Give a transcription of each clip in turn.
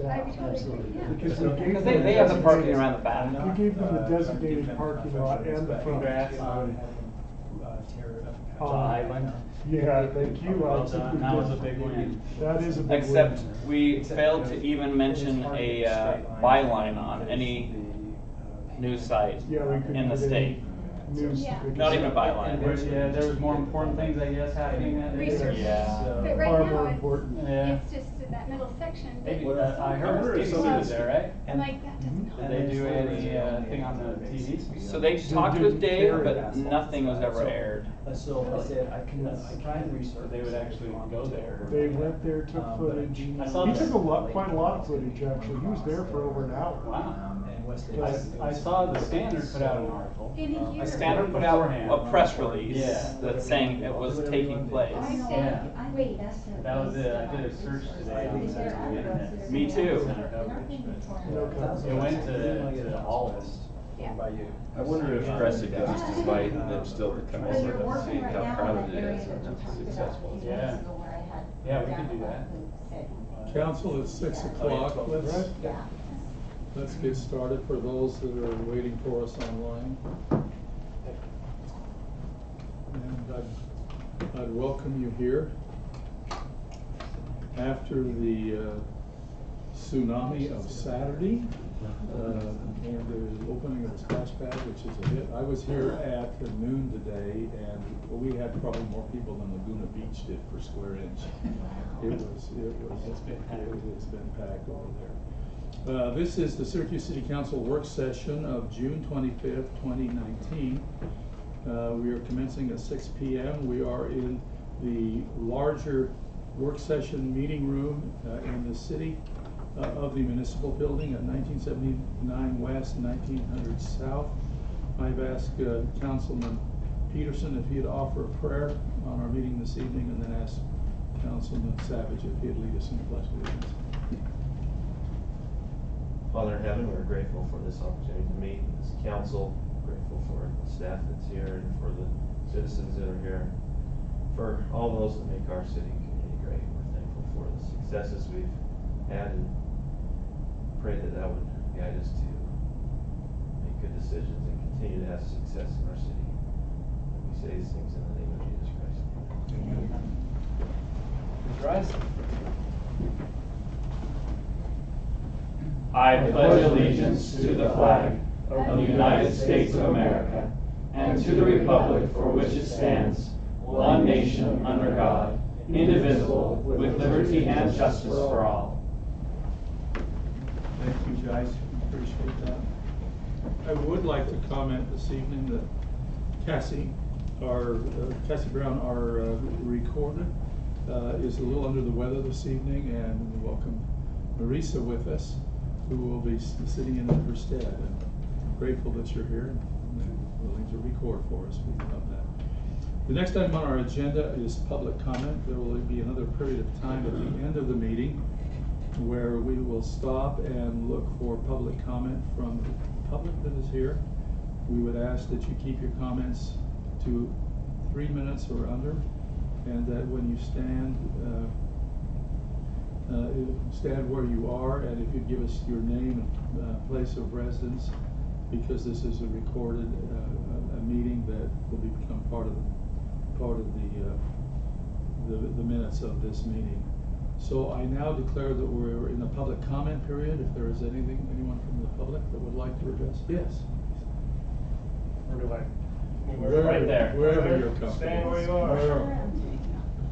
staff. Absolutely. Because they have the parking around the back. We gave them the designated parking lot and the front. Island. Yeah, thank you. Well done. That was a big win. That is a big Except win. we failed to even mention a byline on any news site Yeah, we couldn't in the get state. any news. Yeah. Not even a byline. Yeah, there was more important things, I guess, happening that day. Research. Yeah. But right Far now, more important. Yeah. it's just that middle section. Maybe, But I heard BBC was there, right? I'm like, that doesn't. Did they do any thing on the TV? So they talked with Dave, but nothing was ever aired. So I said, I can research. They would actually go there. They went there, took footage. He I saw took that. quite a lot of footage, actually. He was there for over an hour. Wow. And Wesley. I saw the Standard put out an article. Any year. Standard put out Beforehand. a press release Yeah. that's saying it was taking place. I said, Yeah. wait. That was it. I did a search today on the internet. Me too. Center coverage, No but comment. it went to all of us. Yeah. By you. I wonder if Cressy could just invite them still to come over and see how crowded it is and how successful. Yeah. Yeah, we could do that. Council is 6 o'clock. Let's get started for those that are waiting for us online. And I'd welcome you here. After the tsunami of Saturday, and the opening of the splash pad, which is a hit. I was here at noon today, and we had probably more people than Laguna Beach did per square inch. It's been packed over there. This is the Syracuse City Council work session of June 25th, 2019. We are commencing at 6 p.m. We are in the larger work session meeting room in the city of the municipal building at 1979 West, 1900 South. I've asked Councilman Peterson if he'd offer a prayer on our meeting this evening, and then ask Councilman Savage if he'd lead us in the pledge of allegiance. Father in heaven, we're grateful for this opportunity to meet as council, grateful for the staff that's here and for the citizens that are here, for all those that make our city and community great. We're thankful for the successes we've had and pray that that would guide us to make good decisions and continue to have success in our city. We say these things in the name of Jesus Christ. Amen. Please rise. I pledge allegiance to the flag of the United States of America and to the republic for which it stands, one nation under God, indivisible, with liberty and justice for all. Thank you, guys. Appreciate that. I would like to comment this evening that Cassie Brown, our recorder, is a little under the weather this evening, and we welcome Marisa with us, who will be sitting in her stead. And I'm grateful that you're here and willing to record for us. We love that. The next item on our agenda is public comment. There will be another period of time at the end of the meeting where we will stop and look for public comment from the public that is here. We would ask that you keep your comments to 3 minutes or under, and that when you stand where you are, and if you give us your name and place of residence, because this is a recorded a meeting that will become part of the minutes of this meeting. So I now declare that we're in the public comment period. If there is anyone from the public that would like to address, yes. Where do I? Right there. Wherever you're comfortable. Stand where you are.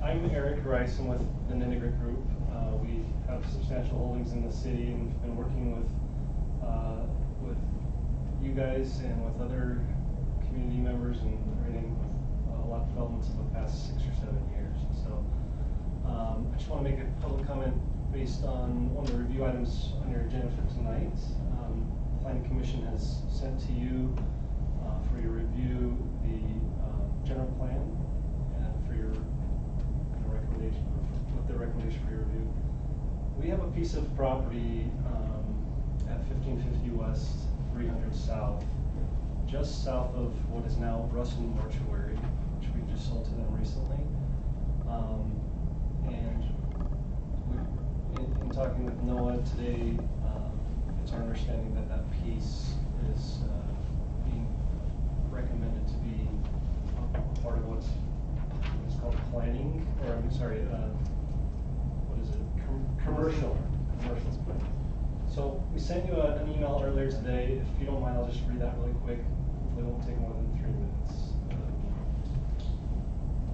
I'm Eric Rice. I'm with the Nindigrit Group. We have substantial holdings in the city and been working with you guys and with other community members and everything with a lot of developments in the past 6 or 7 years. So I just want to make a public comment based on one of the review items on your agenda for tonight. The Planning Commission has sent to you for your review the general plan and for your recommendation, with the recommendation for your review. We have a piece of property at 1550 West, 300 South, just south of what is now Russell Mortuary, which we just sold to them recently. And in talking with Noah today, understanding that that piece is being recommended to be a part of what's called planning, or I'm sorry, what is it? Commercial. So we sent you an email earlier today. If you don't mind, I'll just read that really quick. Hopefully it won't take more than 3 minutes.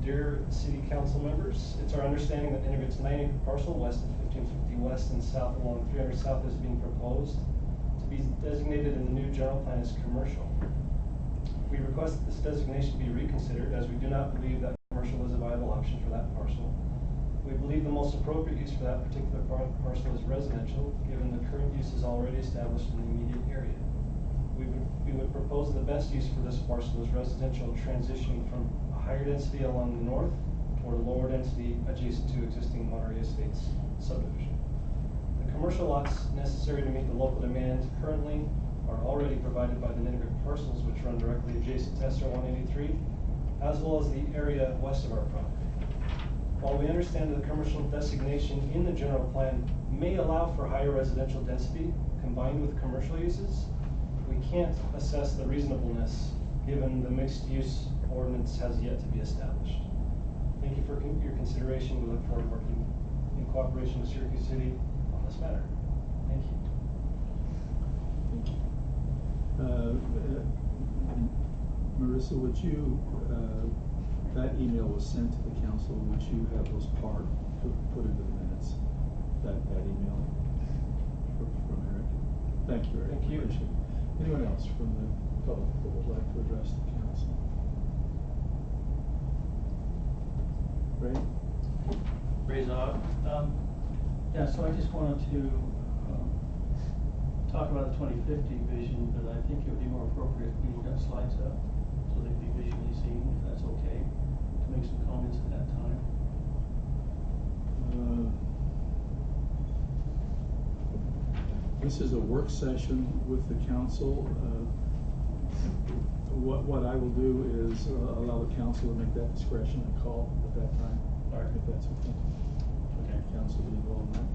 Dear City Council members, it's our understanding that Innovate's 9-acre parcel west of 1550 West and south along 300 South is being proposed to be designated in the new general plan as commercial. We request that this designation be reconsidered, as we do not believe that commercial is a viable option for that parcel. We believe the most appropriate use for that particular parcel is residential, given the current uses already established in the immediate area. We would propose the best use for this parcel is residential, transitioning from a higher density along the north toward a lower density adjacent to existing Monterey Estates subdivision. The commercial lots necessary to meet the local demand currently are already provided by the Nineveh parcels, which run directly adjacent to SR 183, as well as the area west of our property. While we understand that the commercial designation in the general plan may allow for higher residential density combined with commercial uses, we can't assess the reasonableness given the mixed use ordinance has yet to be established. Thank you for your consideration. We look forward to working in cooperation with Syracuse City on this matter. Thank you. Marissa, would you, that email was sent to the council, would you have those put into the minutes, that email from Eric? Thank you, Eric. Thank you. Appreciate it. Anyone else from the public that would like to address the council? Ray? Ray Zog. Yeah, so I just wanted to talk about the 2050 vision, but I think it would be more appropriate if we got slides up so they'd be visually seen, if that's okay, to make some comments at that time. This is a work session with the council. What I will do is allow the council to make that discretionary call at that time. All right. If that's okay. Okay. Council be involved in that.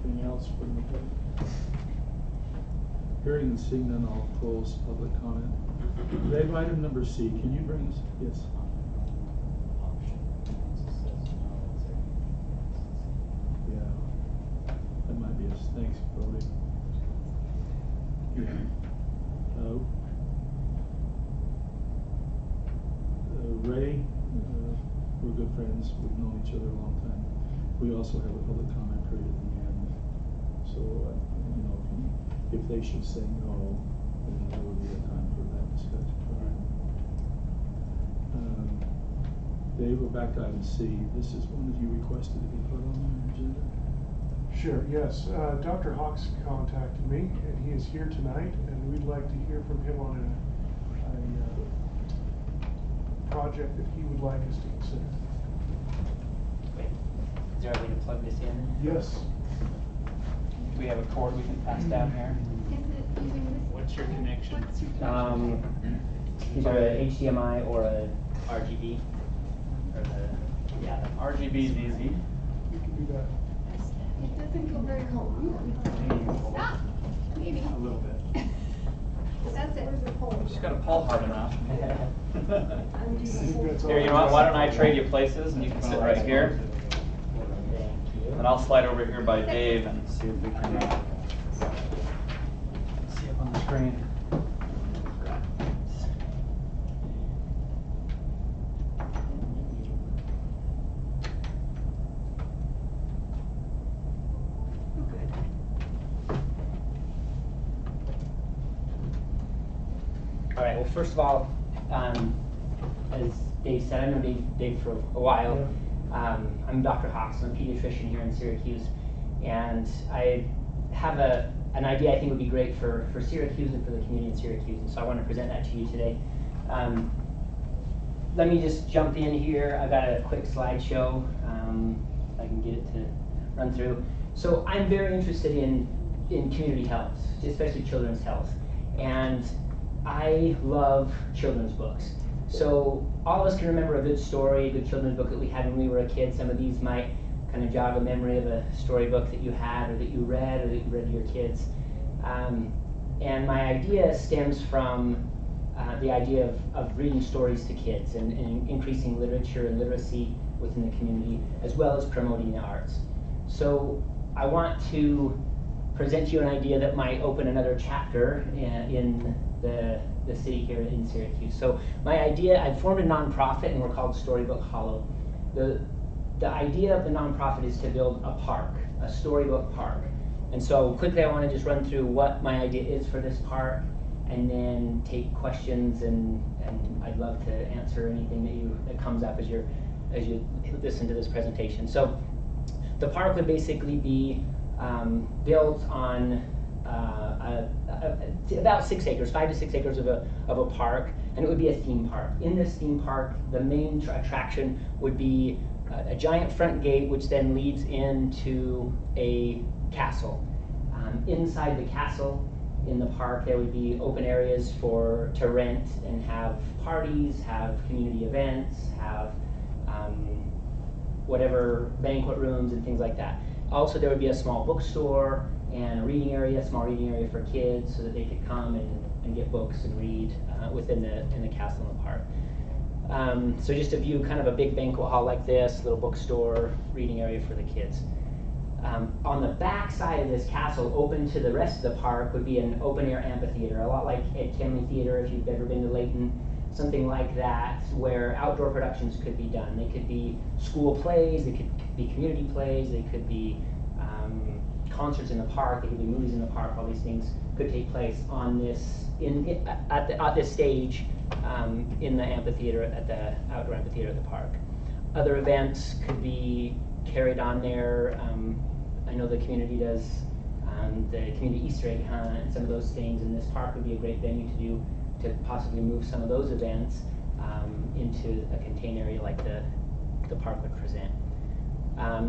Anything else from the public? Hearing and seeing none, I'll close public comment. Dave, item number C, can you bring us? Yes. Yeah, that might be us. Thanks, Brody. Ray, we're good friends. We've known each other a long time. We also have a public comment period at the end. So, you know, if they should say no, then there would be a time for that discussion. Dave, we're back to item C. This is one that you requested to be put on the agenda. Sure, yes. Dr. Hawks contacted me, and he is here tonight, and we'd like to hear from him on a project that he would like us to consider. Wait, is there a way to plug this in? Yes. Do we have a cord we can pass down here? Is it using this? What's your connection? What's your connection? Either a HDMI or a RGB. Or the, yeah. RGB is easy. We can do that. It doesn't go very long. Stop, maybe. A little bit. That's it. Where's the pole? Just gotta pull hard enough. I think that's all. Here, you know what, why don't I trade you places and you can sit right here. Thank you. And I'll slide over here by Dave and see if we can see up on the screen. All right, well, first of all, as Dave said, I've known Dave for a while. I'm Dr. Hawks, I'm a pediatrician here in Syracuse, and I have an idea I think would be great for Syracuse and for the community in Syracuse, and so I want to present that to you today. Let me just jump in here. I've got a quick slideshow, if I can get it to run through. So I'm very interested in community health, especially children's health, and I love children's books. So all of us can remember a good story, a good children's book that we had when we were a kid. Some of these might kind of jog a memory of a storybook that you had or that you read or that you read to your kids. And my idea stems from the idea of reading stories to kids and increasing literature and literacy within the community, as well as promoting the arts. So I want to present you an idea that might open another chapter in the city here in Syracuse. So my idea, I formed a nonprofit and we're called Storybook Hollow. The idea of the nonprofit is to build a park, a storybook park. And so quickly I want to just run through what my idea is for this park and then take questions, and I'd love to answer anything that comes up as you listen to this presentation. So the park would basically be built on about 6 acres, 5 to 6 acres of a park, and it would be a theme park. In this theme park, the main attraction would be a giant front gate, which then leads into a castle. Inside the castle, in the park, there would be open areas to rent and have parties, have community events, have whatever banquet rooms and things like that. Also, there would be a small bookstore and a reading area, a small reading area for kids, so that they could come and get books and read within the castle and the park. So just a view, kind of a big banquet hall like this, little bookstore, reading area for the kids. On the back side of this castle, open to the rest of the park, would be an open-air amphitheater, a lot like Ed Kenley Theater if you've ever been to Layton, something like that, where outdoor productions could be done. They could be school plays, they could be community plays, they could be concerts in the park, they could be movies in the park. All these things could take place on this at this stage in the amphitheater, at the outdoor amphitheater at the park. Other events could be carried on there. I know the community does the community Easter egg hunt and some of those things, and this park would be a great venue to possibly move some of those events into a contained area like the park would present.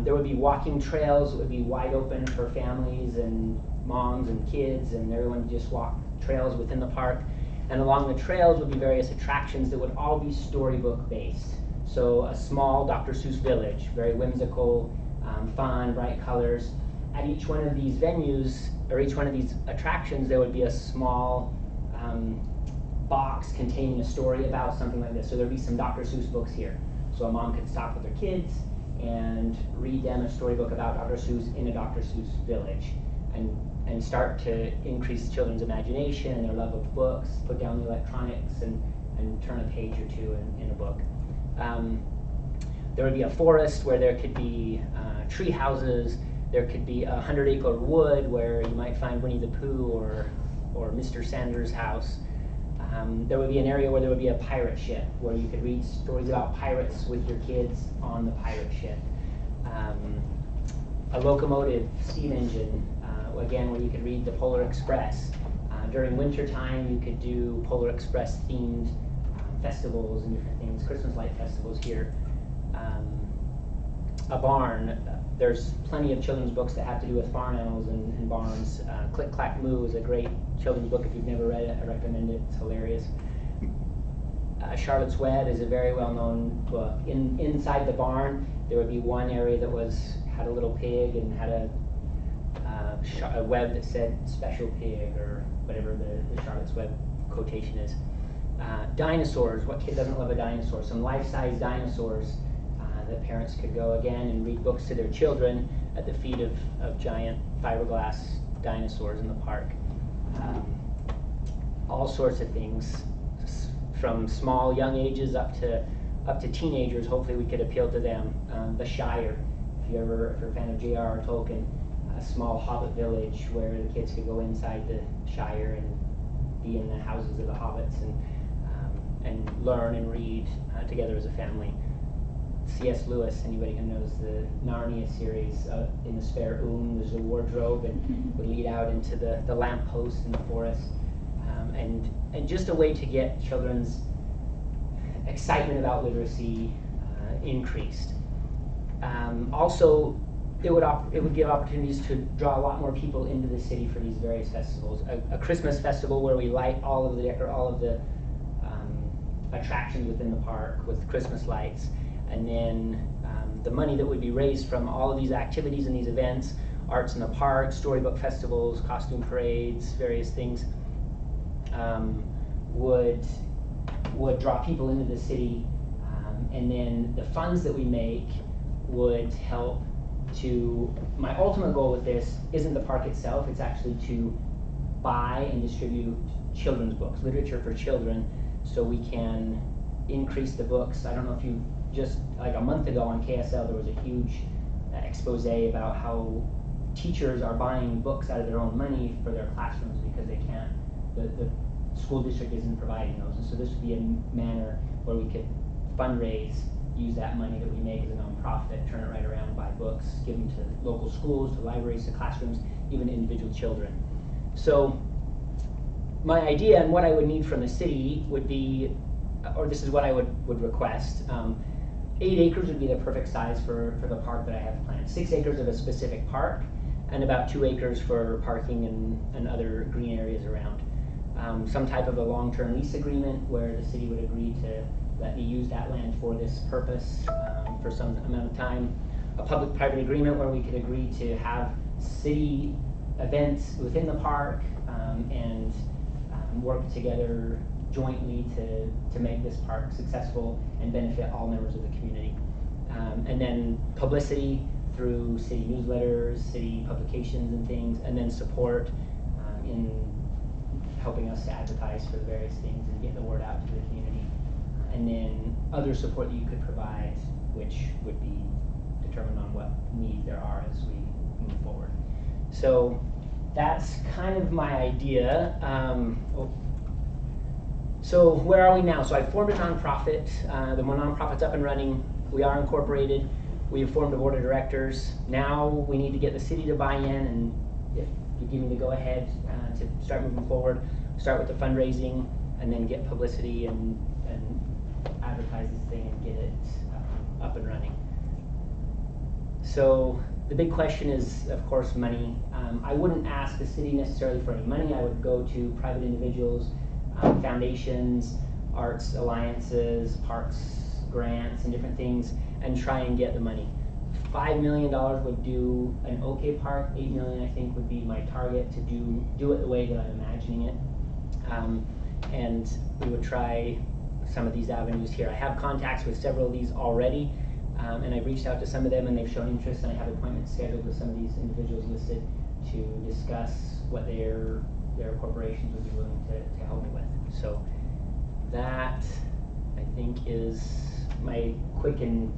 There would be walking trails that would be wide open for families and moms and kids and everyone to just walk trails within the park. And along the trails would be various attractions that would all be storybook based. So a small Dr. Seuss village, very whimsical, fun, bright colors. At each one of these venues, or each one of these attractions, there would be a small box containing a story about something like this. So there'd be some Dr. Seuss books here. So a mom could stop with her kids and read them a storybook about Dr. Seuss in a Dr. Seuss village, and start to increase children's imagination and their love of books, put down the electronics and turn a page or two in a book. There would be a forest where there could be tree houses. There could be a 100-acre wood where you might find Winnie the Pooh or Mr. Sanders' house. There would be an area where there would be a pirate ship where you could read stories about pirates with your kids on the pirate ship. A locomotive, steam engine, again, where you could read the Polar Express. During winter time, you could do Polar Express themed festivals and different things, Christmas light festivals here. A barn. There's plenty of children's books that have to do with farm animals and barns. Click Clack Moo is a great children's book. If you've never read it, I recommend it. It's hilarious. Charlotte's Web is a very well-known book. Inside the barn, there would be one area that had a little pig and had a web that said "special pig" or whatever the Charlotte's Web quotation is. Dinosaurs. What kid doesn't love a dinosaur? Some life-size dinosaurs that parents could go again and read books to their children at the feet of giant fiberglass dinosaurs in the park. All sorts of things, from small young ages up to teenagers. Hopefully we could appeal to them. The Shire, if you're a fan of J.R.R. Tolkien, a small hobbit village where the kids could go inside the Shire and be in the houses of the hobbits and learn and read together as a family. C.S. Lewis, anybody who knows the Narnia series, in the spare room there's a wardrobe and would lead out into the lamppost in the forest, and just a way to get children's excitement about literacy increased. Also, it would give opportunities to draw a lot more people into the city for these various festivals. A Christmas festival where we light all of the attractions within the park with Christmas lights, and then the money that would be raised from all of these activities and these events, arts in the park, storybook festivals, costume parades, various things, would draw people into the city, and then the funds that we make would help to, my ultimate goal with this isn't the park itself, it's actually to buy and distribute children's books, literature for children, so we can increase the books. I don't know if you, just like a month ago on KSL, there was a huge expose about how teachers are buying books out of their own money for their classrooms because they can't, the school district isn't providing those. And so this would be a manner where we could fundraise, use that money that we make as a nonprofit, turn it right around, buy books, give them to local schools, to libraries, to classrooms, even to individual children. So my idea and what I would need from the city would be, or this is what I would request, 8 acres would be the perfect size for the park that I have planned. 6 acres of a specific park, and about 2 acres for parking and other green areas around. Some type of a long-term lease agreement where the city would agree to let me use that land for this purpose for some amount of time. A public-private agreement where we could agree to have city events within the park and work together jointly to make this park successful and benefit all members of the community. And then publicity through city newsletters, city publications and things, and then support in helping us to advertise for the various things and get the word out to the community. And then other support that you could provide, which would be determined on what needs there are as we move forward. So that's kind of my idea. So where are we now? So I formed a nonprofit. The nonprofit's up and running. We are incorporated. We have formed a board of directors. Now we need to get the city to buy in, and if you give me the go ahead to start moving forward, start with the fundraising, and then get publicity and advertise this thing and get it up and running. So the big question is, of course, money. I wouldn't ask the city necessarily for any money. I would go to private individuals, foundations, arts alliances, parks grants, and different things, and try and get the money. $5 million would do an okay park. $8 million, I think, would be my target to do it the way that I'm imagining it. And we would try some of these avenues here. I have contacts with several of these already, and I've reached out to some of them, and they've shown interest, and I have appointments scheduled with some of these individuals listed to discuss what their corporations would be willing to help me with. So that, I think, is my quick and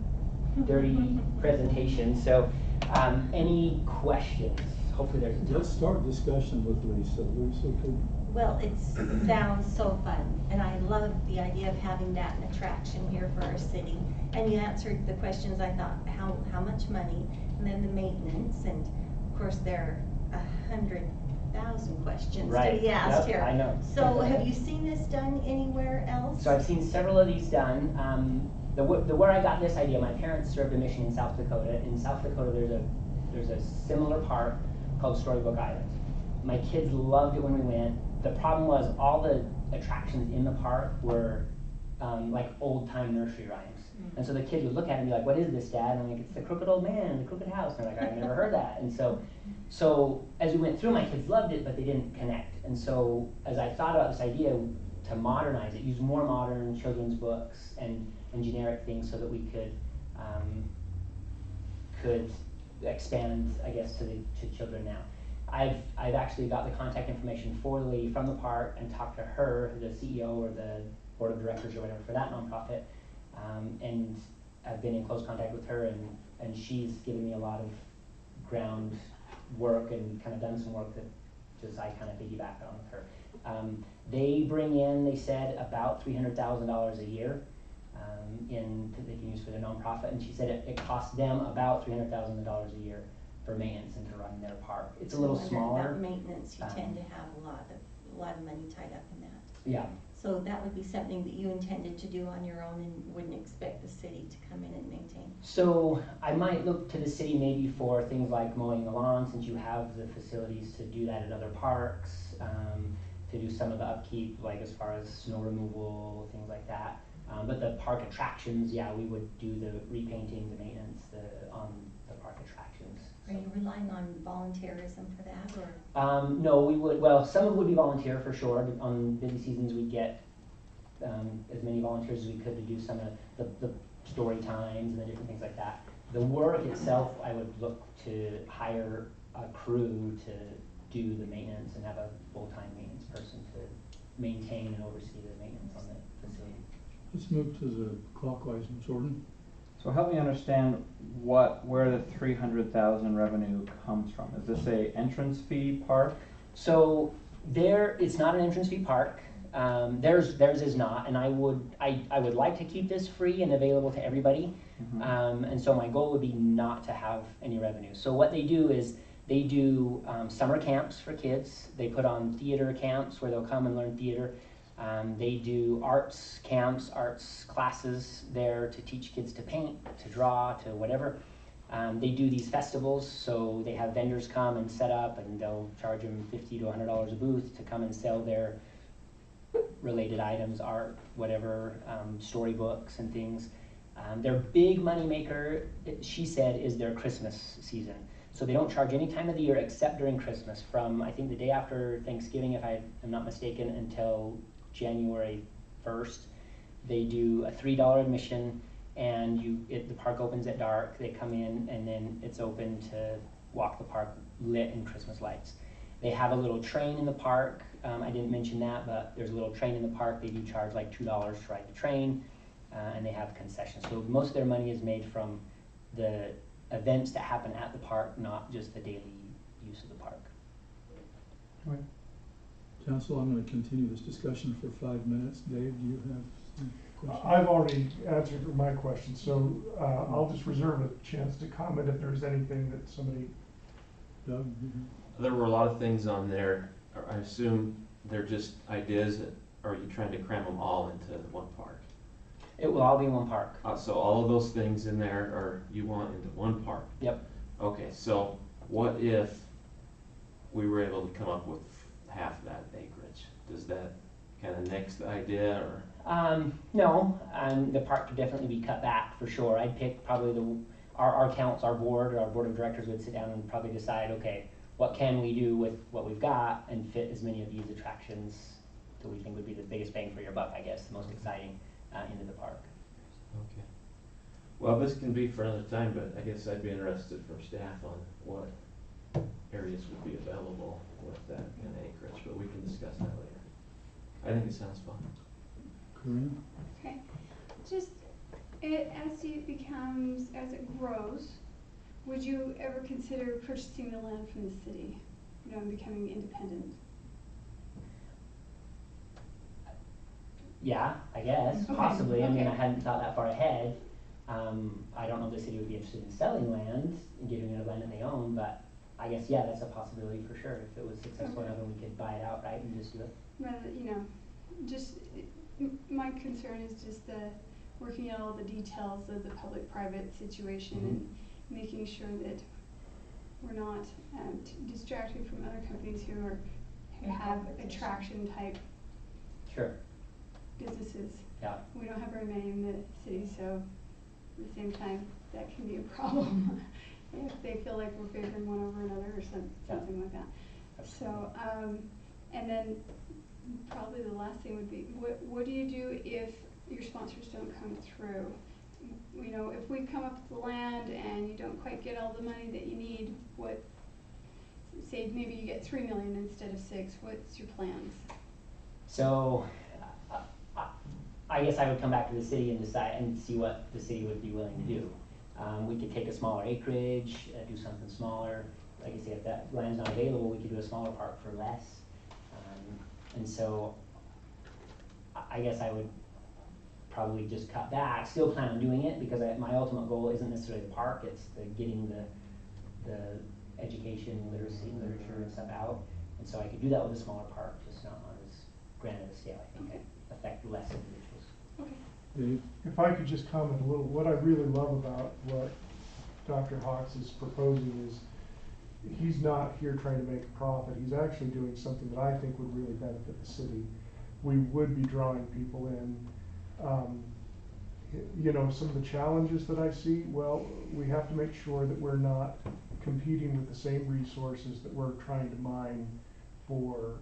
dirty presentation. So any questions? Hopefully there's Let's start discussion with Lisa. Lisa, could Well, it sounds so fun, and I love the idea of having that an attraction here for our city. And you answered the questions I thought, how much money, and then the maintenance, and of course there are 100,000 questions to be asked here. I know. So have you seen this done anywhere else? So I've seen several of these done. Where I got this idea, my parents served a mission in South Dakota. In South Dakota, there's a similar park called Storybook Island. My kids loved it when we went. The problem was all the attractions in the park were like old-time nursery rhymes. Mm-hmm. And so the kids would look at it and be like, "What is this, Dad?" And I'm like, "It's the Crooked Old Man, the Crooked House." And they're like, "I've never heard that." And so as we went through, my kids loved it, but they didn't connect. And so as I thought about this idea to modernize it, use more modern children's books and generic things so that we could expand, I guess, to children now. I've actually got the contact information for the lady from the park and talked to her, the CEO or the board of directors or whatever for that nonprofit, and I've been in close contact with her, and she's given me a lot of ground work and kind of done some work that just I kind of piggyback on with her. They bring in, they said, about $300,000 a year that they can use for their nonprofit, and she said it costs them about $300,000 a year for maintenance and to run their park. It's a little smaller. That maintenance, you tend to have a lot of money tied up in that. Yeah. So that would be something that you intended to do on your own and wouldn't expect the city to come in and maintain? So I might look to the city maybe for things like mowing the lawn, since you have the facilities to do that at other parks, to do some of the upkeep, like as far as snow removal, things like that. But the park attractions, yeah, we would do the repainting, the maintenance, on the park attractions. Are you relying on volunteerism for that, or? No, we would, well, some of it would be volunteer for sure. On busy seasons, we'd get as many volunteers as we could to do some of the story times and the different things like that. The work itself, I would look to hire a crew to do the maintenance and have a full-time maintenance person to maintain and oversee the maintenance on the facility. Let's move to the clockwise, Jordan. So help me understand where the 300,000 revenue comes from. Is this a entrance fee park? So it's not an entrance fee park. Theirs is not, and I would like to keep this free and available to everybody. Mm-hmm. And so my goal would be not to have any revenue. So what they do is they do summer camps for kids. They put on theater camps where they'll come and learn theater. They do arts camps, arts classes there to teach kids to paint, to draw, to whatever. They do these festivals, so they have vendors come and set up, and they'll charge them $50 to $100 a booth to come and sell their related items, art, whatever, storybooks and things. Their big money maker, she said, is their Christmas season. So they don't charge any time of the year except during Christmas, from I think the day after Thanksgiving, if I am not mistaken, until January 1st. They do a $3 admission, and the park opens at dark. They come in, and then it's open to walk the park lit in Christmas lights. They have a little train in the park. I didn't mention that, but there's a little train in the park. They do charge like $2 to ride the train, and they have concessions. So most of their money is made from the events that happen at the park, not just the daily use of the park. All right. Council, I'm going to continue this discussion for 5 minutes. Dave, do you have some questions? I've already answered my question, so I'll just reserve a chance to comment if there's anything that somebody. Doug? There were a lot of things on there. I assume they're just ideas, or are you trying to cram them all into one park? It will all be in one park. So all of those things in there are you want into one park? Yep. Okay, so what if we were able to come up with half of that acreage? Does that kind of nix the idea, or? No, the park could definitely be cut back for sure. I'd pick probably our council, our board of directors would sit down and probably decide, okay, what can we do with what we've got and fit as many of these attractions that we think would be the biggest bang for your buck, I guess, the most exciting, into the park. Okay. Well, this can be for another time, but I guess I'd be interested from staff on what areas would be available with that kind of acreage, but we can discuss that later. I think it sounds fun. Corinne? Okay, just as it grows, would you ever consider purchasing the land from the city, and becoming independent? Yeah, I guess, Okay, possibly. I mean, I okay. hadn't thought that far ahead. I don't know if the city would be interested in selling land and getting rid of land that they own, but I guess, yeah, that's a possibility for sure. If it was successful enough, and we could buy it outright and just do it. Well, my concern is just working out all the details of the public-private situation and making sure that we're not distracted from other companies who have attraction-type Sure. businesses. Yeah. We don't have very many in the city, so at the same time, that can be a problem if they feel like we're favoring one over another or something like that. So, and then probably the last thing would be, what do you do if your sponsors don't come through? If we come up with the land and you don't quite get all the money that you need, say maybe you get $3 million instead of $6 million, what's your plans? So, I guess I would come back to the city and decide and see what the city would be willing to do. We could take a smaller acreage, do something smaller. Like I say, if that land's not available, we could do a smaller park for less. And so, I guess I would probably just cut back. Still plan on doing it because my ultimate goal isn't necessarily the park; it's getting the education, literacy, literature, and stuff out. And so I could do that with a smaller park, just not on as grand of a scale. I think affect less individuals. Okay. Dave? If I could just comment a little, what I really love about what Dr. Hawks is proposing is he's not here trying to make a profit. He's actually doing something that I think would really benefit the city. We would be drawing people in. you know, some of the challenges that I see, well, we have to make sure that we're not competing with the same resources that we're trying to mine for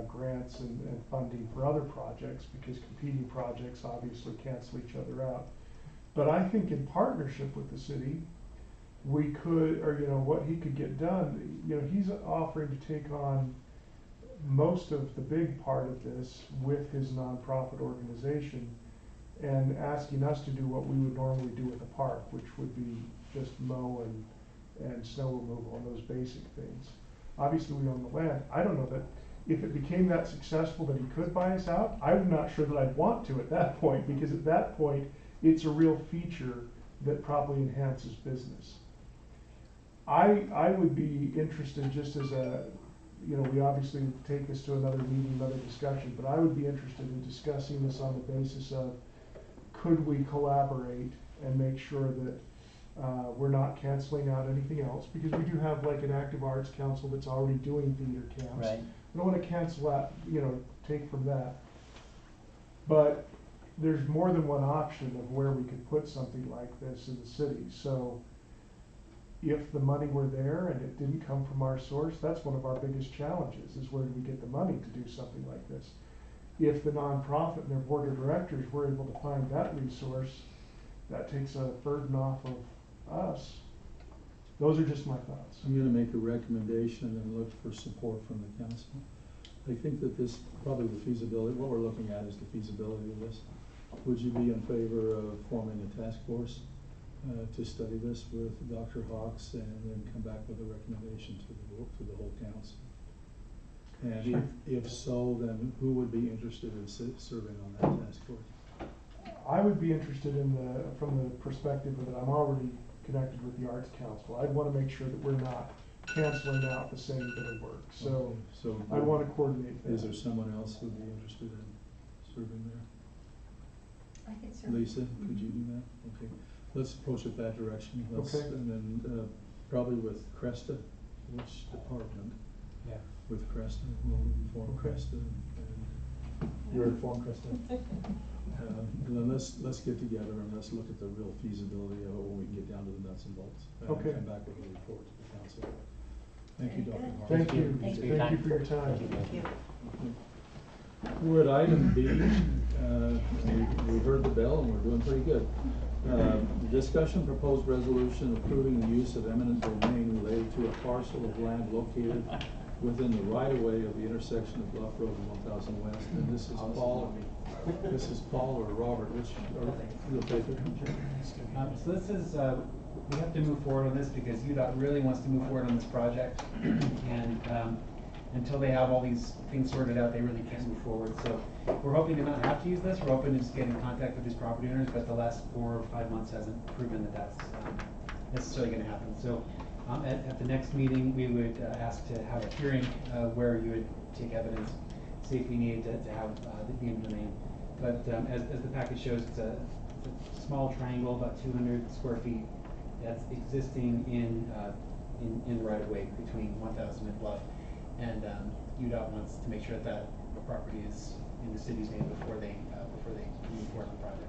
grants and funding for other projects, because competing projects obviously cancel each other out. But I think in partnership with the city, we could, or you know, what he could get done, you know, he's offering to take on most of the big part of this with his nonprofit organization, and asking us to do what we would normally do with a park, which would be just mow and snow removal and those basic things. Obviously, we own the land. I don't know that if it became that successful that he could buy us out, I'm not sure that I'd want to at that point, because at that point, it's a real feature that probably enhances business. I would be interested, just as a, you know, we obviously take this to another meeting, another discussion, but I would be interested in discussing this on the basis of, could we collaborate and make sure that we're not canceling out anything else, because we do have like an active arts council that's already doing theater camps. Right. We don't want to cancel out, you know, take from that. But there's more than one option of where we could put something like this in the city. So if the money were there and it didn't come from our source, that's one of our biggest challenges, is where do we get the money to do something like this? If the nonprofit and their board of directors were able to find that resource, that takes a burden off of us. Those are just my thoughts. I'm gonna make a recommendation and look for support from the council. I think that this, probably the feasibility, what we're looking at is the feasibility of this. Would you be in favor of forming a task force to study this with Dr. Hawks, and then come back with a recommendation to the whole council? And Sure. if so, then who would be interested in serving on that task force? I would be interested in from the perspective that I'm already connected with the Arts Council. I'd want to make sure that we're not canceling out the same bit of work. So, Okay, so I want to coordinate that. Is there someone else who would be interested in serving there? I could serve. Lisa, could you do that? Okay, let's approach it that direction. Let's, Okay. and then probably with Cresta, which department? Yeah. With Cresta, we'll inform Okay. Cresta, and You're informed, Krista. then let's get together and let's look at the real feasibility of it when we can get down to the nuts and bolts. Okay. And come back with a report to the council. Thank you, Very Dr. good. Hart. Thank you. Thank you. Thank you for your time. Thank you. We're at item B. We heard the bell and we're doing pretty good. Discussion proposed resolution approving the use of eminent domain related to a parcel of land located within the right-of-way of the intersection of Bluff Road and 1000 West. And this is Paul. This is Paul or Robert, which, or you'll take it? So this is, we have to move forward on this because UDOT really wants to move forward on this project. And until they have all these things sorted out, they really can't move forward. So we're hoping to not have to use this. We're hoping to just get in contact with these property owners, but the last 4 or 5 months hasn't proven that that's necessarily gonna happen. So at the next meeting, we would ask to have a hearing where you would take evidence, see if we needed to have the eminent domain. But as the package shows, it's a small triangle, about 200 square feet, that's existing in the right of way between 1000 and Bluff. And UDOT wants to make sure that that property is in the city's name before they move forward on the project.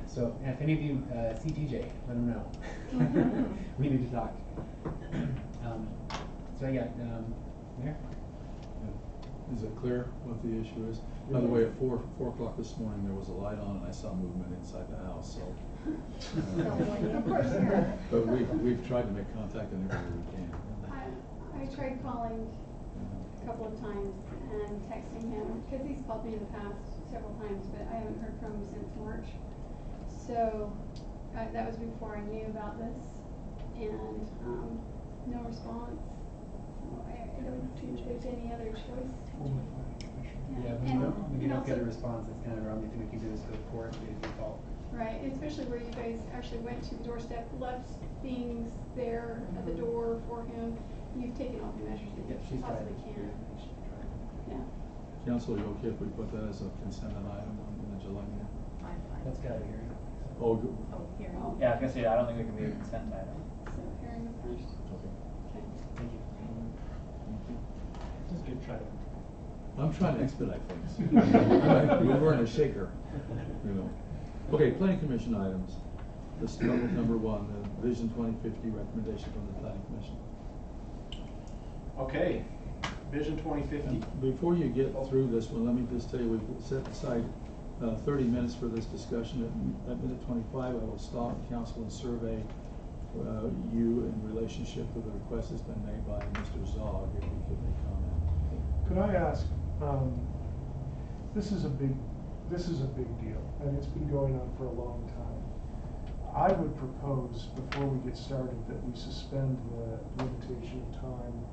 So if any of you see TJ, let him know. We need to talk. So yeah, Mayor? Is it clear what the issue is? By the way, at 4 o'clock this morning, there was a light on and I saw movement inside the house, so. Of course, yeah. But we've tried to make contact in every way we can. I tried calling a couple of times and texting him, because he's called me in the past several times, but I haven't heard from him since March. So that was before I knew about this, and no response. So I don't see if there's any other choice. Yeah, when we don't get a response, it's kind of our only thing we can do is go to court and default. Right, especially where you guys actually went to the doorstep, left things there at the door for him. You've taken all the measures that you possibly can. Yeah. Council, are you okay if we put that as a consent item on the July meeting? I'm fine. Let's get out of here. Oh, good. Oh, here. Oh. Yeah, I was gonna say, I don't think it can be a consent item. So hearing the first. Okay. Okay. Thank you. Just good try. I'm trying to expedite things. We weren't a shaker, you know. Okay, planning commission items. Let's start with number one, the Vision 2050 recommendation from the planning commission. Okay, Vision 2050. And before you get through this one, let me just tell you, we've set aside 30 minutes for this discussion. At minute 25, I will stop council and survey you in relationship to the request that's been made by Mr. Zog, if he could make comment. Could I ask, this is a big deal, and it's been going on for a long time. I would propose, before we get started, that we suspend the limitation of time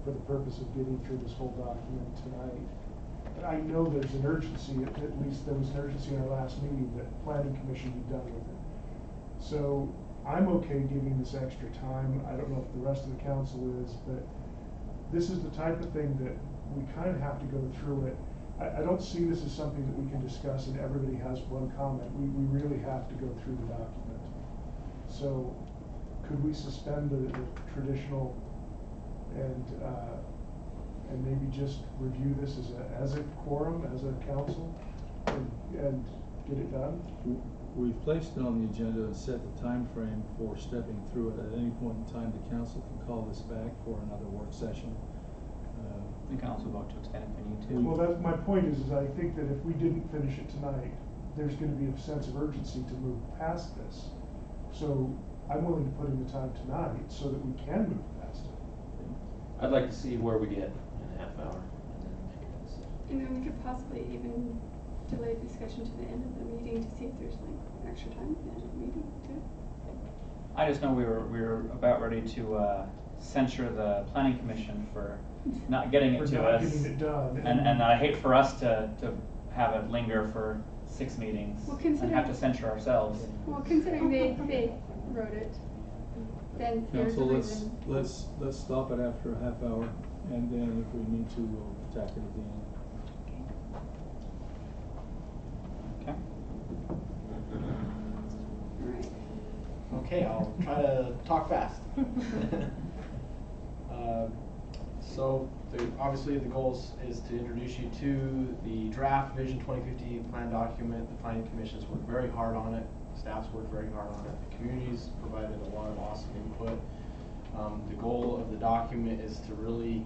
for the purpose of getting through this whole document tonight. I know there's an urgency, at least there was an urgency in our last meeting, that planning commission be done with it. So I'm okay giving this extra time. I don't know if the rest of the council is, but this is the type of thing that we kind of have to go through it. I don't see this as something that we can discuss and everybody has one comment. We really have to go through the document. So could we suspend the traditional and maybe just review this as a quorum, as a council, and get it done? We've placed it on the agenda and set the time frame for stepping through it. At any point in time, the council can call this back for another work session. We can also vote to extend if we need to. Well, that's my point is I think that if we didn't finish it tonight, there's going to be a sense of urgency to move past this. So I'm willing to put in the time tonight so that we can move past it. I'd like to see where we get in a half hour and then make a decision. And then we could possibly even delay discussion to the end of the meeting to see if there's like extra time at the end of the meeting too. I just know we were about ready to censure the planning commission for not getting it For to not us. getting it done. And I hate for us to have it linger for 6 meetings Well, and have to censure ourselves. Well, considering they wrote it, then there's a Council, reason. let's stop it after a half hour, and then if we need to, we'll attack it at the end. Okay. All right. Okay, I'll try to talk fast. So obviously the goal is to introduce you to the draft Vision 2050 plan document. The Planning Commission's worked very hard on it. Staff's worked very hard on it. The community's provided a lot of awesome input. The goal of the document is to really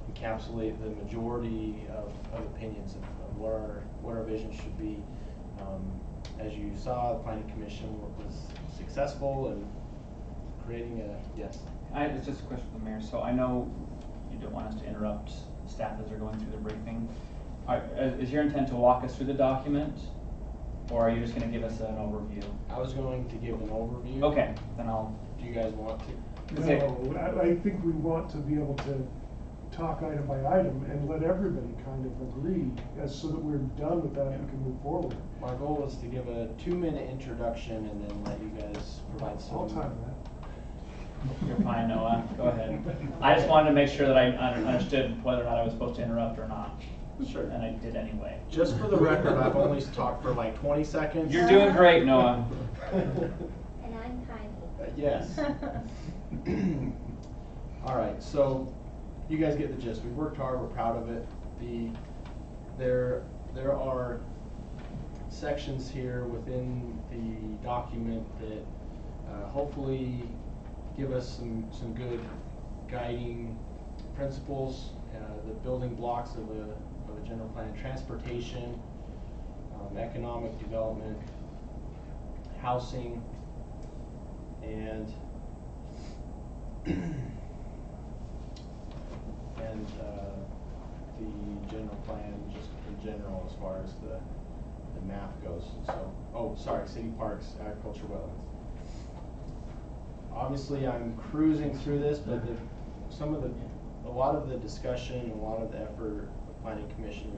encapsulate the majority of opinions of what our vision should be. As you saw, the Planning Commission was successful in creating yes. It's just a question for the mayor. So I know you don't want us to interrupt staff as they're going through the briefing. Is your intent to walk us through the document, or are you just going to give us an overview? I was going to give an overview. Okay, then I'll. Do you guys want to? No, I think we want to be able to talk item by item and let everybody kind of agree, so that we're done with that and can move forward. My goal was to give a 2-minute introduction and then let you guys provide some. I'll time that. You're fine, Noah. Go ahead. I just wanted to make sure that I understood whether or not I was supposed to interrupt or not. Sure. And I did anyway. Just for the record, I've only talked for like 20 seconds. You're doing great, Noah. And I'm kind. Yes. All right, so you guys get the gist. We've worked hard. We're proud of it. There are sections here within the document that hopefully give us some good guiding principles, the building blocks of a general plan: transportation, economic development, housing, and the general plan just in general as far as the map goes. So, city parks, agriculture, wetlands. Obviously, I'm cruising through this, but a lot of the discussion and a lot of the effort the Planning Commission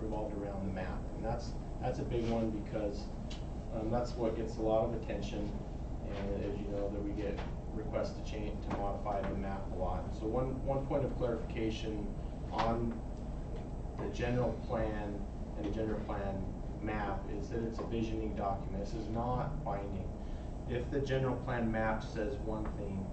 revolved around the map, and that's a big one because that's what gets a lot of attention. And as you know, that we get requests to modify the map a lot. So one point of clarification on the general plan and the general plan map is that it's a visioning document. This is not binding. If the general plan map says one thing,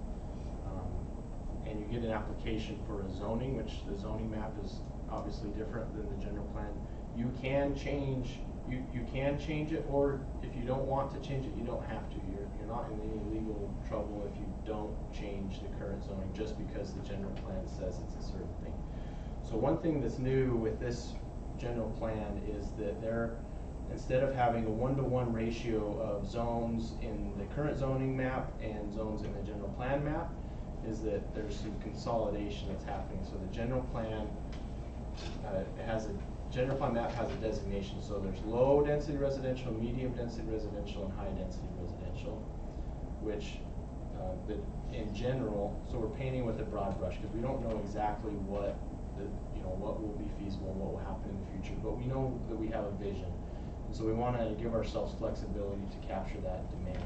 and you get an application for a zoning, which the zoning map is obviously different than the general plan, you can change you can change it, or if you don't want to change it, you don't have to. You're not in any legal trouble if you don't change the current zoning just because the general plan says it's a certain thing. So one thing that's new with this general plan is that instead of having a 1-to-1 ratio of zones in the current zoning map and zones in the general plan map, is that there's some consolidation that's happening. So the general plan general plan map has a designation. So there's low density residential, medium density residential, and high density residential, which in general, so we're painting with a broad brush because we don't know exactly what what will be feasible and what will happen in the future, but we know that we have a vision. And so we want to give ourselves flexibility to capture that demand.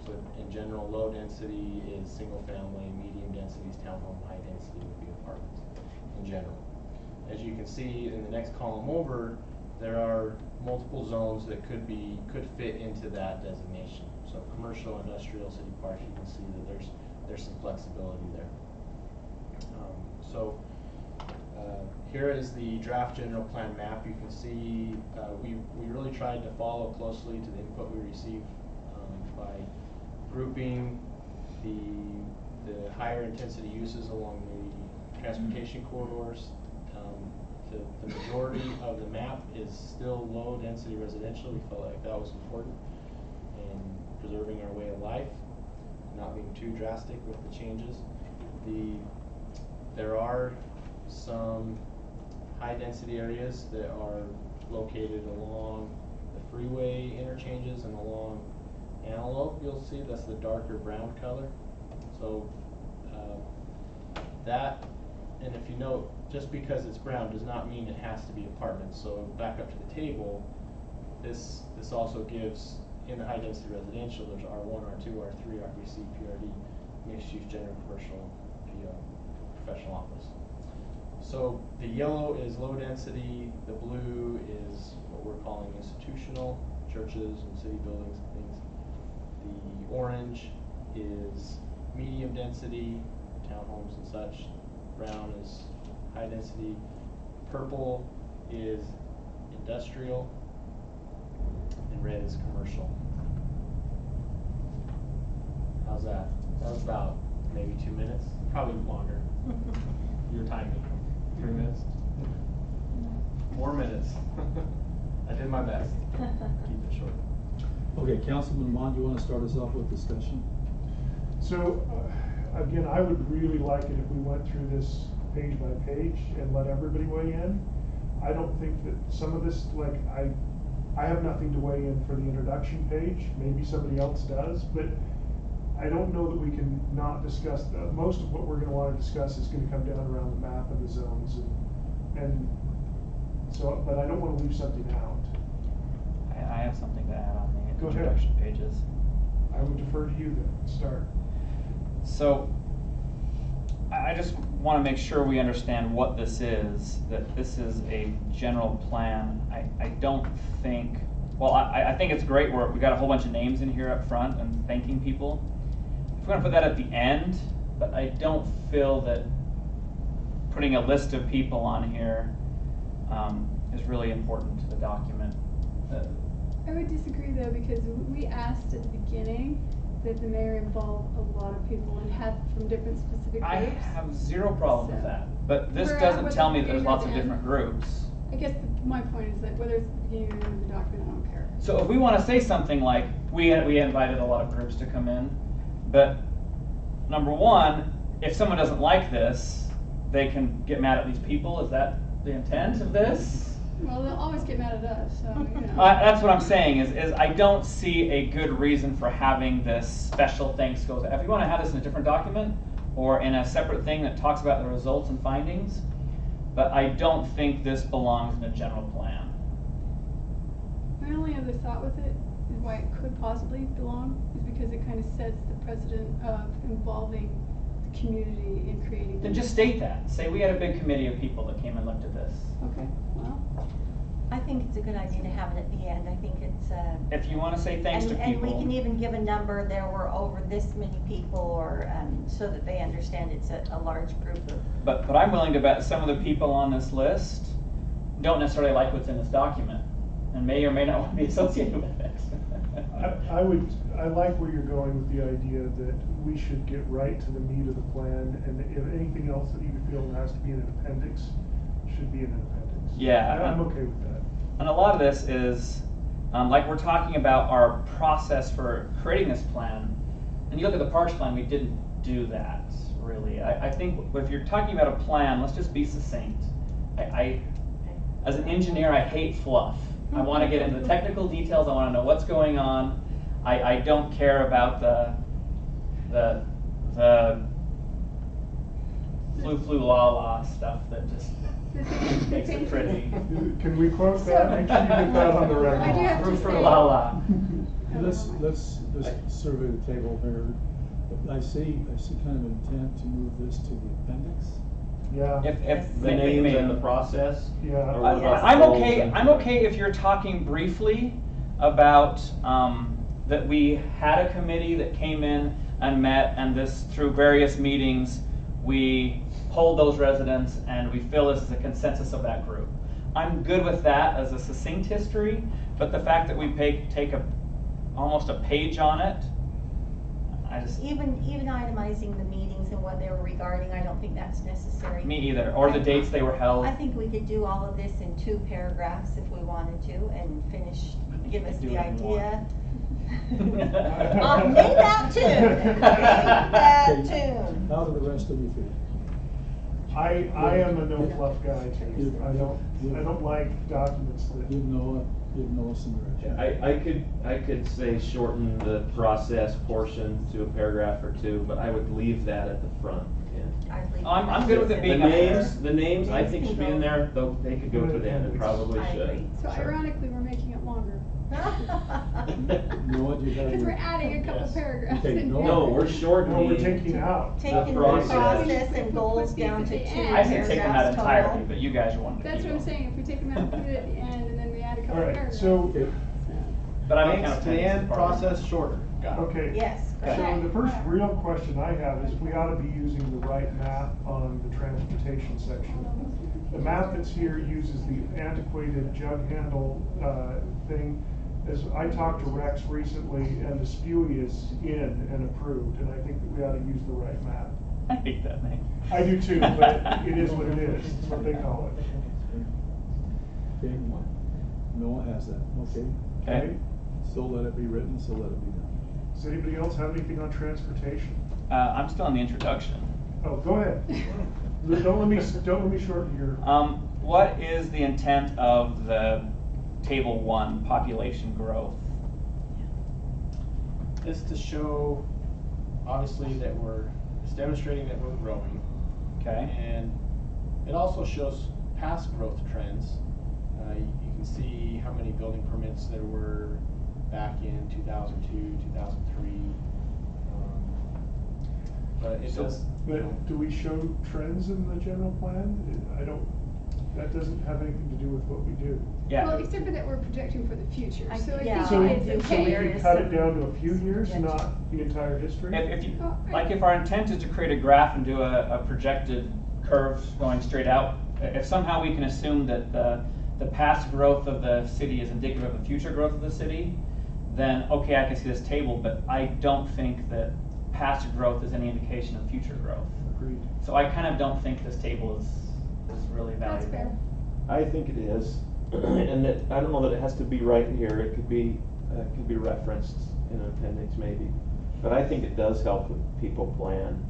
So in general, low density is single family, medium density is townhome, high density would be apartments in general. As you can see in the next column over, there are multiple zones that could fit into that designation. So commercial, industrial, city parks, you can see that there's some flexibility there. Here is the draft general plan map. You can see we really tried to follow closely to the input we received by grouping the higher intensity uses along the transportation corridors. The majority of the map is still low density residential. We felt like that was important in preserving our way of life, not being too drastic with the changes. There are some high density areas that are located along the freeway interchanges and along Antelope. You'll see that's the darker brown color. So that, and if you note, just because it's brown does not mean it has to be apartments. So back up to the table, this also gives, in the high density residential, there's R1, R2, R3, RBC, PRD, mixed use, general, commercial, PO, professional office. So the yellow is low density, the blue is what we're calling institutional, churches and city buildings and things. The orange is medium density, townhomes and such. Brown is high density. Purple is industrial, and red is commercial. How's that? That was about maybe 2 minutes, probably longer. Your timing. 3 minutes? 4 minutes. I did my best. Keep it short. Okay, Councilman Bond, you want to start us off with discussion? So, again, I would really like it if we went through this page by page and let everybody weigh in. I don't think that some of this, like, I have nothing to weigh in for the introduction page. Maybe somebody else does, but I don't know that we can not discuss, most of what we're going to want to discuss is going to come down around the map and the zones, and so, but I don't want to leave something out. I have something to add on the Go ahead. introduction pages. I would defer to you then, start. So, I just want to make sure we understand what this is, that this is a general plan. I don't think, well, I think it's great we got a whole bunch of names in here up front and thanking people. If we're going to put that at the end, but I don't feel that putting a list of people on here is really important to the document. I would disagree though, because we asked at the beginning that the mayor involve a lot of people and have from different specific groups. I have zero problem with So, that, but this we're at doesn't what tell the me that there's beginning lots of or the different end. groups. I guess my point is that whether it's the beginning or the end of the document, I don't care. So if we want to say something like, we invited a lot of groups to come in, but number one, if someone doesn't like this, they can get mad at these people. Is that the intent of this? Well, they'll always get mad at us, so, you know. That's what I'm saying, is I don't see a good reason for having this special thanks goes. If you want to have this in a different document or in a separate thing that talks about the results and findings, but I don't think this belongs in a general plan. My only other thought with it, and why it could possibly belong, is because it kind of sets the precedent of involving the community in creating. Then just state that. Say we had a big committee of people that came and looked at this. Okay, well. I think it's a good idea to have it at the end. I think it's If you want to say thanks to people. And we can even give a number, there were over this many people, or so that they understand it's a large group of. But I'm willing to bet some of the people on this list don't necessarily like what's in this document. and may or may not want to be associated with it. I like where you're going with the idea that we should get right to the meat of the plan, and if anything else that you feel has to be in an appendix, should be in an appendix. Yeah. I'm okay with that. And a lot of this is, like we're talking about our process for creating this plan, and you look at the parks plan, we didn't do that, really. I think if you're talking about a plan, let's just be succinct. As an engineer, I hate fluff. I want to get into the technical details, I want to know what's going on. I don't care about the flu-la-la stuff that just makes it pretty. Can we quote that? Make sure you get that on the record. I do have to say- Flu-la-la. Let's survey the table here. I see kind of intent to move this to the appendix. Yeah. If The names and the process? Yeah. Or what about the I'm goals okay. and- I'm okay if you're talking briefly about that we had a committee that came in and met, and this through various meetings we polled those residents, and we feel this is a consensus of that group. I'm good with that as a succinct history, but the fact that we take almost a page on it, I just Even itemizing the meetings and what they were regarding, I don't think that's necessary. me either, or the dates they were held. I think we could do all of this in 2 paragraphs if we wanted to, and finish, give us Do the it in idea. one. Name that tune. Name that tune. How do the rest of you feel? I am a no fluff guy too. I don't like documents that. Give Noah some direction. I could say shorten the process portion to a paragraph or 2, but I would leave that at the front. I'd leave I'm good with it The being up there. names I think should be in there, though they could go to the end, and probably I should. agree. So ironically, we're making it longer. Noah, do you have Because we're your? adding a couple Yes. paragraphs Okay, in no. here. No, we're shortening. No, we're taking out. Taking the process. process and goals down to 2 I say take them out paragraphs entirely, total. but you guys want to That's keep what I'm them. saying, if we take them out and put it at the end, and then we add a couple All right, paragraphs. so, Okay. But I don't Names count to the appendix end, as part of it. process shorter. Got it. okay. Yes, Okay. So the first real question I have is if we ought to be using the right map on the transportation section. The map that's here uses the antiquated jug handle thing. As I talked to Rex recently, and the SPUI is in and approved, and I think that we ought to use the right map. I hate that name. I do too, but it is what it is. It's what they call it. Okay, Noah has that, okay. Okay. So let it be written, so let it be done. Does anybody else have anything on transportation? I'm still in the introduction. Oh, go ahead. Don't let me shorten your. What is the intent of the table 1, population growth? It's to show, obviously, that it's demonstrating that we're growing. Okay. And it also shows past growth trends. You can see how many building permits there were back in 2002, 2003. But it does. But do we show trends in the general plan? That doesn't have anything to do with what we do. Yeah. Well, except for that we're projecting for the future, so I Yeah. So, think it's so we okay. could cut it down to a few years, not the entire history? If you, Oh, like if our intent is to create a graph and do a projected curve going straight out, if somehow we can assume that the past growth of the city is indicative of the future growth of the city, then okay, I can see this table, but I don't think that past growth is any indication of future growth. Agreed. So I kind of don't think this table is really That's valuable. fair. I think it is, and that, I don't know that it has to be right here, it could be referenced in an appendix maybe. But I think it does help with people plan,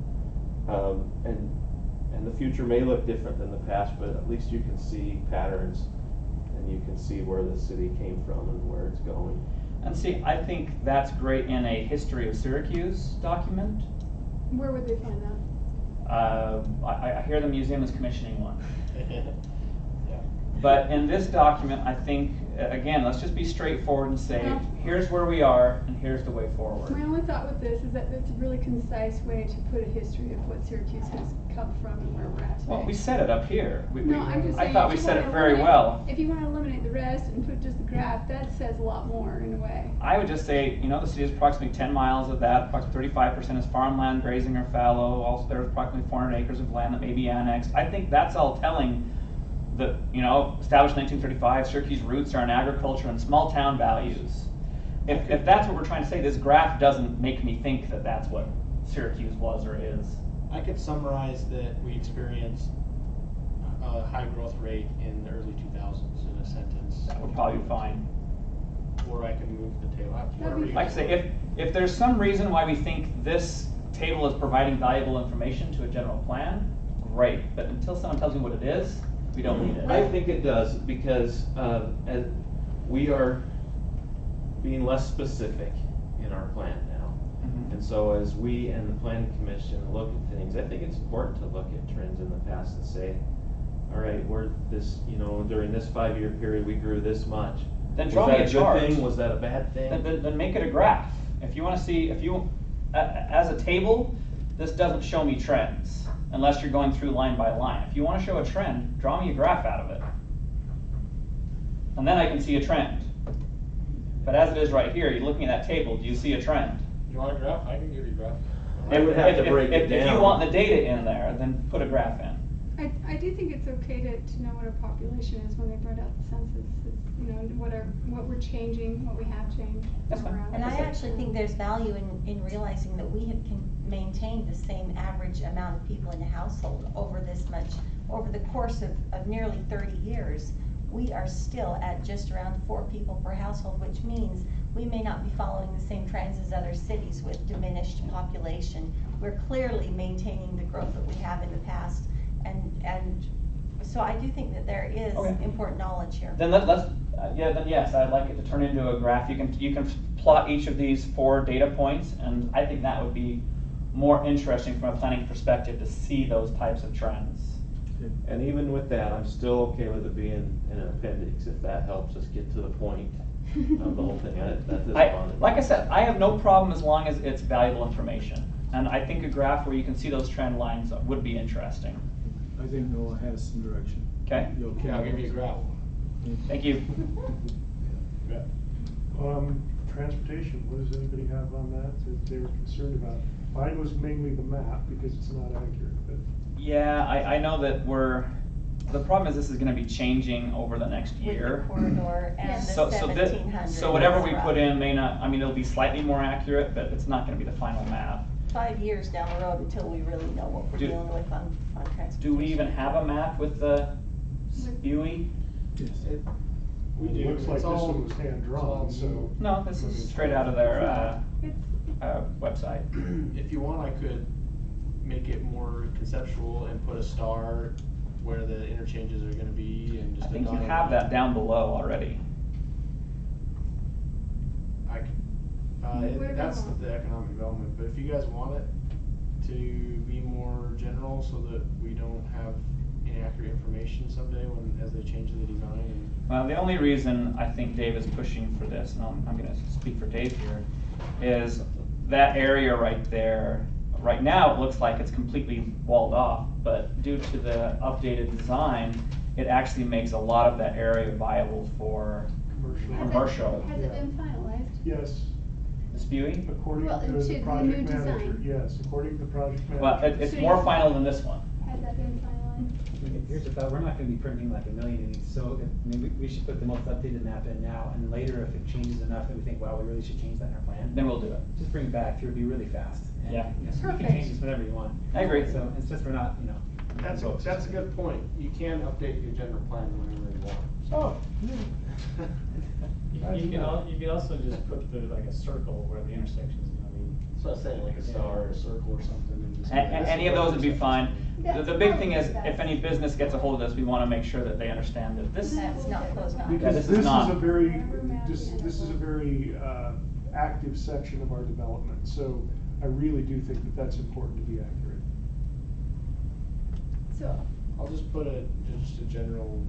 and the future may look different than the past, but at least you can see patterns, and you can see where the city came from and where it's going. And see, I think that's great in a history of Syracuse document. Where would they find that? I hear the museum is commissioning one. Yeah. But in this document, I think, again, let's just be straightforward and say, Yeah. here's where we are and here's the way forward. My only thought with this is that it's a really concise way to put a history of what Syracuse has come from and where we're at today. Well, we set it up here. No, I'm just saying. I thought we if you said it wanna very eliminate- well. If you want to eliminate the rest and put just the graph, that says a lot more in a way. I would just say, the city is approximately 10 miles of that, approximately 35% is farmland, grazing or fallow. Also, there's approximately 400 acres of land that may be annexed. I think that's all telling established 1935, Syracuse roots are in agriculture and small town values. If that's what we're trying to say, this graph doesn't make me think that that's what Syracuse was or is. I could summarize that we experienced a high growth rate in the early 2000s in a sentence. That would probably be fine. Or I can move the table. Whatever you Like I say, if there's some reason why we think this table is providing valuable information to a general plan, great. But until someone tells me what it is, we don't need it. I think it does, because as we are being less specific in our plan now. Mhm. And so as we and the planning commission look at things, I think it's important to look at trends in the past and say, all right, we're this, during this 5-year period, we grew this much. Then Was draw me that a chart. good thing? Was that a bad thing? Then make it a graph. If you want to see, as a table, this doesn't show me trends unless you're going through line by line. If you want to show a trend, draw me a graph out of it. And then I can see a trend. But as it is right here, you're looking at that table, do you see a trend? You want a graph? I can give you a graph. I would have to break it If you down. want the data in there, then put a graph in. I do think it's okay to know what our population is when they brought out the census. It's, what we're changing, what we have changed. That's fine. around. And I actually think there's value in realizing that we can maintain the same average amount of people in a household over the course of nearly 30 years. We are still at just around 4 people per household, which means we may not be following the same trends as other cities with diminished population. We're clearly maintaining the growth that we have in the past, and so I do think that there is Okay. important knowledge here. Then then yes, I'd like it to turn into a graph. You can plot each of these 4 data points, and I think that would be more interesting from a planning perspective to see those types of trends. And even with that, I'm still okay with it being an appendix, if that helps us get to the point of the whole thing. That doesn't bother me. Like I said, I have no problem as long as it's valuable information. And I think a graph where you can see those trend lines would be interesting. I think Noah has some direction. Okay? You okay? I'll give you a graph. Thank you. Yeah. Transportation, what does anybody have on that they were concerned about? Mine was mainly the map because it's not accurate, but. Yeah, I know that the problem is this is gonna be changing over the next year. With the corridor and the So 1700s. so whatever we put in may not, it'll be slightly more accurate, but it's not gonna be the final map. 5 years down the road until we really know what we're dealing with on transportation. Do we even have a map with the spewing? Yes. We do. Looks like It's this all- one was hand-drawn, it's all so. No, this is straight out of their website. If you want, I could make it more conceptual and put a star where the interchanges are gonna be and just. I think a you dotted have line. that down below already. I could, Where that's about? the economic development, but if you guys want it to be more general so that we don't have inaccurate information someday as they change the design and. Well, the only reason I think Dave is pushing for this, and I'm gonna speak for Dave here, is that area right there. Right now, it looks like it's completely walled off, but due to the updated design, it actually makes a lot of that area viable for commercial. Has it been finalized? Yes, The spewing? according Well, to to the the project new manager, design. yes, according to the project manager. Well, it's more final than this one. Has that been finalized? Here's the thought, we're not gonna be printing like 1 million of these, so maybe we should put the most updated map in now, and later if it changes enough that we think, wow, we really should change that in our plan. Then we'll do it. Just bring it back, it would be really fast. And, Yeah. you can Perfect. change this whenever you want. I agree. So it's just, we're not, That's a good point. You can update your general plan whenever you want. Oh, You can also just put like a circle where the intersection is gonna be. So I was saying like a star or a circle or something and just. Any of those would be fine. The big thing is, That's if any business gets a hold of this, we wanna make sure that they understand that this. That's not closed off. because this is this is not. a very, this is a very active section of our development, so I really do think that that's important to be accurate. So, I'll just put just a general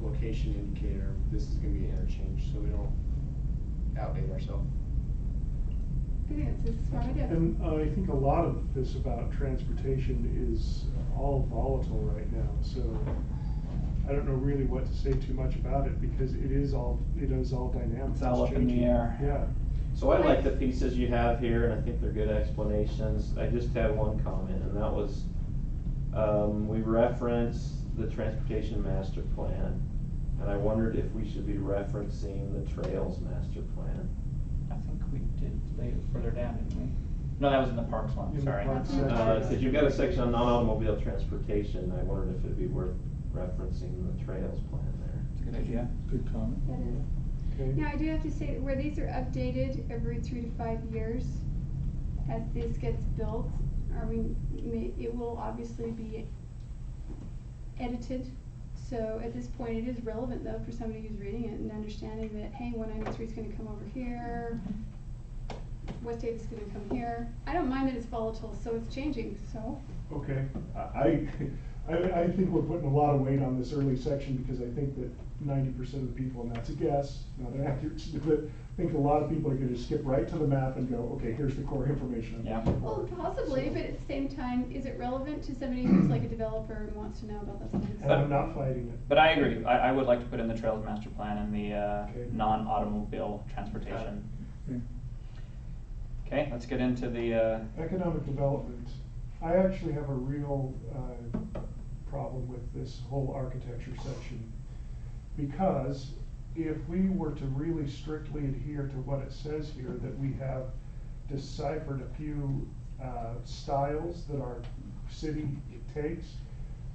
location indicator. This is gonna be an interchange, so we don't outdate ourselves. I think it's a smart idea. And I think a lot of this about transportation is all volatile right now, so I don't know really what to say too much about it, because it is all dynamic. It's all up in the changing. air. Yeah. So I like the pieces you have here, and I think they're good explanations. I just have one comment, and that was, we reference the transportation master plan, and I wondered if we should be referencing the trails master plan. I think we did lay it further down, didn't we? No, that was in the parks one, In the sorry. parks section. Cause you've got a section on non-automobile transportation, I wondered if it'd be worth referencing the trails plan there. That's a good idea. Good comment. That is. Okay. Now, I do have to say, where these are updated every 3 to 5 years, as this gets built, it will obviously be edited. So at this point, it is relevant though for somebody who's reading it and understanding that, hey, 193 is gonna come over here, West 8th is gonna come here. I don't mind that it's volatile, so it's changing, so. Okay, I think we're putting a lot of weight on this early section because I think that 90% of the people, and that's a guess, not an accurate, but I think a lot of people are gonna skip right to the map and go, okay, here's the core information. Yeah. Well, possibly, but at the same time, is it relevant to somebody who's like a developer and wants to know about that? And I'm not fighting it. But I agree, I would like to put in the trails master plan and the Okay. non-automobile transportation. Okay. Okay, let's get into the, Economic development. I actually have a real problem with this whole architecture section. Because if we were to really strictly adhere to what it says here, that we have deciphered a few styles that our city takes,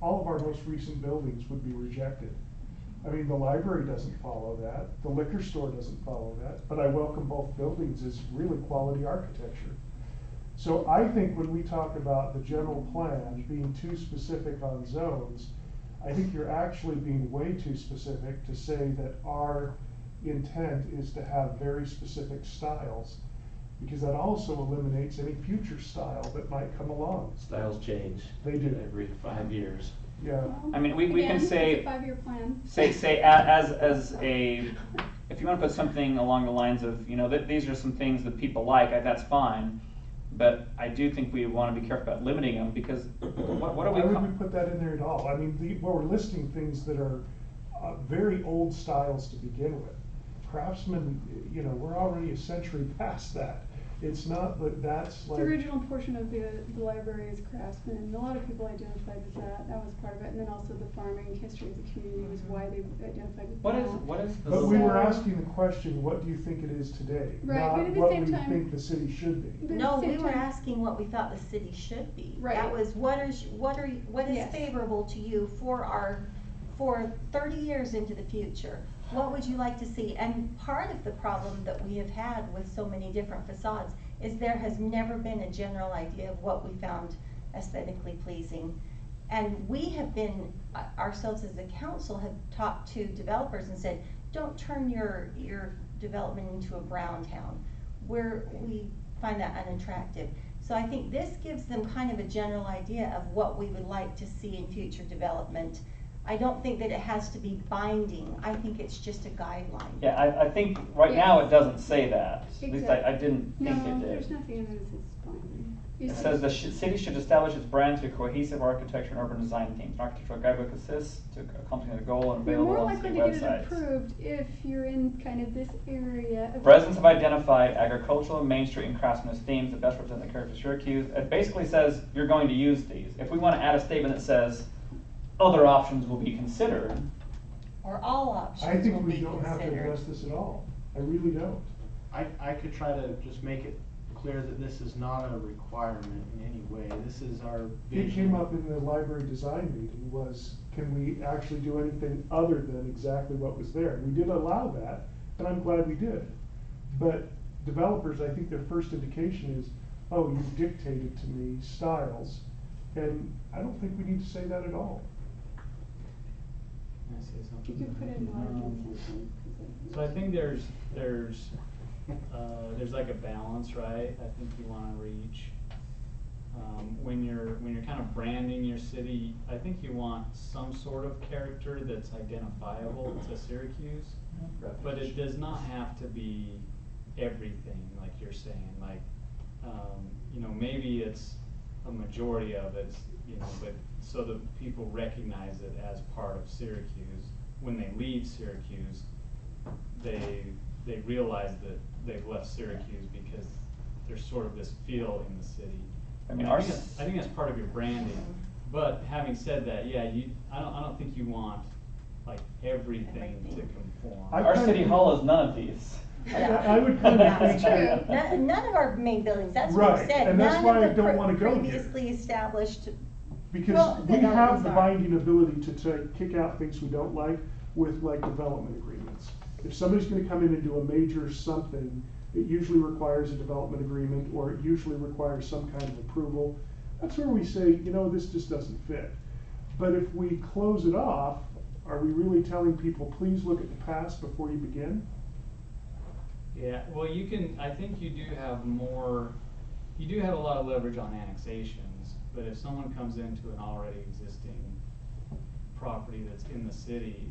all of our most recent buildings would be rejected. I mean, the library doesn't follow that, the liquor store doesn't follow that, but I welcome both buildings as really quality architecture. So I think when we talk about the general plan being too specific on zones, I think you're actually being way too specific to say that our intent is to have very specific styles, because that also eliminates any future style that might come along. Styles change. They do. Every 5 years. Yeah. I mean, we can Again, say. it's a 5-year plan. Say as a, if you wanna put something along the lines of, you know, these are some things that people like, that's fine. But I do think we wanna be careful about limiting them, because what are we? Why would we put that in there at all? I mean, we're listing things that are very old styles to begin with. Craftsman, you know, we're already a century past that. It's not that that's like. The original portion of the library is craftsman, and a lot of people identified with that. That was part of it, and then also the farming history of the community was why they identified with that. What is the? But we were So- asking the question, what do you think it is today? Right, but at the Not same what we time- think the city should be. But at No, the we same were time- asking what we thought the city should be. Right. That was, what is Yes. favorable to you for 30 years into the future? What would you like to see? And part of the problem that we have had with so many different facades is there has never been a general idea of what we found aesthetically pleasing. And we have been, ourselves as a council, have talked to developers and said, don't turn your development into a brown town. We find that unattractive. So I think this gives them kind of a general idea of what we would like to see in future development. I don't think that it has to be binding. I think it's just a guideline. Yeah, I think right now it doesn't say that. At least I Exactly. didn't think it No, did. there's nothing in there that says binding. It says the city should establish its brand through cohesive architecture and urban design themes. An architectural guidebook assists to accomplish the goal and You're available more on likely city to get it websites. approved if you're in kind of this area of. Residents have identified agricultural, Main Street, and craftsman as themes that best represent the character of Syracuse. It basically says you're going to use these. If we want to add a statement that says other options will be considered. Or all options I think will we be don't have to considered. address this at all. I really don't. I could try to just make it clear that this is not a requirement in any way. This is our vision. It came up in the library design meeting was, can we actually do anything other than exactly what was there? We did allow that, and I'm glad we did. But developers, I think their first indication is, oh, you dictated to me styles, and I don't think we need to say that at all. Can I say something? You could put it in large sentence. So I think there's like a balance, right? I think you wanna reach, when you're kind of branding your city, I think you want some sort of character that's identifiable to Syracuse. But it does not have to be everything, like you're saying, like, you know, maybe it's a majority of it, you know, but so that people recognize it as part of Syracuse. When they leave Syracuse, they realize that they've left Syracuse because there's sort of this feel in the city. I mean, I think that's part of your branding. But having said that, yeah, I don't think you want like everything to conform. Our city hall is none of these. I would kind of think Yeah, that. none of our main buildings, that's what I Right, said, and that's why I none of don't the wanna go here. previously established. Because Well, we no, have these the are. binding ability to kick out things we don't like with like development agreements. If somebody's gonna come in and do a major something, it usually requires a development agreement, or it usually requires some kind of approval. That's where we say, you know, this just doesn't fit. But if we close it off, are we really telling people, please look at the past before you begin? Yeah, well, I think you do have a lot of leverage on annexations, but if someone comes into an already existing property that's in the city,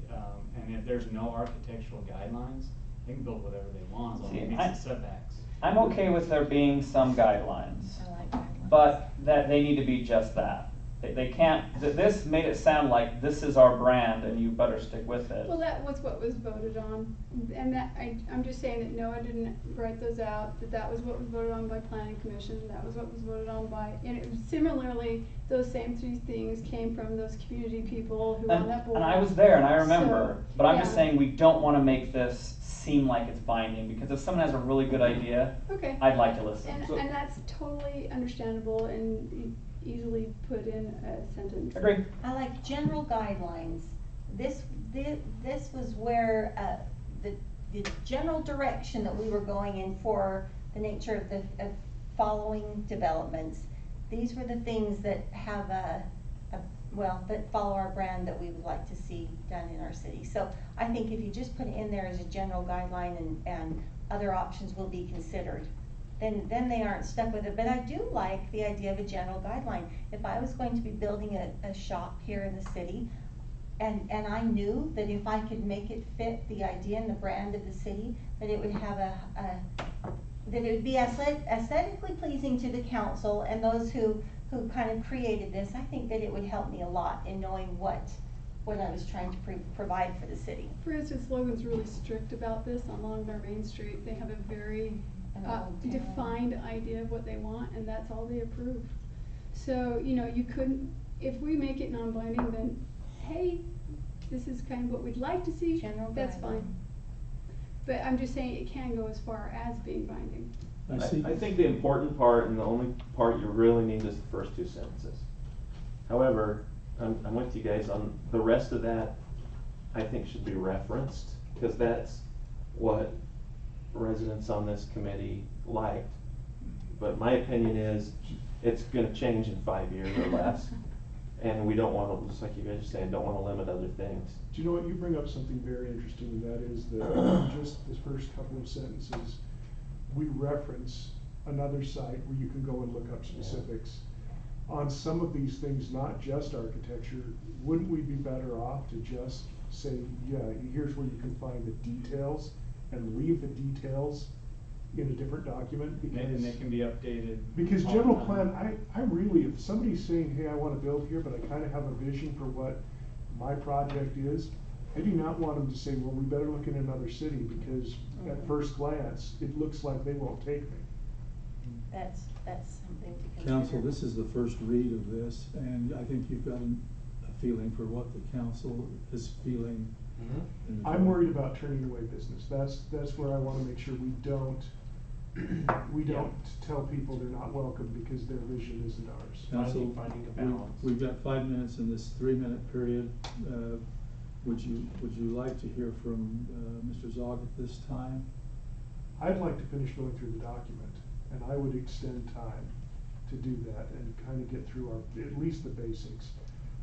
and if there's no architectural guidelines, they can build whatever they want as long as it meets the setbacks. I'm okay with there being some guidelines, I like guidelines. but that they need to be just that. They can't, this made it sound like this is our brand and you better stick with it. Well, that was what was voted on, and that, I'm just saying that Noah didn't write those out, that was what was voted on by planning commission, that was what was voted on by, and it was similarly, those same three things came from those community people who were on that board. And I was there and I remember, So, but I'm just yeah. saying we don't wanna make this seem like it's binding, because if someone has a really good idea, Okay. I'd like to listen. And that's totally understandable and easily put in a sentence. Agree. I like general guidelines. This was where, the general direction that we were going in for the nature of of following developments. These were the things that have that follow our brand that we would like to see done in our city. So I think if you just put it in there as a general guideline and other options will be considered, then they aren't stuck with it. But I do like the idea of a general guideline. If I was going to be building a shop here in the city, and I knew that if I could make it fit the idea and the brand of the city, that it would have that it would be aesthetically pleasing to the council and those who kind of created this, I think that it would help me a lot in knowing what I was trying to provide for the city. For instance, Logan's really strict about this along their main street. They have a very defined idea of what they want, and that's all they approve. So, you know, you couldn't, if we make it non-binding, then, hey, this is kind of what we'd like to see, that's fine. But I'm just saying it can go as far as being binding. I think the important part and the only part you really need is the first two sentences. However, I'm with you guys on the rest of that. I think should be referenced, because that's what residents on this committee liked. But my opinion is it's gonna change in 5 years or less. And we don't wanna, just like you guys are saying, don't wanna limit other things. Do you know what, you bring up something very interesting, and that is that just the first couple of sentences, we reference another site where you can go and look up specifics. On some of these things, not just architecture, wouldn't we be better off to just say, yeah, here's where you can find the details, and leave the details in a different document? Because And they can be updated. because all general the time. plan, I really, if somebody's saying, hey, I wanna build here, but I kinda have a vision for what my project is, I do not want them to say, well, we better look in another city, because at first glance, it looks like they won't take me. That's something to consider. Council, this is the first read of this, and I think you've got a feeling for what the council is feeling. I'm worried about turning away business. That's where I wanna make sure we don't tell people they're not welcome because their vision isn't ours. Council, Finding a balance. we've got 5 minutes in this 3-minute period. Would you like to hear from Mr. Zog at this time? I'd like to finish going through the document, and I would extend time to do that and kinda get through at least the basics.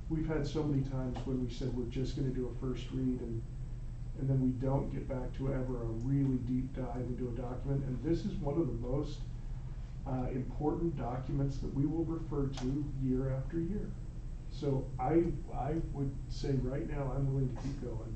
We've had so many times when we said we're just gonna do a first read, and then we don't get back to ever a really deep dive into a document, and this is one of the most important documents that we will refer to year after year. So I would say right now, I'm willing to keep going.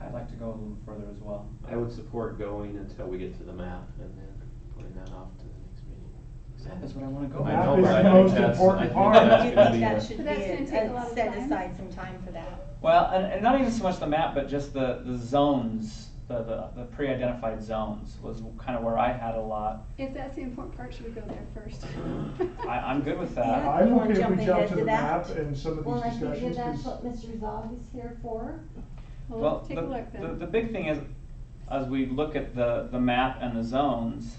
I'd like to go a little further as well. I would support going until we get to the map and then putting that off to the next meeting. That's what I wanna go. The I know, map is but I the think most that's- important I think part. that's Do you gonna think be that a- should But that's gonna take a lot of set time. aside some time for that? Well, and not even so much the map, but just the zones, the pre-identified zones was kind of where I had a lot. If that's the important part, should we go there first? I'm good with that. Yeah. I'm You wanna okay if jump we jump ahead to to the that? map and some of Well, these I think discussions, that's 'cause what Mr. Zog is here for. Well, let's take a look the then. big thing is, as we look at the map and the zones,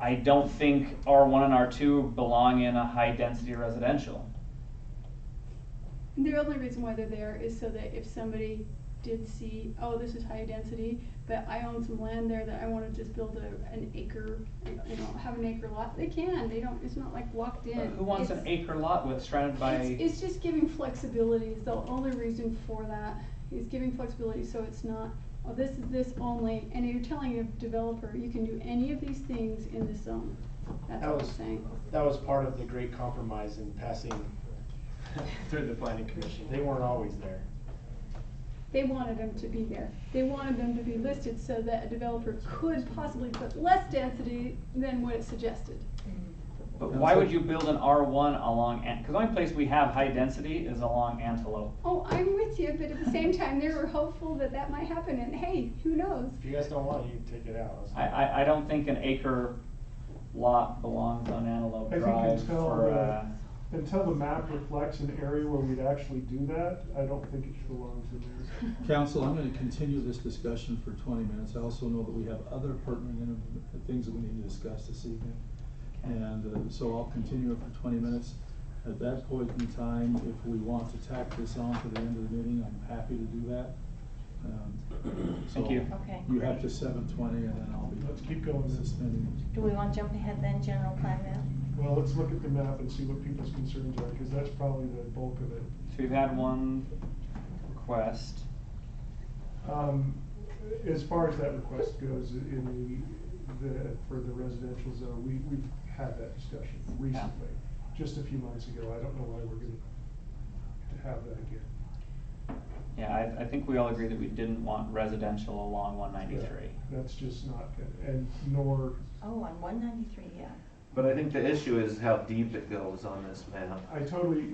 I don't think R1 and R2 belong in a high-density residential. The only reason why they're there is so that if somebody did see, oh, this is high density, but I own some land there that I wanna just build an acre, you know, have an acre lot, they can, they don't, it's not like locked in. Who wants an It's- acre lot with surrounded by? It's just giving flexibility, is the only reason for that, is giving flexibility, so it's not, oh, this is this only, and you're telling a developer, you can do any of these things in this zone. That's all I'm saying. That was part of the great compromise in passing through the planning commission. They weren't always there. They wanted them to be there. They wanted them to be listed so that a developer could possibly put less density than what it suggested. But why would you build an R1 along, because the only place we have high density is along Antelope. Oh, I'm with you, but at the same time, they were hopeful that that might happen, and hey, who knows? If you guys don't want it, you can take it out. I don't think an acre lot belongs on Antelope I think Drive for, until the map reflects an area where we'd actually do that, I don't think it belongs in there. Council, I'm gonna continue this discussion for 20 minutes. I also know that we have other pertinent things that we need to discuss this evening. And so I'll continue it for 20 minutes. At that point in time, if we want to tack this on to the end of the meeting, I'm happy to do that. Thank you. Okay, You have great. to 7:20 and then I'll be Let's keep going then. suspending. Do we want to jump ahead then, general plan map? Well, let's look at the map and see what people's concerns are, because that's probably the bulk of it. so we've had one request. As far as that request goes, in for the residential zone, we've had that discussion recently, just a few months ago. I don't know why we're gonna have that again. Yeah, I think we all agree that we didn't want residential along 193. That's just not good, and nor, Oh, on 193, yeah. But I think the issue is how deep it goes on this map.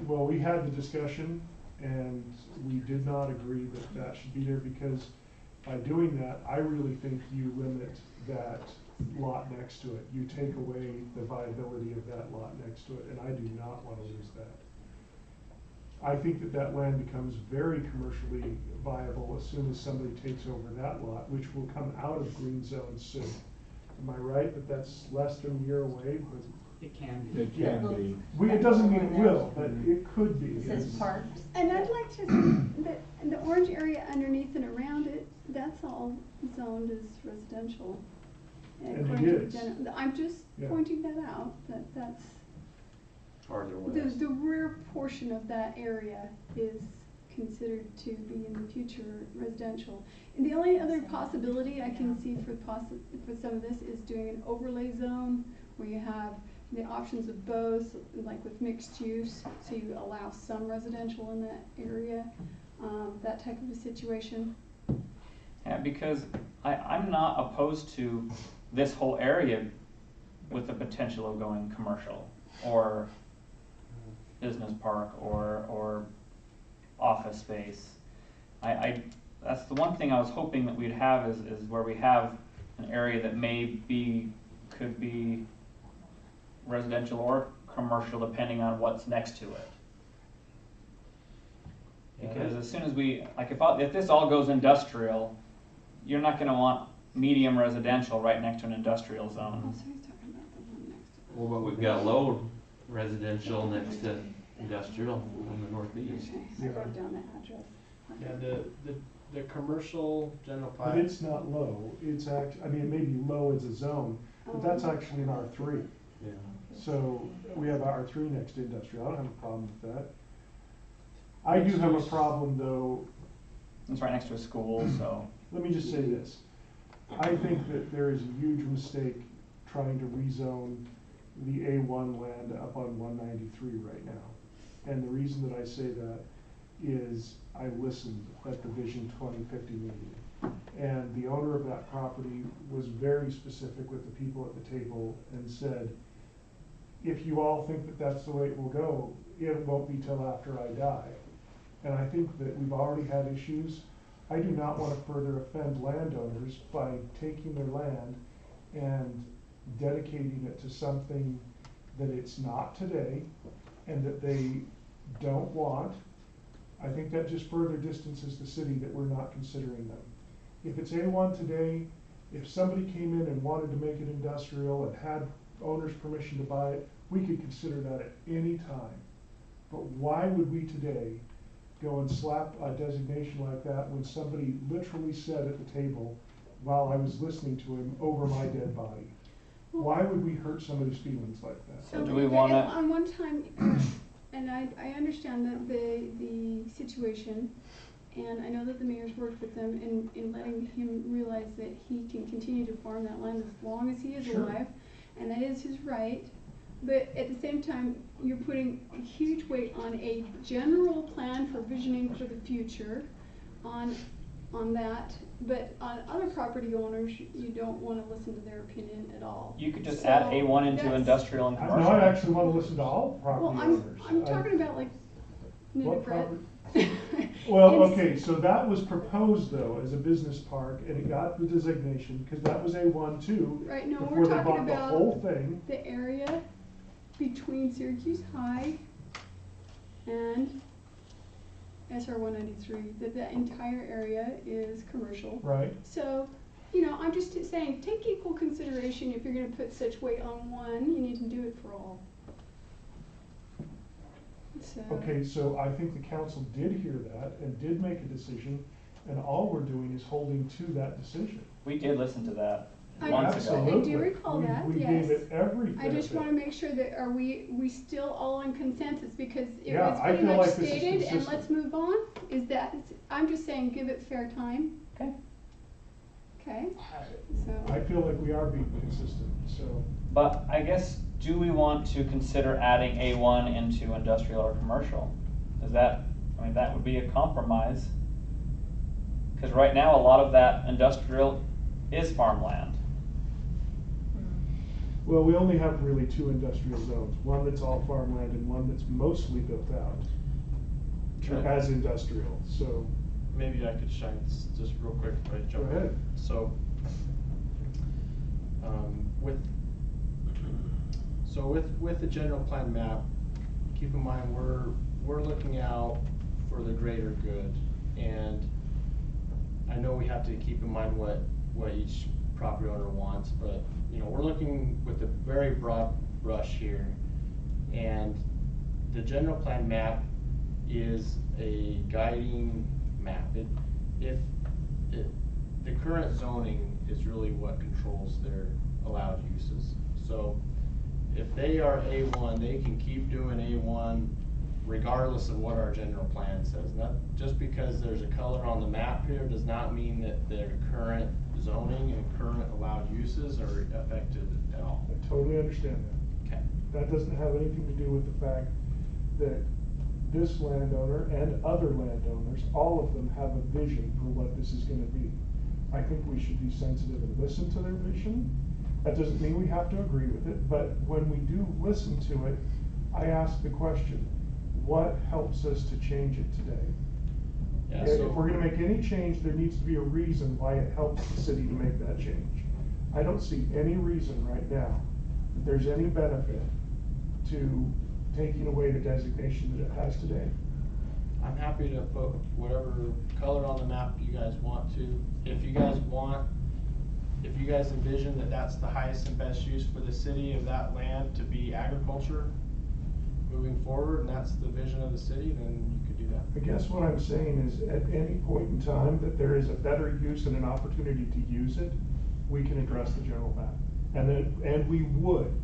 well, we had the discussion, and we did not agree that that should be there, because by doing that, I really think you limit that lot next to it. You take away the viability of that lot next to it, and I do not want to lose that. I think that that land becomes very commercially viable as soon as somebody takes over that lot, which will come out of green zone soon. Am I right that that's less than a year away? But It can be. It can be. it doesn't mean it will, but it could be. It says parks. And I'd like to, the orange area underneath and around it, that's all zoned as residential. And according it to the is. I'm just Yeah. pointing that out, that's, Farther west. the rear portion of that area is considered to be in the future residential. And the only other possibility I can see for some of this is doing an overlay zone where you have the options of both, like with mixed use, so you allow some residential in that area, that type of a situation. Yeah, because I'm not opposed to this whole area with the potential of going commercial or business park or office space. That's the one thing I was hoping that we'd have is where we have an area that could be residential or commercial depending on what's next to it. Because as soon as if this all goes industrial, you're not gonna want medium residential right next to an industrial Oh, zone. so he's talking about the one next to it. Well, but we've got low residential next to industrial in the northeast. Okay, I wrote down the address. Yeah, the commercial general But plan. it's not low, it's I mean, it may be low as a zone, but that's actually an R3. Yeah. So we have R3 next to industrial, I don't have a problem with that. I do have a problem though, It's right next to a school, so. let me just say this. I think that there is a huge mistake trying to rezone the A1 land up on 193 right now. And the reason that I say that is I listened at the Vision 2050 meeting. And the owner of that property was very specific with the people at the table and said, if you all think that that's the way it will go, it won't be till after I die. And I think that we've already had issues I do not want to further offend landowners by taking their land and dedicating it to something that it's not today and that they don't want. I think that just further distances the city that we're not considering them. If it's A1 today, if somebody came in and wanted to make it industrial and had owner's permission to buy it, we could consider that at any time. But why would we today go and slap a designation like that when somebody literally said at the table while I was listening to him over my dead body? Why would we hurt somebody's feelings like that? So do we wanna- On one time, and I understand that the situation, and I know that the mayor's worked with them in letting him realize that he can continue to farm that land as long as he is Sure. alive, and that is his right. But at the same time, you're putting a huge weight on a general plan for visioning for the future on that, but on other property owners, you don't wanna listen to their opinion at all. You could just So add A1 into that's- industrial and No, commercial. I actually want to listen to all property Well, owners. I'm talking about like What Nutcraft. property? Well, okay, so that was proposed though as a business park and it got the designation because that was A1 too. Right, no, Before we're they talking bought the about whole thing. the area between Syracuse High and SR 193, that entire area is commercial. Right. So, I'm just saying, take equal consideration. If you're gonna put such weight on one, you need to do it for all. So. Okay, so I think the council did hear that and did make a decision, and all we're doing is holding to that decision. We did listen to that I months ago. Absolutely. do recall that, We yes. gave it every I just benefit. wanna make sure that, are we still all in consensus, because it Yeah, was I pretty feel much like this is stated, and consistent. let's move on, I'm just saying, give it fair time. Okay. Okay, I feel like we are being consistent, so. But I guess, do we want to consider adding A1 into industrial or commercial? That would be a compromise. Because right now, a lot of that industrial is farmland. Well, we only have really two industrial zones, one that's all farmland and one that's mostly built out Sure. as industrial, so. Maybe I could shine just real quick if I jump Go ahead. in. So, with the general plan map, keep in mind, we're looking out for the greater good. And I know we have to keep in mind what each property owner wants, but, we're looking with a very broad brush here. And the general plan map is a guiding map. The current zoning is really what controls their allowed uses. So if they are A1, they can keep doing A1 regardless of what our general plan says. Not just because there's a color on the map here does not mean that their current zoning and current allowed uses are affected at all. I totally understand that. Okay. That doesn't have anything to do with the fact that this landowner and other landowners, all of them have a vision for what this is gonna be. I think we should be sensitive and listen to their vision. That doesn't mean we have to agree with it, but when we do listen to it, I ask the question, what helps us to change it today? Yeah, And so if we're gonna make any change, there needs to be a reason why it helps the city to make that change. I don't see any reason right now that there's any benefit to taking away the designation that it has today. I'm happy to put whatever color on the map you guys want to. If you guys envision that that's the highest and best use for the city of that land to be agriculture moving forward, and that's the vision of the city, then you could do that. I guess what I'm saying is at any point in time that there is a better use and an opportunity to use it, we can address the general map. And we would,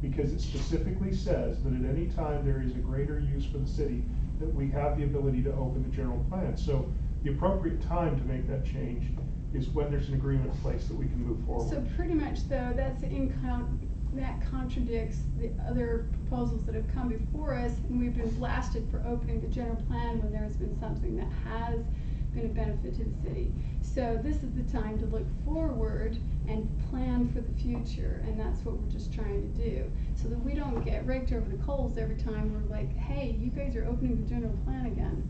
because it specifically says that at any time there is a greater use for the city, that we have the ability to open the general plan. So the appropriate time to make that change is when there's an agreement in place that we can move forward. So pretty much though, that contradicts the other proposals that have come before us, and we've been blasted for opening the general plan when there has been something that has been a benefit to the city. So this is the time to look forward and plan for the future, and that's what we're just trying to do. So that we don't get raked over the coals every time we're like, hey, you guys are opening the general plan again,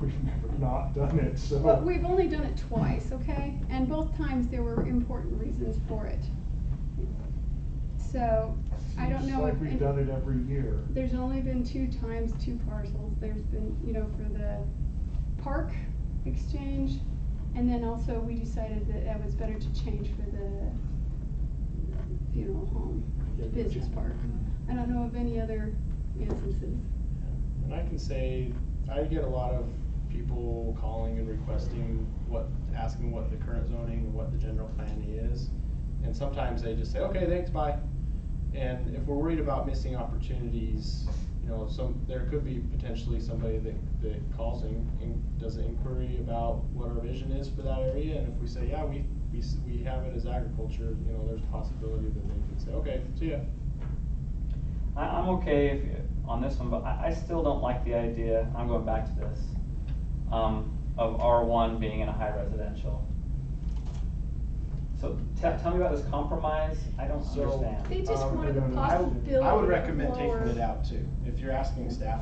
we've never not done it, so. But we've only done it twice, okay? And both times there were important reasons for it. So, I don't know if. It's like we've done it every year. There's only been 2 times, 2 parcels. There's been, for the park exchange, and then also we decided that it was better to change for the funeral home, business park. I don't know of any other instances. And I can say, I get a lot of people calling and requesting asking what the current zoning and what the general plan is. And sometimes they just say, okay, thanks, bye. And if we're worried about missing opportunities, there could be potentially somebody that calls and does an inquiry about what our vision is for that area. And if we say, yeah, we have it as agriculture, there's a possibility that they could say, okay, see ya. I'm okay on this one, but I still don't like the idea, I'm going back to this, of R1 being in a high residential. So tell me about this compromise, I don't understand. They just wanted the I possibility. would recommend lower- taking it out too. If you're asking staff,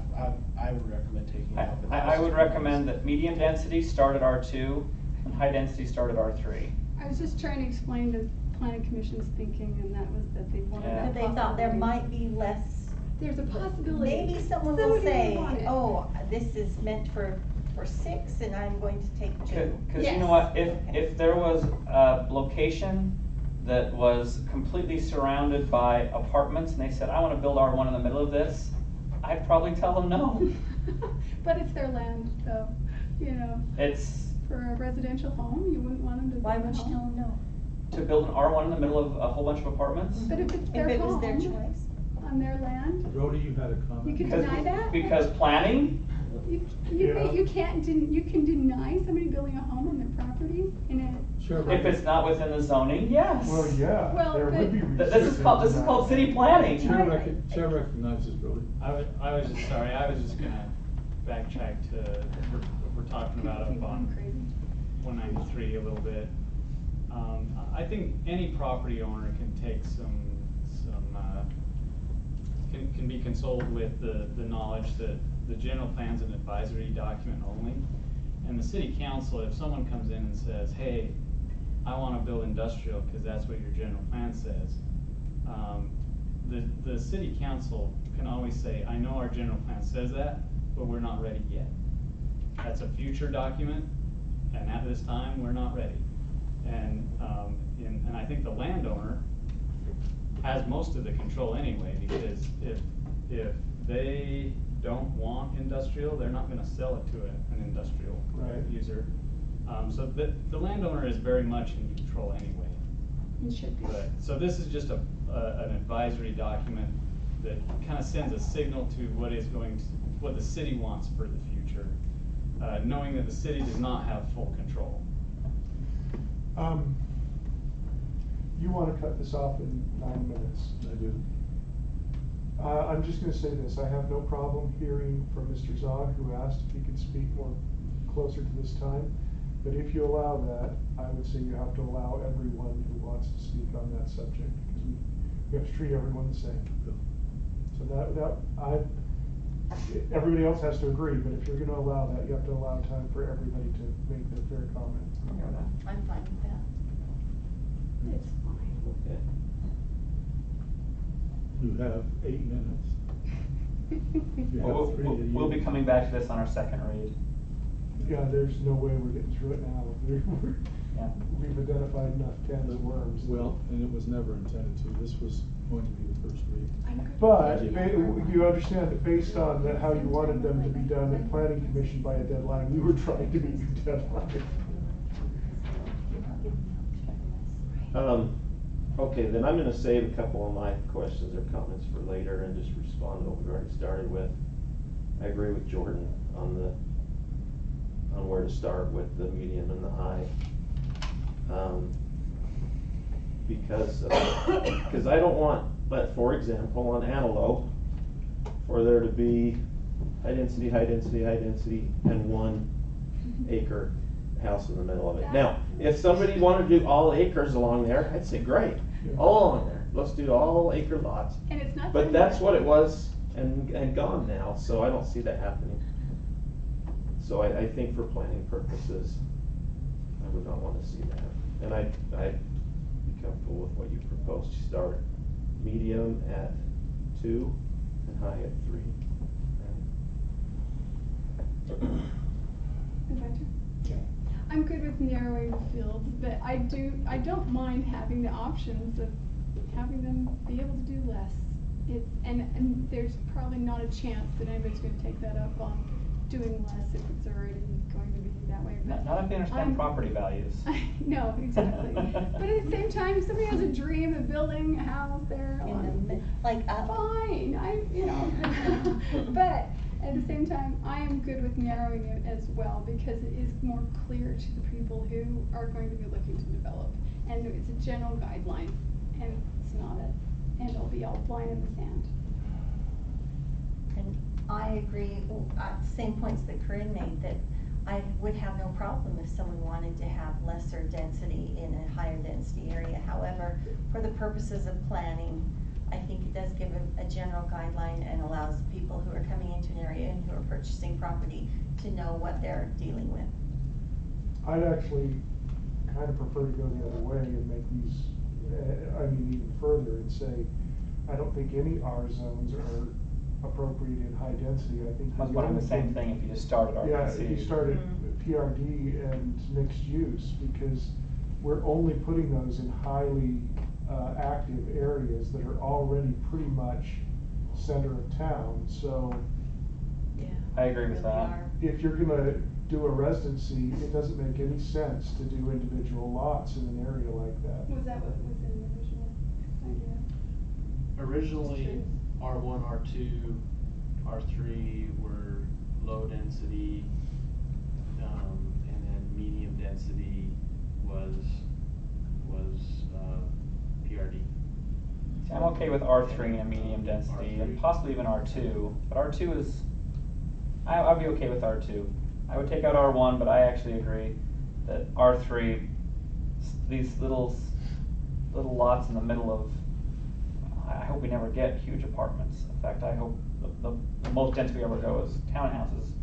I would recommend taking it out. But I would recommend that medium density start at R2 and high density start at R3. I was just trying to explain the planning commission's thinking, and that was that they wanted Yeah. that They thought there possibility. might be less. There's a possibility. Maybe someone will Somebody say, want it. oh, this is meant for 6 and I'm going to take 2. Because you know what, if there was a location that was completely surrounded by apartments and they said, I want to build R1 in the middle of this, I'd probably tell them no. But it's their land, though, It's for a residential home, you wouldn't want them to. Why build a would you home. tell them no? to build an R1 in the middle of a whole bunch of apartments. But if it's their If it was home, their choice. on their land, Brody, you had a comment? you can Because- deny that? Because planning, Yeah. You can deny somebody building a home on their property in a. Sure. if it's not within the zoning, yes. Well, yeah, Well, there but- would be This is called city planning. Chair recognizes Brody. I was just sorry, I was just gonna backtrack to, we're talking about up on Crazy. 193 a little bit. I think any property owner can take can be consoled with the knowledge that the general plan's an advisory document only. And the city council, if someone comes in and says, hey, I wanna build industrial because that's what your general plan says, the city council can always say, I know our general plan says that, but we're not ready yet. That's a future document, and at this time, we're not ready. And I think the landowner has most of the control anyway, because if they don't want industrial, they're not gonna sell it to an industrial Right. user. So the landowner is very much in control anyway. It should be. But, so this is just an advisory document that kind of sends a signal to what the city wants for the future, knowing that the city does not have full control. You wanna cut this off in 9 minutes. I do. I'm just gonna say this, I have no problem hearing from Mr. Zog, who asked if he could speak more closer to this time. But if you allow that, I would say you have to allow everyone who wants to speak on that subject, because we have to treat everyone the same. So everybody else has to agree, but if you're gonna allow that, you have to allow time for everybody to make their fair comment. I'm fine with that. It's fine. Okay. You have 8 minutes. You Well, have 3 to we'll be use. coming back to this on our second read. Yeah, there's no way we're getting through it now. Yeah. We've identified enough cans of worms. Well, and it was never intended to. This was going to be the first read. But you understand that based on how you wanted them to be done at planning commission by a deadline, we were trying to meet the deadline. Okay, then I'm gonna save a couple of my questions or comments for later and just respond to what we've already started with. I agree with Jordan on where to start with the medium and the high. Because I don't want, but for example, on Antelope, for there to be high density, and 1 acre house in the middle of it. Now, if somebody wanted to do all acres along there, I'd say great, all along there, let's do all acre lots. And it's not. But that's what it was and gone now, so I don't see that happening. So I think for planning purposes, I would not want to see that. And I'd be comfortable with what you proposed. You start medium at 2 and high at 3. Is that true? I'm good with narrowing the fields, but I don't mind having the options of having them be able to do less. And there's probably not a chance that anybody's gonna take that up on doing less if it's already going to be that way, but. Not if they understand property values. No, exactly. But at the same time, if somebody has a dream of building a house there Like up. fine, but at the same time, I am good with narrowing it as well, because it is more clear to the people who are going to be looking to develop. And it's a general guideline, and it's not a end all be all line in the sand. And I agree, same points that Corinne made, that I would have no problem if someone wanted to have lesser density in a higher density area. However, for the purposes of planning, I think it does give a general guideline and allows people who are coming into an area and who are purchasing property to know what they're dealing with. I'd actually kind of prefer to go the other way and make these, even further and say, I don't think any R zones are appropriate in high density. I think. I was wondering the same thing if you just started RPC. Yeah, if you started PRD and mixed use, because we're only putting those in highly active areas that are already pretty much center of town. So Yeah. I agree with that. if you're gonna do a residency, it doesn't make any sense to do individual lots in an area like that. Was that what was in the original idea? Originally, R1, R2, R3 were low density, and then medium density was PRD. See, I'm okay with R3 and a medium density, and possibly even R2, but R2 is, I'd be okay with R2. I would take out R1, but I actually agree that R3, these little lots in the middle of, I hope we never get huge apartments. In fact, I hope the most dense we ever go is townhouses.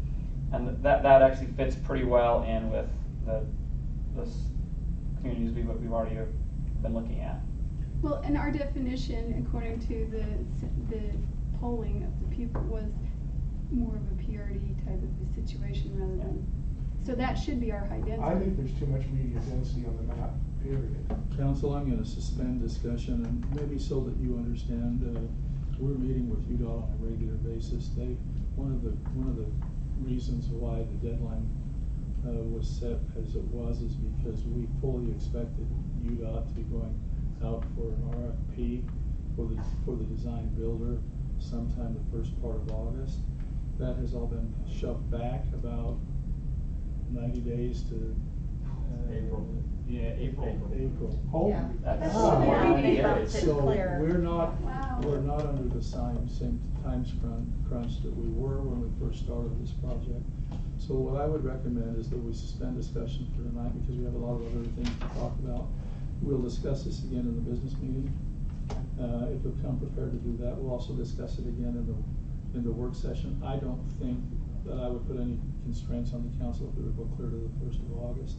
And that actually fits pretty well in with the communities we've already been looking at. Well, and our definition, according to the polling of the people, was more of a PRD type of a situation rather than, so that should be our high density. I think there's too much medium density on the map, period. Council, I'm gonna suspend discussion, and maybe so that you understand, we're meeting with UDOT on a regular basis. One of the reasons why the deadline was set as it was is because we fully expected UDOT to be going out for an RFP for the design builder sometime the first part of August. That has all been shoved back about 90 days to April. Yeah, April. Holy. Yeah. That's So they Yeah. bumped it So clear. we're not Wow. under the same time crunch that we were when we first started this project. So what I would recommend is that we suspend discussion for tonight, because we have a lot of other things to talk about. We'll discuss this again in the business meeting. If we come prepared to do that, we'll also discuss it again in the work session. I don't think that I would put any constraints on the council if we would go clear to the 1st of August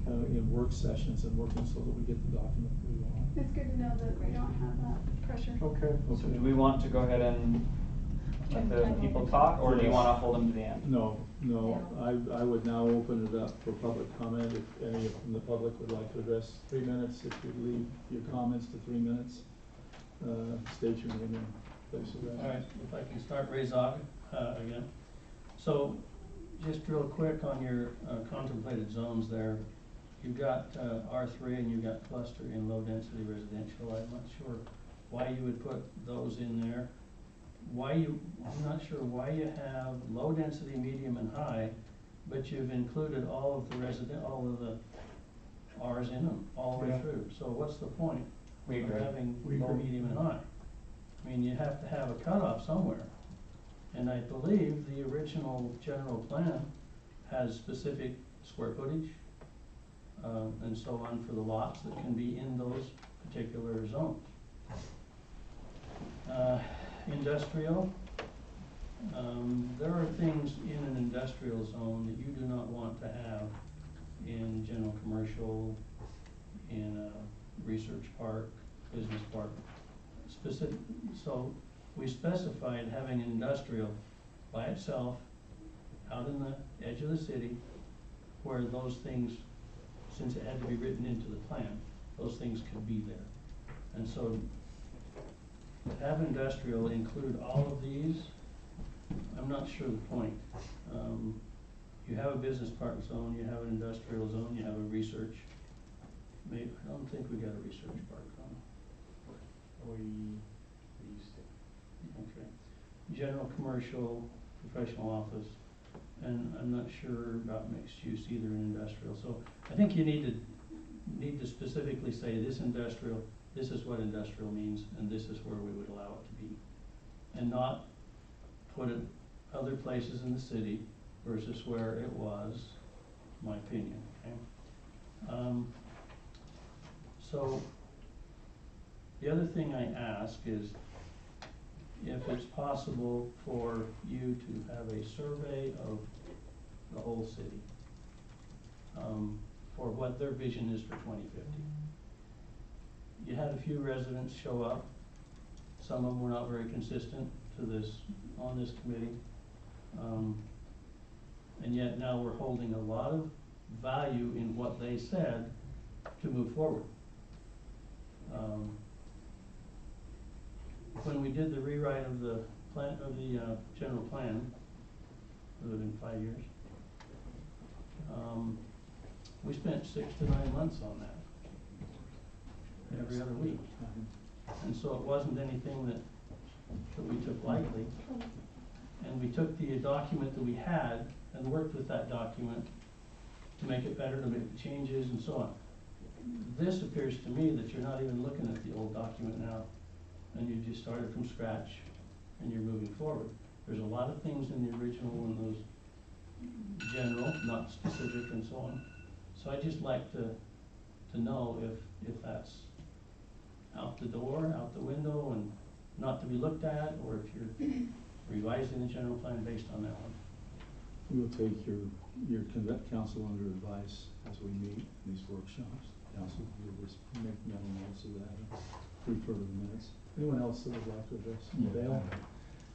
in work sessions and working so that we get the document that we want. It's good to know that we don't have that pressure. Okay. So do we want to go ahead and let the people talk, or do you want to hold them to the end? No, I would now open it up for public comment. If any from the public would like to address, 3 minutes. If you leave your comments to 3 minutes, state your name and place of residence. All right, if I can start Ray Zog again. So just real quick on your contemplated zones there, you've got R3 and you've got cluster in low density residential. I'm not sure why you would put those in there. I'm not sure why you have low density, medium and high, but you've included all of the R's in them all the way through. So what's the point We of agree. having low, medium and high? I mean, you have to have a cutoff somewhere. And I believe the original general plan has specific square footage and so on for the lots that can be in those particular zones. Industrial, There are things in an industrial zone that you do not want to have in general commercial, in a research park, business park. Specific, so we specified having industrial by itself out in the edge of the city where those things, since it had to be written into the plan, those things could be there. And so to have industrial include all of these, I'm not sure the point. You have a business park zone, you have an industrial zone, you have a research. Maybe, I don't think we got a research park zone. We used to. Okay. General commercial, professional office, and I'm not sure about mixed use either in industrial. So I think you need to specifically say this industrial, this is what industrial means, and this is where we would allow it to be. And not put it other places in the city versus where it was, my opinion, okay? So the other thing I ask is if it's possible for you to have a survey of the whole city for what their vision is for 2050. You had a few residents show up. Some of them were not very consistent to this, on this committee. And yet now we're holding a lot of value in what they said to move forward. When we did the rewrite of the plan, of the general plan, it would have been 5 years. We spent 6 to 9 months on that, every other week. And so it wasn't anything that we took lightly. And we took the document that we had and worked with that document to make it better, to make the changes and so on. This appears to me that you're not even looking at the old document now, and you just started from scratch and you're moving forward. There's a lot of things in the original and those general, not specific and so on. So I'd just like to know if that's out the door, out the window, and not to be looked at, or if you're revising the general plan based on that one. We'll take your council under advice as we meet in these workshops. Council, you'll just make mental notes of that and refer to the minutes. Anyone else that would like to address? Dale?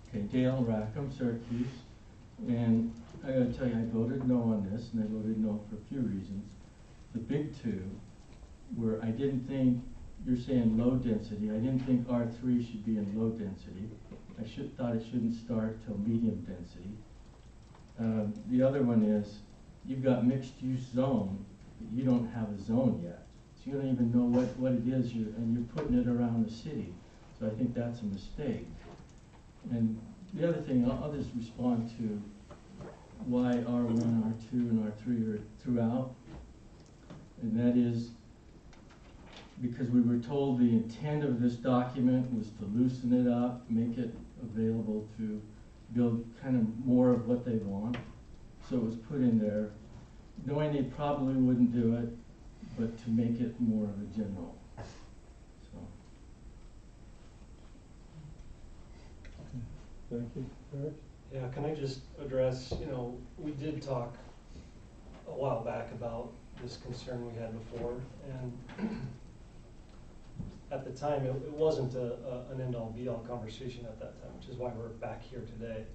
Okay, Dale Rackham, Syracuse. And I gotta tell you, I voted no on this, and I voted no for a few reasons. The big two were, I didn't think, you're saying low density, I didn't think R3 should be in low density. I thought it shouldn't start till medium density. The other one is, you've got mixed use zone, but you don't have a zone yet. So you don't even know what it is, and you're putting it around the city. So I think that's a mistake. And the other thing, I'll just respond to why R1, R2, and R3 are throughout. And that is because we were told the intent of this document was to loosen it up, make it available to build kind of more of what they want. So it was put in there, knowing they probably wouldn't do it, but to make it more of a general. So. Thank you. Eric? Yeah, can I just address, we did talk a while back about this concern we had before, and at the time, it wasn't an end-all be-all conversation at that time, which is why we're back here today.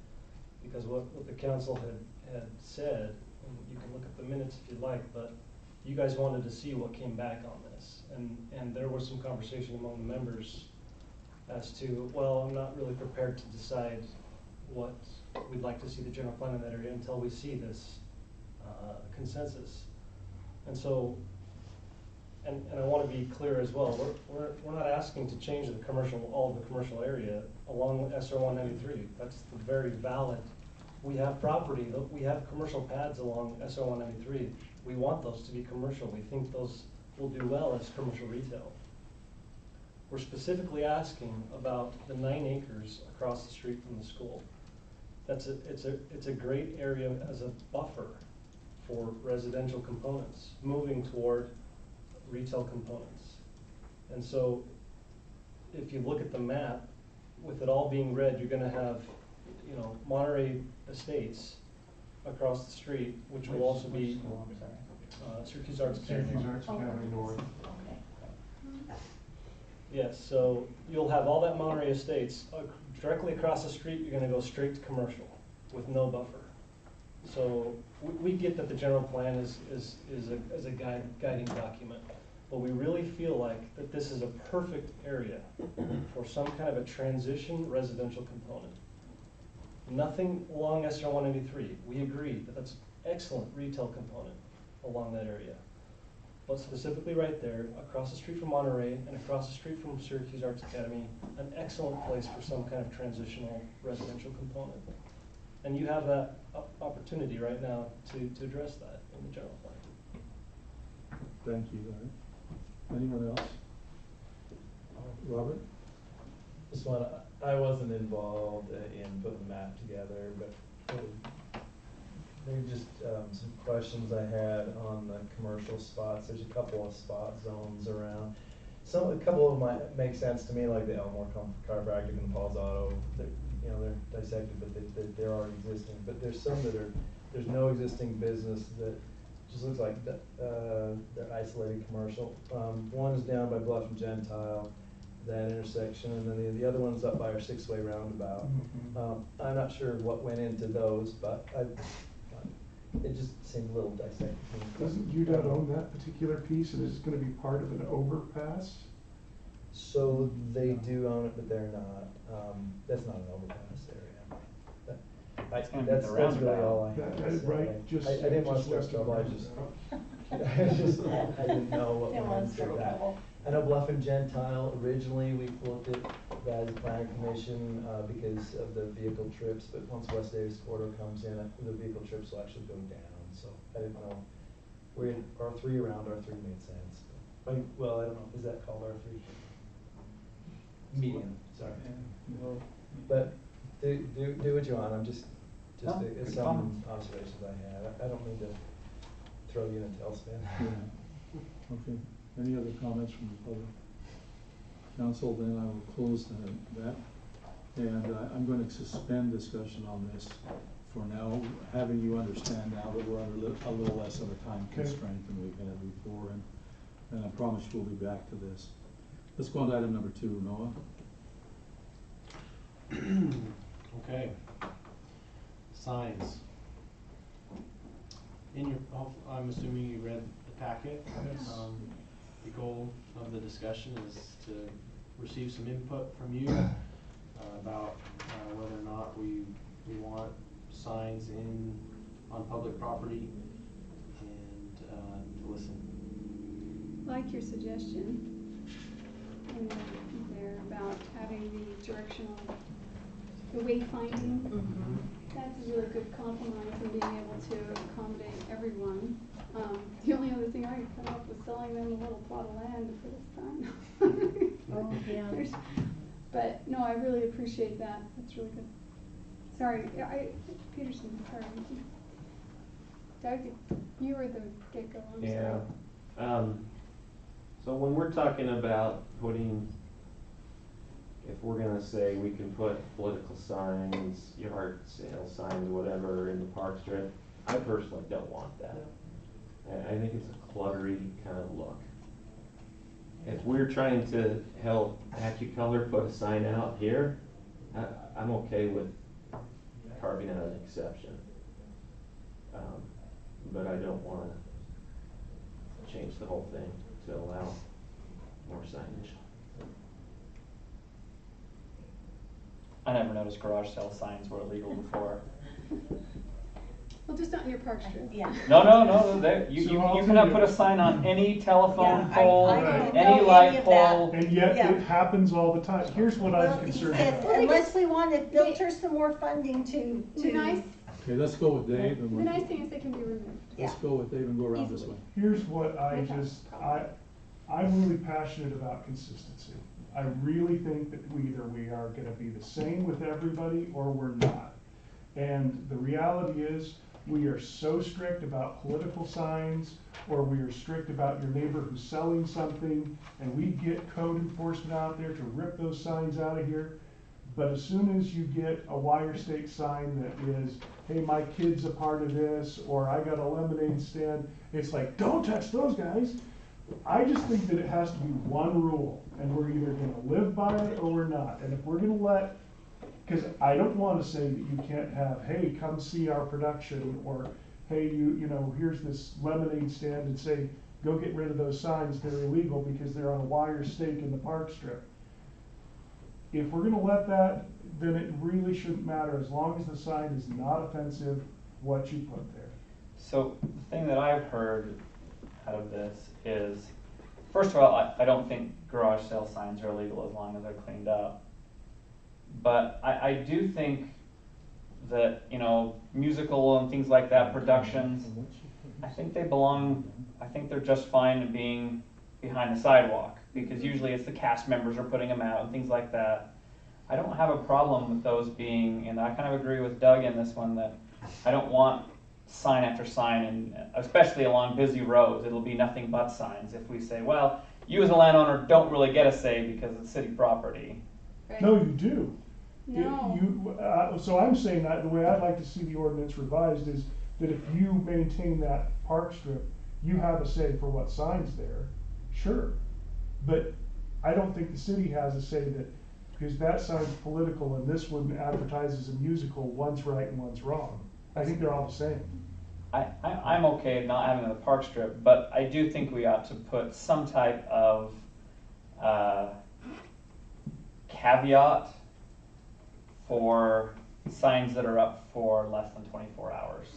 Because what the council had said, and you can look at the minutes if you'd like, but you guys wanted to see what came back on this. And there was some conversation among the members as to, well, I'm not really prepared to decide what we'd like to see the general plan in that area until we see this consensus. And so, and I want to be clear as well, we're not asking to change all of the commercial area along SR 193. That's the very valid, we have property, we have commercial pads along SR 193. We want those to be commercial. We think those will do well as commercial retail. We're specifically asking about the 9 acres across the street from the school. It's a great area as a buffer for residential components, moving toward retail components. And so if you look at the map, with it all being red, you're gonna have you know, Monterey Estates across the street, which will also be Syracuse Arts Academy. Syracuse Arts Academy North. Yes, so you'll have all that Monterey Estates. Directly across the street, you're gonna go straight to commercial with no buffer. So we get that the general plan is a guiding document, but we really feel like that this is a perfect area for some kind of a transition residential component. Nothing along SR 193. We agree that that's excellent retail component along that area. But specifically right there, across the street from Monterey and across the street from Syracuse Arts Academy, an excellent place for some kind of transitional residential component. And you have that opportunity right now to address that in the general plan. Thank you, Larry. Anyone else? Robert? Just want to, I wasn't involved in putting the map together, but maybe just some questions I had on the commercial spots. There's a couple of spot zones around. A couple of them might make sense to me, like the Elmore Chiropractic and the Paul's Auto. They're dissected, but they're already existing. But there's some that there's no existing business that just looks like they're isolated commercial. One is down by Bluff and Gentile, that intersection, and then the other one's up by our 6-way roundabout. I'm not sure what went into those, but it just seemed a little dissected. Doesn't UDOT own that particular piece, and it's gonna be part of an overpass? So they do own it, but they're not. That's not an overpass area. That's really all I have to say. Right, just. I didn't want to just start trouble. I didn't know what Didn't went want to into start that. trouble. I know Bluff and Gentile, originally we looked at that as a planning commission because of the vehicle trips, but once West Davis Corridor comes in, the vehicle trips will actually go down. So I didn't know, we're in R3 around R3 made sense. Well, I don't know, is that called R3? Medium, sorry. But do what you want, I'm just No, it's good some comments. observations I had. I don't mean to throw you in a tailspin. Yeah. Okay. Any other comments from the public? Council, then I will close that. And I'm going to suspend discussion on this for now, having you understand now that we're under a little less of a time constraint than we've had before. And I promise we'll be back to this. Let's go on to item number 2, Noah. Okay. Signs. I'm assuming you read the packet. Yes. The goal of the discussion is to receive some input from you about whether or not we want signs on public property, and to listen. Like your suggestion in there about having the directional, the wayfinding. Mm-hmm. That's a really good compromise in being able to accommodate everyone. The only other thing I could come up with selling them a little plot of land for this time. Oh, yeah. But no, I really appreciate that. That's really good. Sorry, Peterson, sorry. Doug, you were the get-go, I'm sorry. So when we're talking about if we're gonna say we can put political signs, yard sale signs, whatever, in the Park Strip, I personally don't want that. I think it's a cluttery kind of look. If we're trying to help Color put a sign out here, I'm okay with carving out an exception. But I don't wanna change the whole thing to allow more signage. I never noticed garage sale signs were illegal before. Well, just not in your Park Strip. Yeah. No, you So cannot put a sign on any telephone Yeah, pole, I don't know any any light of pole. And yet Yeah. it happens all the time. Here's what I'm Well, he concerned said, about. unless we want to filter some more funding to. The nice, Okay, let's go with Dave. And the nice thing is they can be removed. let's go with Dave and go around this way. Here's what Without I'm really passionate about consistency. I really think that either we are gonna be the same with everybody or we're not. And the reality is, we are so strict about political signs, or we are strict about your neighbor who's selling something, and we get code enforcement out there to rip those signs out of here. But as soon as you get a wire stake sign that is, hey, my kid's a part of this, or I got a lemonade stand, it's like, don't touch those guys. I just think that it has to be one rule, and we're either gonna live by it or we're not. And if we're gonna let, because I don't wanna say that you can't have, hey, come see our production, or hey, you know, here's this lemonade stand, and say, go get rid of those signs, they're illegal because they're on a wire stake in the park strip. If we're gonna let that, then it really shouldn't matter, as long as the sign is not offensive, what you put there. So the thing that I've heard out of this is, first of all, I don't think garage sale signs are illegal as long as they're cleaned up. But I do think that, you know, musical and things like that, productions, I think they belong, I think they're just fine in being behind the sidewalk, because usually it's the cast members are putting them out and things like that. I don't have a problem with those being, and I kind of agree with Doug in this one, that I don't want sign after sign, and especially along busy roads, it'll be nothing but signs if we say, well, you as a landowner don't really get a say because it's city property. Right. No, you do. No. So I'm saying that the way I'd like to see the ordinance revised is that if you maintain that park strip, you have a say for what signs there, sure. But I don't think the city has a say that, because that sign's political and this one advertises a musical, one's right and one's wrong. I think they're all the same. I'm okay not having the park strip, but I do think we ought to put some type of caveat for signs that are up for less than 24 hours,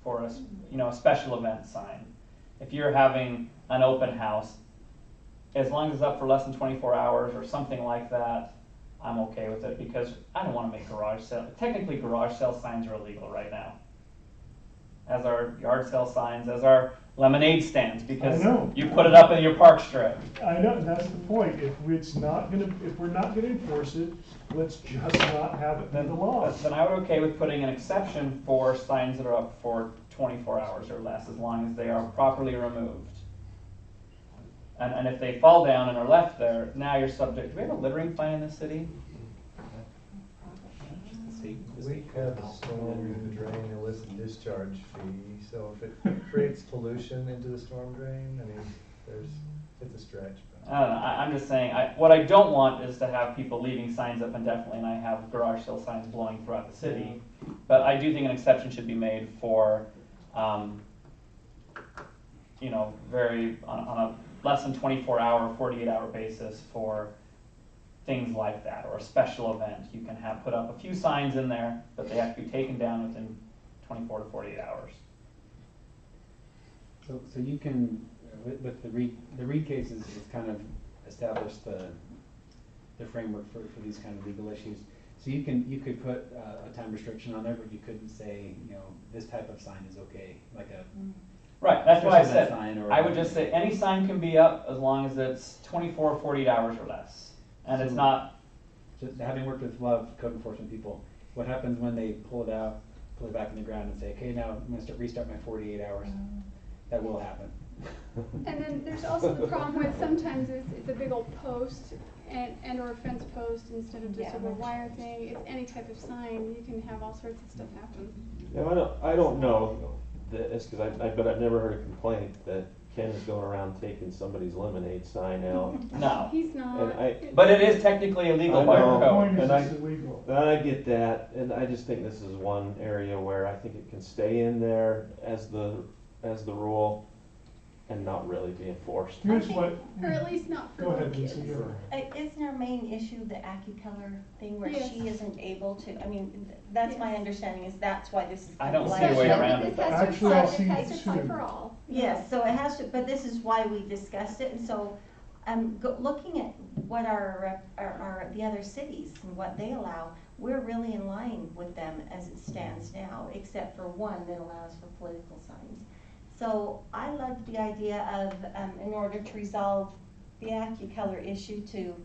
for a, you know, a special event sign. If you're having an open house, as long as it's up for less than 24 hours or something like that, I'm okay with it, because I don't want to make garage sale. Technically, garage sale signs are illegal right now, as are yard sale signs, as are lemonade stands, because you put it up in your park strip. I know, and that's the point. If we're not gonna enforce it, let's just not have it in the law. Then I would okay with putting an exception for signs that are up for 24 hours or less, as long as they are properly removed. And if they fall down and are left there, now you're subject. Do we have a littering fine in the city? We have a storm drain illicit discharge fee, so if it creates pollution into the storm drain, I mean, it's a stretch. I don't know, I'm just saying, what I don't want is to have people leaving signs up indefinitely, and I have garage sale signs blowing throughout the city. But I do think an exception should be made for, you know, on a less than 24-hour, 48-hour basis for things like that, or a special event. You can put up a few signs in there, but they have to be taken down within 24 to 48 hours. So you can, with the Reed cases, it's kind of established the framework for these kind of legal issues. So you could put a time restriction on there, but you couldn't say, you know, this type of sign is okay, like a right. That's what I said. I would or just say any sign can be up as long as it's 24 or 48 hours or less, and it's not. Just having worked with a lot of code enforcement people, what happens when they pull it back in the ground and say, okay, now I'm going to restart my 48 hours. That will happen. And then there's also the problem with sometimes it's a big old post and or a fence post instead of just a little wire thing. It's any type of sign. You can have all sorts of stuff happen. Yeah, I don't know this, because I bet I've never heard a complaint that Ken is going around taking somebody's lemonade sign out. No. He's not. But it is technically illegal by our code. And I get that, and I just think this is one area where I think it can stay in there as the rule and not really be enforced. Here's what. Or at least not for Go ahead, kids. Lisa. Isn't our main issue the AccuColor thing where Yes. she isn't able to, I mean, that's my understanding is that's why this is. I don't like see a way that. around it. Actually, I see It has to two. apply for all. Yes, so it has to, but this is why we discussed it, and so looking at what the other cities and what they allow, we're really in line with them as it stands now, except for one that allows for political signs. So I loved the idea of, in order to resolve the AccuColor issue, to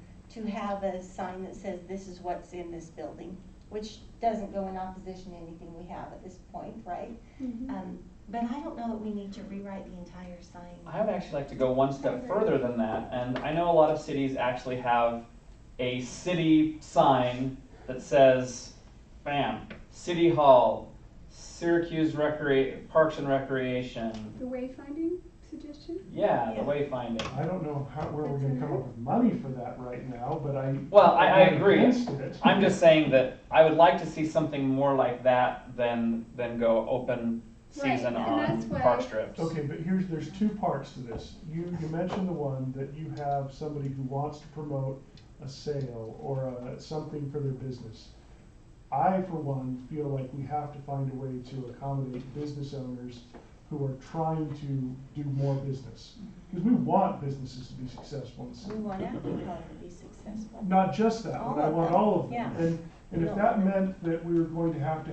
have a sign that says this is what's in this building, which doesn't go in opposition to anything we have at this point, right? Mm-hmm. But I don't know that we need to rewrite the entire sign. I would actually like to go one step further than that, and I know a lot of cities actually have a city sign that says, bam, City Hall, Syracuse Parks and Recreation. The wayfinding suggestion? Yeah, the wayfinding. I don't know where we're gonna come up with money for that right now, but I. Well, I I'm not agree. against it. I'm just saying that I would like to see something more like that than go open Right, season and on that's why- park strips. Okay, but there's two parts to this. You mentioned the one that you have somebody who wants to promote a sale or something for their business. I, for one, feel like we have to find a way to accommodate business owners who are trying to do more business. Because we want businesses to be successful in the city. We want everybody to be successful. Not just that, All but I of want them, all of them. yeah. And if that meant that we were going to have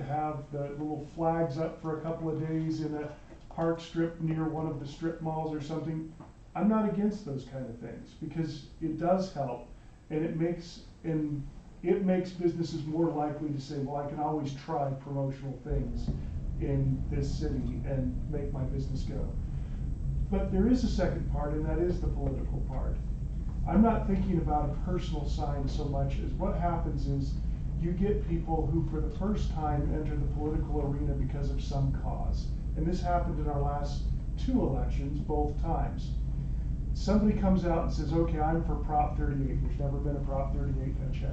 the little flags up for a couple of days in a park strip near one of the strip malls or something, I'm not against those kind of things, because it does help, and it makes businesses more likely to say, well, I can always try promotional things in this city and make my business go. But there is a second part, and that is the political part. I'm not thinking about a personal sign so much as what happens is you get people who for the first time enter the political arena because of some cause. And this happened in our last 2 elections, both times. Somebody comes out and says, okay, I'm for Prop 38. There's never been a Prop 38 check.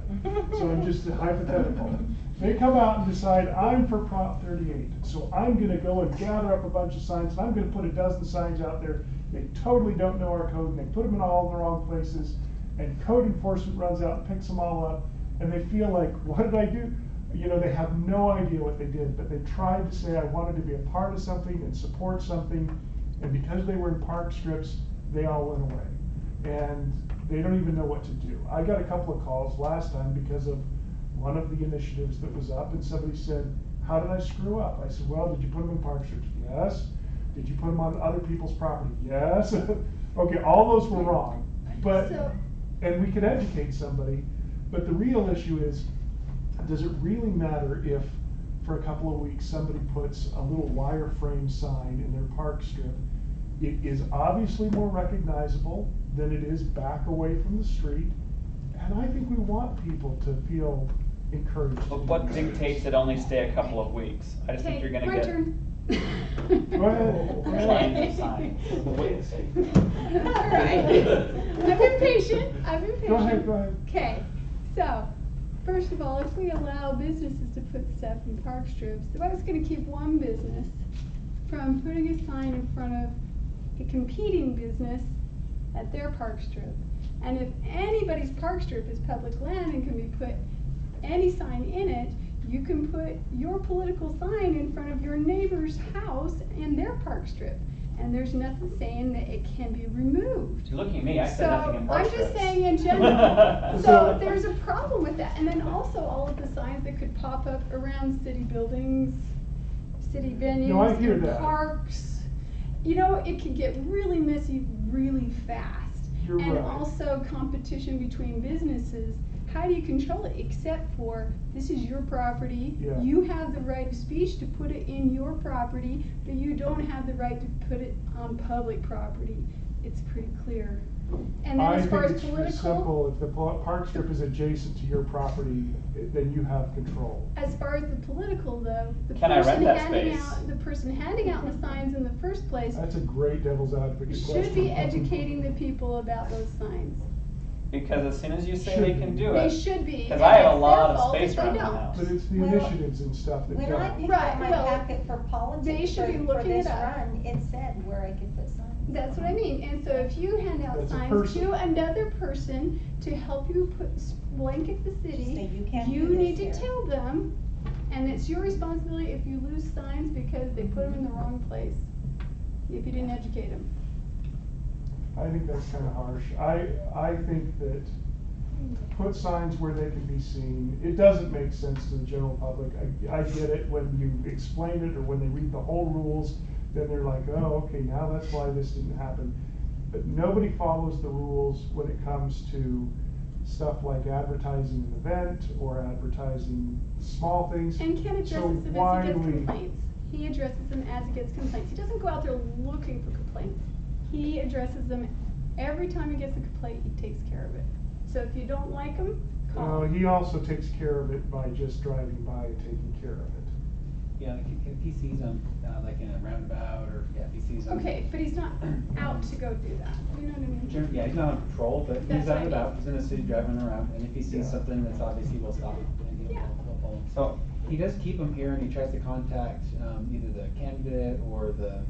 So I'm just hypothetical. They come out and decide, I'm for Prop 38. So I'm going to go and gather up a bunch of signs, and I'm going to put a dozen signs out there. They totally don't know our code, and they put them in all the wrong places. And code enforcement runs out and picks them all up. And they feel like, what did I do? You know, they have no idea what they did, but they tried to say, I wanted to be a part of something and support something. And because they were in park strips, they all went away. And they don't even know what to do. I got a couple of calls last time because of one of the initiatives that was up, and somebody said, how did I screw up? I said, well, did you put them in park strips? Yes. Did you put them on other people's property? Yes. Okay, all those were wrong. But, and we could educate somebody, but the real issue is, does it really matter if for a couple of weeks somebody puts a little wireframe sign in their park strip? It is obviously more recognizable than it is back away from the street. And I think we want people to feel encouraged. But what dictates it only stay a couple of weeks? I just think you're gonna get. Turn. Go ahead. Signs and signs. All right. I've been patient. Go ahead. Okay, so, first of all, if we allow businesses to put stuff in park strips, what's gonna keep one business from putting a sign in front of a competing business at their park strip? And if anybody's park strip is public land and can be put any sign in it, you can put your political sign in front of your neighbor's house in their park strip. And there's nothing saying that it can be removed. You're looking at me, I said nothing in park I'm strips. just saying in general. So there's a problem with that. And then also all of the signs that could pop up around city buildings, city venues, No, I hear and that. parks. You know, it can get really messy really fast. You're And right. also competition between businesses. How do you control it except for this is your property? Yeah. You have the right of speech to put it in your property, but you don't have the right to put it on public property. It's pretty clear. And then I as far think as it's pretty political, simple. If the park strip is adjacent to your property, then you have control. as far as the political though, the Can I rent person that handing space? out, the person handing out the signs in the first place That's a great devil's advocate question. should be educating the people about those signs. Because as soon as you say they can do They it. should be. Because and I have a it's lot their of fault if space they around my don't. house. But it's the Well, initiatives and stuff that When I don't. picked Right, up my well, packet for they politics should be for looking this it up. run, it said where I could put signs. That's what I mean, and so if you hand out That's a signs person. to another person to help you blanket the Say city, you can't you do this need to here. tell them, and it's your responsibility if you lose signs because they put them in the wrong place, if you didn't educate them. I think that's kind of harsh. I think that put signs where they can be seen. It doesn't make sense to the general public. I get it when you explain it or when they read the whole rules, then they're like, oh, okay, now that's why this didn't happen. But nobody follows the rules when it comes to stuff like advertising an event or advertising small things. And Ken addresses So them why as he do gets we? complaints. He addresses them as he gets complaints. He doesn't go out there looking for complaints. He addresses them every time he gets a complaint, he takes care of it. So if you don't like him, call. He also takes care of it by just driving by and taking care of it. Yeah, if he sees them, like in a roundabout, or, yeah, if he sees them. Okay, but he's not out to go do that, you know what I mean? Yeah, he's not on patrol, but That's he's what out I and about, mean. he's in the city driving around, and if he sees Yeah. something that's obvious, he will stop it, and he'll, Yeah. he'll pull him. So, He does keep them here, and he tries to contact, either the candidate or the,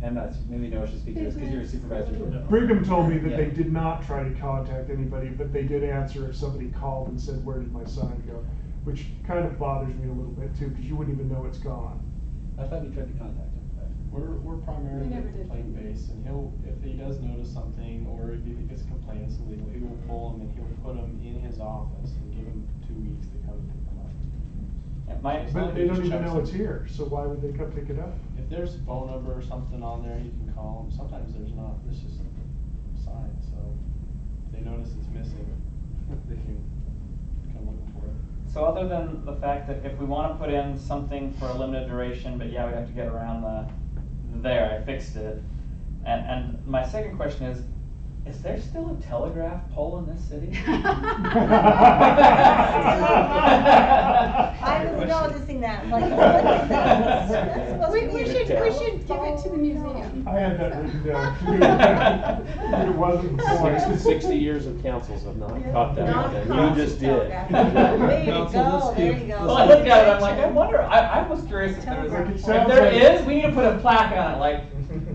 and maybe Noah should speak to this, because you're a supervisor. Brigham told me that they Yeah. did not try to contact anybody, but they did answer if somebody called and said, where did my sign go? Which kind of bothers me a little bit too, because you wouldn't even know it's gone. I thought you tried to contact him, but. We're primarily We a never did. complaint base, and if he does notice something, or if he thinks a complaint is illegal, he will pull them and he'll put them in his office and give them 2 weeks to come pick them up. It's But not they huge don't even chunks know of- it's here, so why would they come pick it up? If there's a phone number or something on there, he can call them. Sometimes there's not, it's just a sign, so if they notice it's missing, they can come looking for it. so other than the fact that if we wanna put in something for a limited duration, but yeah, we have to get around there, I fixed it. And my second question is there still a telegraph pole in this city? I was noticing that, like, what is that? That's supposed to We be should a give it to the museum. I had that written down too. It wasn't before. 60 years of councils have not caught that Not one, caught and you just did. telegraph. Way to Council, go, let's there give- you go. Well, I looked at it, I'm like, I wonder, I was curious if there was, Telegraph It if sounds there like- is, we need to put a plaque on it, like,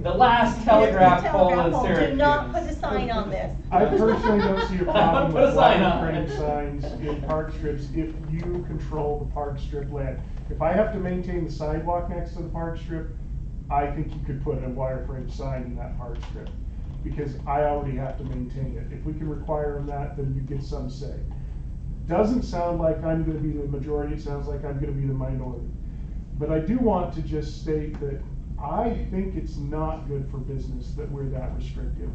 the last telegraph pole in Telegraph pole. Syracuse. Do not put a sign on this. I personally don't see a problem Put a with sign wire on frame it. signs in park strips if you control the park strip land. If I have to maintain the sidewalk next to the park strip, I think you could put a wire frame sign in that park strip, because I already have to maintain it. If we can require them that, then you get some say. Doesn't sound like I'm gonna be the majority, it sounds like I'm gonna be the minority. But I do want to just state that I think it's not good for business that we're that restrictive.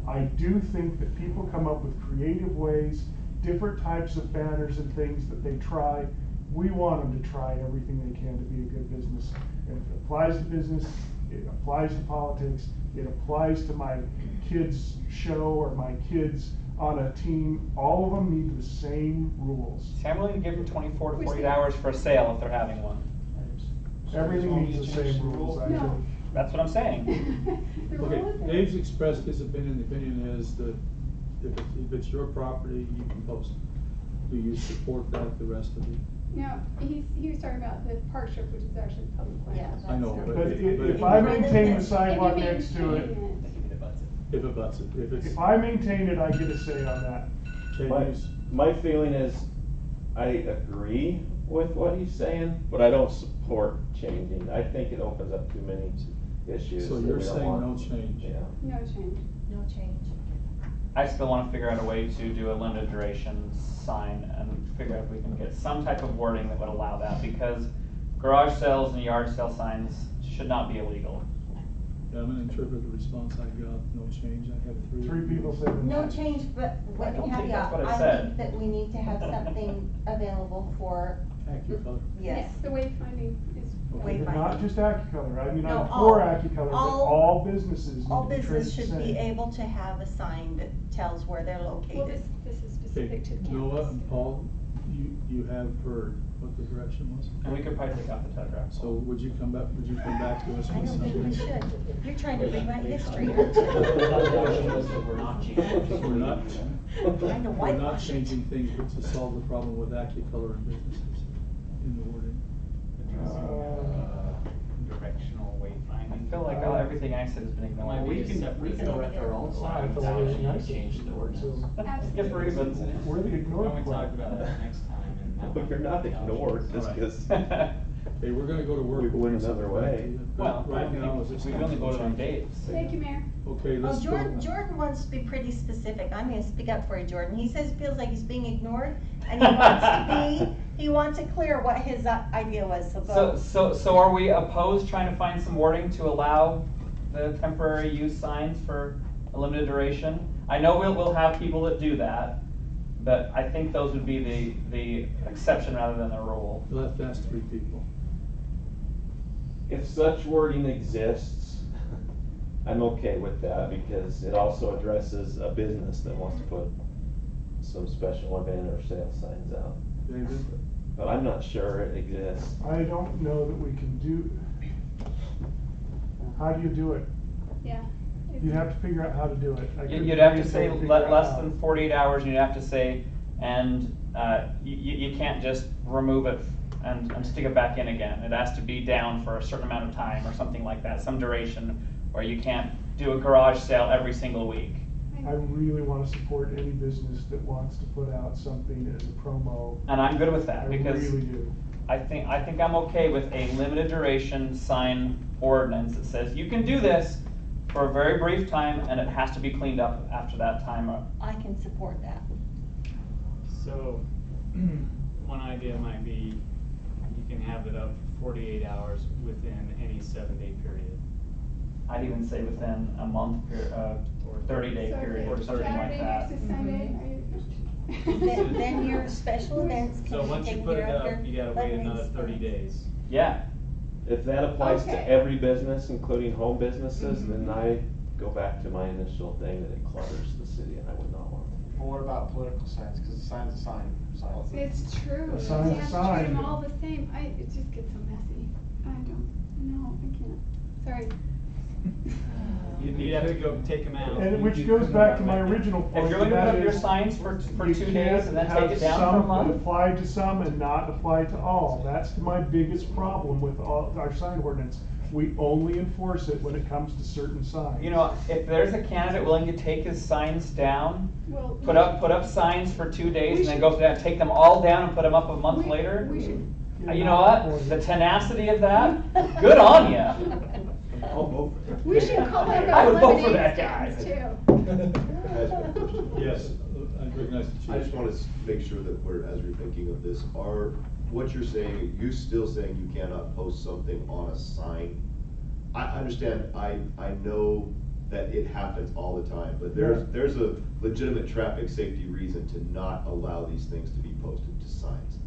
I do think that people come up with creative ways, different types of banners and things that they try. We want them to try everything they can to be a good business. And if it applies to business, it applies to politics, it applies to my kids' show or my kids on a team. All of them need the same rules. See, I'm willing to give them 24 to Which 48 they- hours for a sale if they're having one. Everything needs the same rules, I No. think. That's what I'm saying. The rule Okay, is there. Dave's expressed his opinion. The opinion is that if it's your property, you can post it. Do you support that, the rest of you? No, he was talking about the park strip, which is actually public land. Yeah, I know, that's- But But if I If maintain the you sidewalk If you next to it, maintain If it butts it, if it's. if I maintain it, I get a say on that. Okay, My, use- my feeling is, I agree with what he's saying, but I don't support changing. I think it opens up too many issues. So that you're we don't saying want. no change? Yeah. No change. No change. I still wanna figure out a way to do a limited duration sign and figure out if we can get some type of wording that would allow that, because garage sales and yard sale signs should not be illegal. Yeah, I'm gonna interpret the response I got, no change. I have three. Three people said. No change, but I let me don't have think you, that's what it I said. think that we need to have something available for, AccuColor. yes. The wayfinding is. Wayfinding. But not just AccuColor, I mean, No, I'm for all- AccuColor, but all- all businesses All need to be treated business the should be same. able to have a sign that tells where they're Well, located. this is Okay, specific to the campus. Noah and Paul, you have heard what the direction was? And we could probably take out the telegraph So pole. would you come back to us I with don't think we something? should. You're trying to rewrite history, aren't The you? direction was that we're not changing. So we're not, Trying to we're not whitewash it. changing things, but to solve the problem with AccuColor and businesses in the wording. Directional I wayfinding. feel like everything I said has been ignored. Might be We a can separate- erect our own sign feel without everything I any said. change to the ordinance. Skip Reeves. We're the ignored When we club. talk about that next time and that But might you're not be ignored just options. because. Okay, we're gonna go to work. We We'll went bring another something back way. to you. Well, But right now, is this we only voted on change? Dave's. Thank you, Mayor. Okay, Oh, let's go. Jordan wants to be pretty specific. I'm gonna speak up for you, Jordan. He says, feels like he's being ignored, and he wants it clear what his idea was, so go. So are we opposed trying to find some wording to allow the temporary use signs for a limited duration? I know we'll have people that do that, but I think those would be the exception rather than the rule. You'll have to ask three people. If such wording exists, I'm okay with that because it also addresses a business that wants to put some special event or sale signs out. David? But I'm not sure it exists. I don't know that we can do, how do you do it? Yeah. You'd have to figure out how to do it. I couldn't You'd have tell to you say until we figure out less how. than 48 hours, and you'd have to say, and you can't just remove it and stick it back in again. It has to be down for a certain amount of time or something like that, some duration, where you can't do a garage sale every single week. I really want to support any business that wants to put out something as a promo. And I'm good with that, I because really do. I think I'm okay with a limited duration sign ordinance that says you can do this for a very brief time, and it has to be cleaned up after that time. I can support that. So, one idea might be you can have it up for 48 hours within any 7-day period. I'd even say within a month or 30-day So period or if something like Saturday that. next to Sunday, Then your special events So can be once you taken put it care of. up, you gotta wait another 30 days. Yeah. If that applies Okay. to every business, including home businesses, Mhm. then I go back to my initial thing that it clutters the city and I would not want it. Well, what about political signs? Because a sign's a sign. It's true. A sign's a You have to sign. treat them all the same. It just gets so messy. I don't, no, I can't. Sorry. You'd have to go take them out. And which goes back to my original point. If you're going to that put up your is, signs for you 2 days can't and then have take it down for a some that month, apply to some and not apply to all. That's my biggest problem with our sign ordinance. We only enforce it when it comes to certain signs. you know, if there's a candidate willing to take his signs down, Well, put up signs for 2 days, We and then should- go down, take them all down and put them up a month later. We should. You know what? The tenacity of that, good on you. I'll vote for it. We should call out I our would vote for lemonade that guy. stands too. Yes, I recognize the chief. I just want to make sure that we're, as we're thinking of this, what you're saying, are you still saying you cannot post something on a sign? I understand, I know that it happens all the time, but there's a legitimate traffic safety reason to not allow these things to be posted to signs.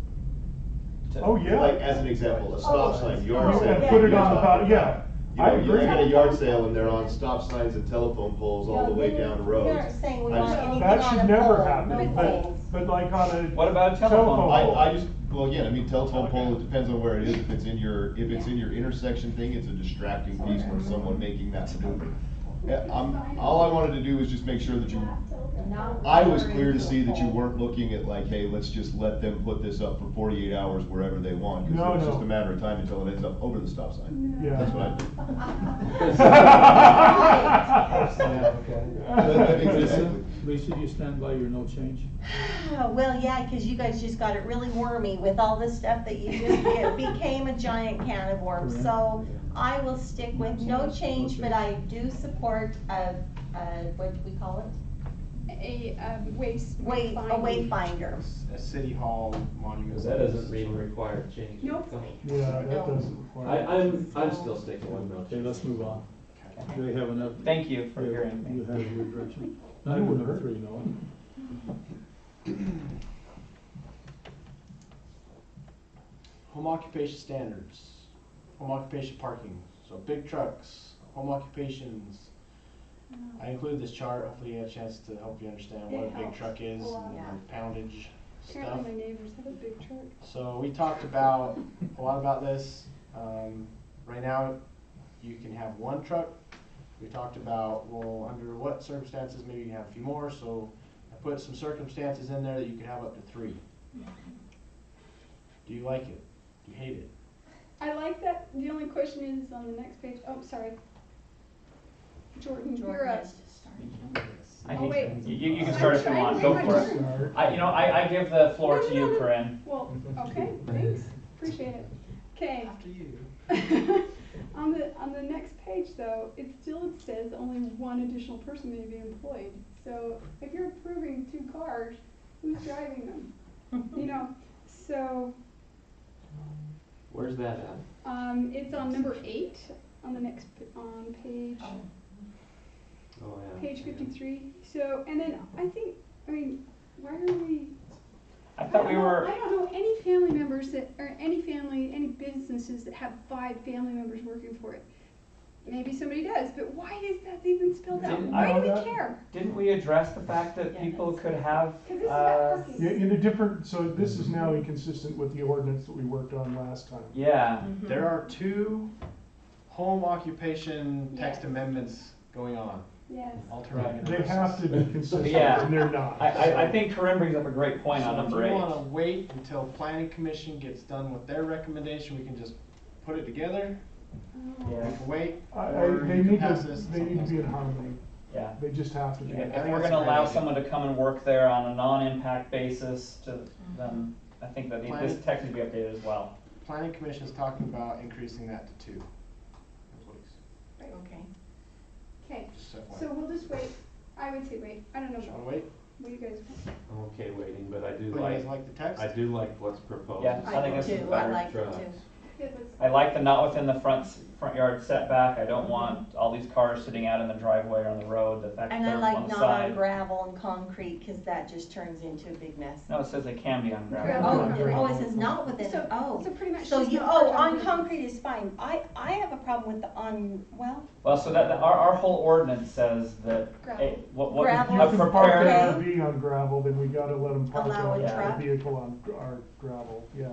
Oh, yeah. Like, as an example, a stop sign, yard You sale. can put it you're on talking about, yeah. about. You I know, you agree. get a yard sale and they're on stop signs and telephone poles all the way down roads. We aren't saying we I want just- anything That on should a never pole, happen, no but, poles. but like on a. What about a telephone pole? I just, well, again, I mean, telephone pole, it depends on where it is, if it's in your intersection thing, it's a distracting piece for someone making that maneuver. Yeah, all I wanted to do was just make sure that I was clear to see that you weren't looking at like, hey, let's just let them put this up for 48 hours wherever they want, No, because it's no. just a matter of time until it ends up over the stop sign. Yeah. That's what I do. Lisa, Lisa, do you stand by your no change? Well, yeah, because you guys just got it really wormy with all this stuff that you just, it became a giant can of worms. Correct. So I will stick with no change, but I do support what do we call it? A A wayfinder. A city hall monument. Because that doesn't mean required change. Nope. Yeah, that No. doesn't require. I'm still sticking with no Okay, change. let's move on. Do they have enough? Thank you for Yeah, hearing me. You have your direction. Item number 3, Noah. Home occupation standards, home occupation parking, so big trucks, home occupations. I included this chart, hopefully you had a chance to help you understand what a It big helps truck is a lot. and the poundage stuff. Apparently my neighbors have a big truck. So we talked about, a lot about this. Right now, you can have one truck. We talked about, well, under what circumstances, maybe you can have a few more, so I put some circumstances in there that you could have up to 3. Do you like it? Do you hate it? I like that. The only question is on the next page. Oh, sorry. Jordan, you're up. I Oh, hate wait. you can start if you want. Go for it. I give the floor to you, Corinne. Well, okay, thanks. Appreciate it. Okay. After you. On the next page though, it still says only one additional person may be employed. So if you're approving 2 cars, who's driving them? You know, so Where's that at? it's on number 8 on the next on page Oh, yeah. page 53. So and then I mean, why are we? I thought we were. I don't know any family members any businesses that have 5 family members working for it. maybe somebody does, but why is that even spelled out? Didn't- Why do we that- care? Didn't we address the fact that Yeah, people that's- could have, 'Cause this is about parking. Yeah, in a different, so this is now inconsistent with the ordinance that we worked on last time. yeah, Mhm. There are two home occupation text Yes. amendments going on. Yes. Alternate They have to be consistent, Yeah. and they're not. I think Corinne brings up a great point on So number if you 8. wanna wait until planning commission gets done with their recommendation, we can just put it together. We Yeah. can wait, I- or they you can need pass to, this. they need to be in harmony. Yeah. They just have to be. Yeah. If think we're that's a gonna great allow idea. someone to come and work there on a non-impact basis then I think that this Planning- text needs to be updated as well. Planning commission is talking about increasing that to 2 employees. Okay. Okay, Just FYI. so we'll just wait. I would say wait. I don't know. Just wanna wait? What do you guys want? I'm okay waiting, but I do But you like, guys like the text? I do like what's proposed. Yeah, I think do this is too, I better. like it Trucks. too. Yeah, let's- I like the not within the front yard setback. I don't want all these cars sitting out in the driveway or on the road, the fact that And I they're like on the not on side. gravel and concrete, cause that just turns into a big mess. No, it says they can be on gravel. Gravel. Oh, concrete. oh, it says not within, So- oh. so pretty much So just you, not oh, park on on concrete is fine. I have a problem with the on, well, Well, so our whole ordinance says that, Gravel. what, Gravel. You a can park prepared, an Okay. RV on gravel, then we gotta let them park Allow a a truck? vehicle on our gravel, yeah.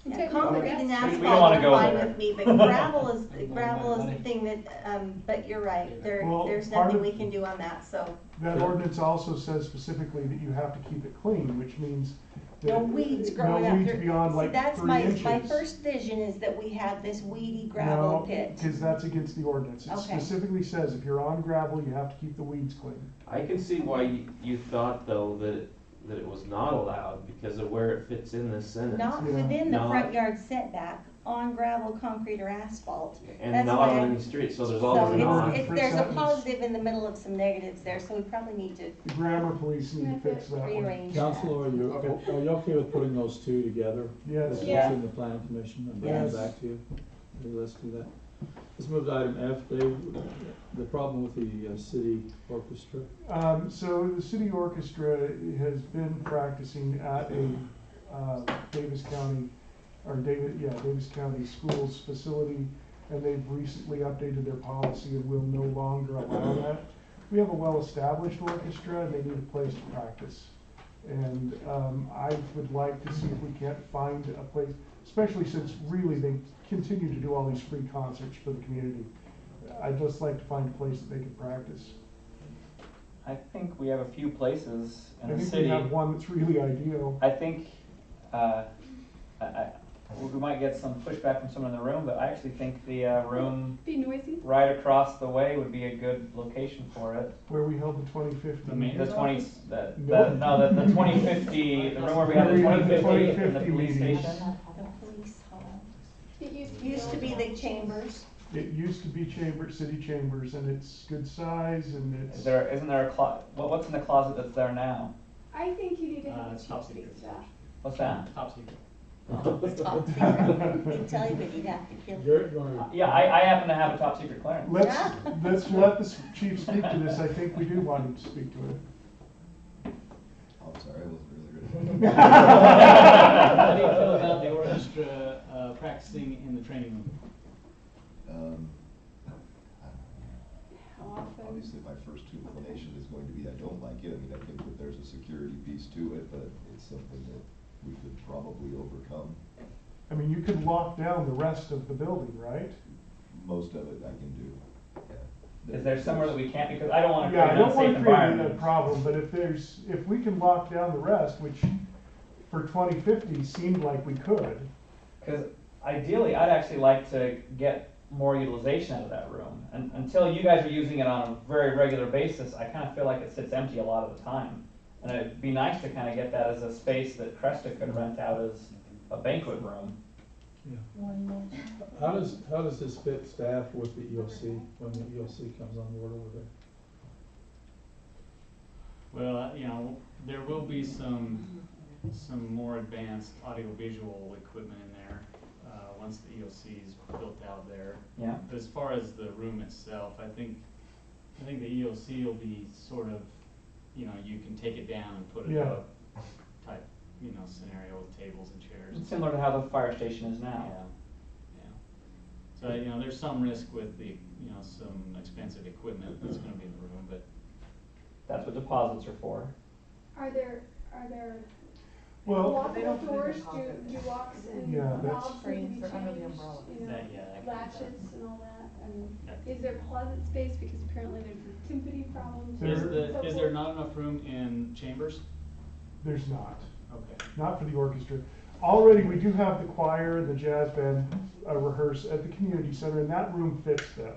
yeah, Technically, concrete that's- and we don't asphalt wanna are go fine there. with me, but gravel is the thing that, but you're right. Well, There's part nothing of- we can do on that, so. That ordinance also says specifically that you have to keep it clean, which means that. No weeds growing up. No weeds there. beyond See, like that's 3 my inches. first vision is that we have this weedy gravel pit. No, cause that's against the ordinance. It Okay. specifically says if you're on gravel, you have to keep the weeds clean. I can see why you thought though that it was not allowed because of where it fits in this sentence. Not Yeah. within the Not- front yard setback, on gravel, concrete, or asphalt. And That's not why on I- any street, so there's So always an on. it's, there's a Sentence. positive in the middle of some negatives there, so we probably need to The grammar police need to fix that one. rearrange that. Counselor, are you okay with putting those two together? Yes. This is Yeah. in the planning commission and bring it Yes. back to you? Okay, let's do that. Let's move to item F, Dave, the problem with the city orchestra. So the city orchestra has been practicing at a Davis County, Davis County Schools facility, and they've recently updated their policy and will no longer allow that. We have a well-established orchestra, and they need a place to practice. And I would like to see if we can't find a place, especially since really they continue to do all these free concerts for the community. I'd just like to find a place that they can practice. I think we have a few places in I the think city. we have one that's really ideal. I think, we might get some pushback from someone in the room, but I actually think the room Be noisy. right across the way would be a good location for it. Where we held the 2050. The main- The 20, No. the 2050, the room where we had the Where we had the 2050 in the 2050 police meetings. station. The police hall. It Used to be the chambers. It used to be city chambers, and it's good size, and it's. Isn't there a what's in the closet that's there now? I think you need to have a It's chief top speak secret. to that. What's that? Top secret. It's top secret. He'd tell you, but you'd have to kill him. Garrett, you wanna? Yeah, I happen to have a top secret clearance. Let's let the chief speak to this. I think we do want him to speak to it. I'm sorry, I wasn't really ready. How do you feel about the orchestra practicing in the training room? How often? Obviously, my first inclination is going to be I don't like it. I mean, I think that there's a security piece to it, but it's something that we could probably overcome. I mean, you could lock down the rest of the building, right? Most of it I can do, yeah. Is there somewhere that we can't, because I don't want to Yeah, create I an don't unsafe want to create a environment. problem, but if we can lock down the rest, which for 2050 seemed like we could. Because ideally, I'd actually like to get more utilization out of that room. And until you guys are using it on a very regular basis, I kind of feel like it sits empty a lot of the time. And it'd be nice to kind of get that as a space that Cresta could rent out as a banquet room. One more. How does this fit staff with the EOC, when the EOC comes on board over there? Well, there will be some more advanced audiovisual equipment in there, once the EOC is built out there. Yeah. But as far as the room itself, I think the EOC will be sort of, you can take it down and put it Yeah. up type, scenario with tables and chairs. Similar to how the fire station is Yeah, now. yeah. So, you know, there's some risk with the, you know, some expensive equipment that's gonna be in the room, but That's what deposits are for. Are there Well, lockable doors, do locks and Yeah, that's- knobs need to be changed, you know, that can be latches and all that? I mean, Yeah. is there closet space, because apparently there's a timpani problem too. Is there not enough room in chambers? There's not. Okay. Not for the orchestra. Already, we do have the choir, the jazz band rehearse at the community center, and that room fits them.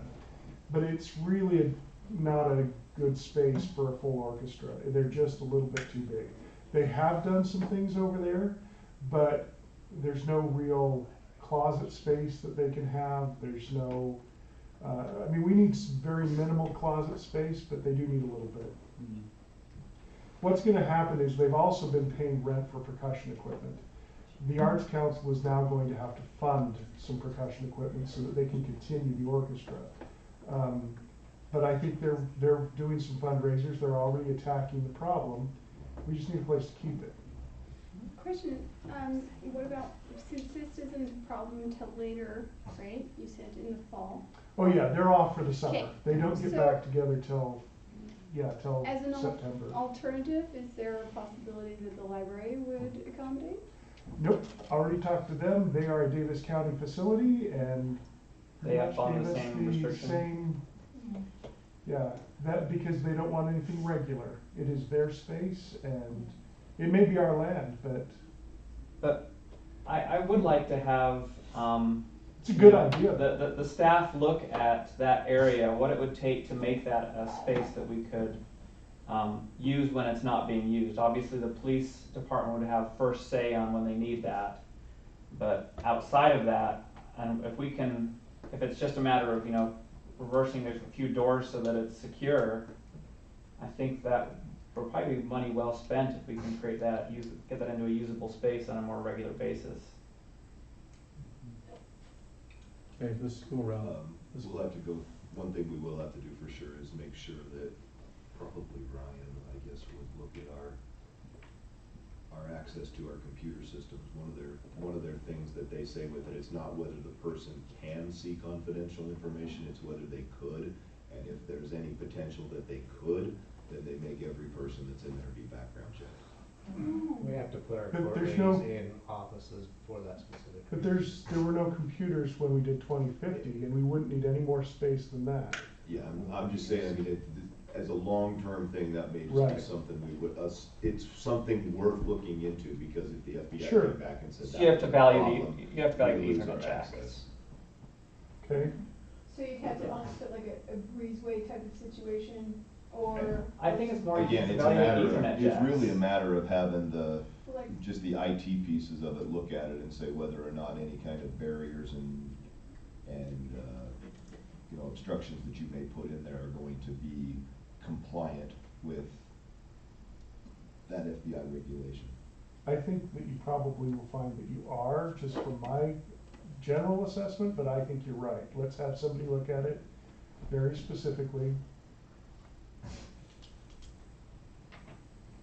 But it's really not a good space for a full orchestra. They're just a little bit too big. They have done some things over there, but there's no real closet space that they can have. There's no, I mean, we need very minimal closet space, but they do need a little bit. What's gonna happen is they've also been paying rent for percussion equipment. The Arts Council is now going to have to fund some percussion equipment so that they can continue the orchestra. But I think they're doing some fundraisers, they're already attacking the problem. We just need a place to keep it. Question, what about, since this isn't a problem until later, right, you said in the fall? Oh yeah, they're off for the summer. Okay, They don't get so- back together till As an September. alternative, is there a possibility that the library would accommodate? Nope, already talked to them. They are a Davis County facility and They have pretty on much the gave us same restriction? same- yeah, that because they don't want anything regular. It is their space and it may be our land, but But I would like to have, it's a good idea. the staff look at that area, what it would take to make that a space that we could use when it's not being used. Obviously, the police department would have first say on when they need that. But outside of that, and if it's just a matter of, you know, reversing a few doors so that it's secure, I think that would probably be money well spent if we can create that, get that into a usable space on a more regular basis. Okay, let's go around. We'll have to go, one thing we will have to do for sure is make sure that probably Ryan, I guess, would look at our access to our computer systems. One of their things that they say with it, it's not whether the person can see confidential information, it's whether they could. And if there's any potential that they could, then they make every person that's in there be background checked. We have to put our But there's coordinates no- in offices for that specific. But there were no computers when we did 2050 and we wouldn't need any more space than that. Yeah, I'm just saying, I mean, as a long-term thing, that may just Right. be something it's something worth looking into, because if the FBI Sure. came back and said So that you have to was a value problem, you have to value we the lose Ethernet our checks. access. Okay? So you'd have to almost put like a breezeway type of situation, or? I think it's more Again, it's a value matter Ethernet of, it's jacks. really a matter of having Like- just the IT pieces of it, look at it and say whether or not any kind of barriers and, you know, obstructions that you may put in there are going to be compliant with that FBI regulation. I think that you probably will find that you are, just from my general assessment, but I think you're right. Let's have somebody look at it very specifically.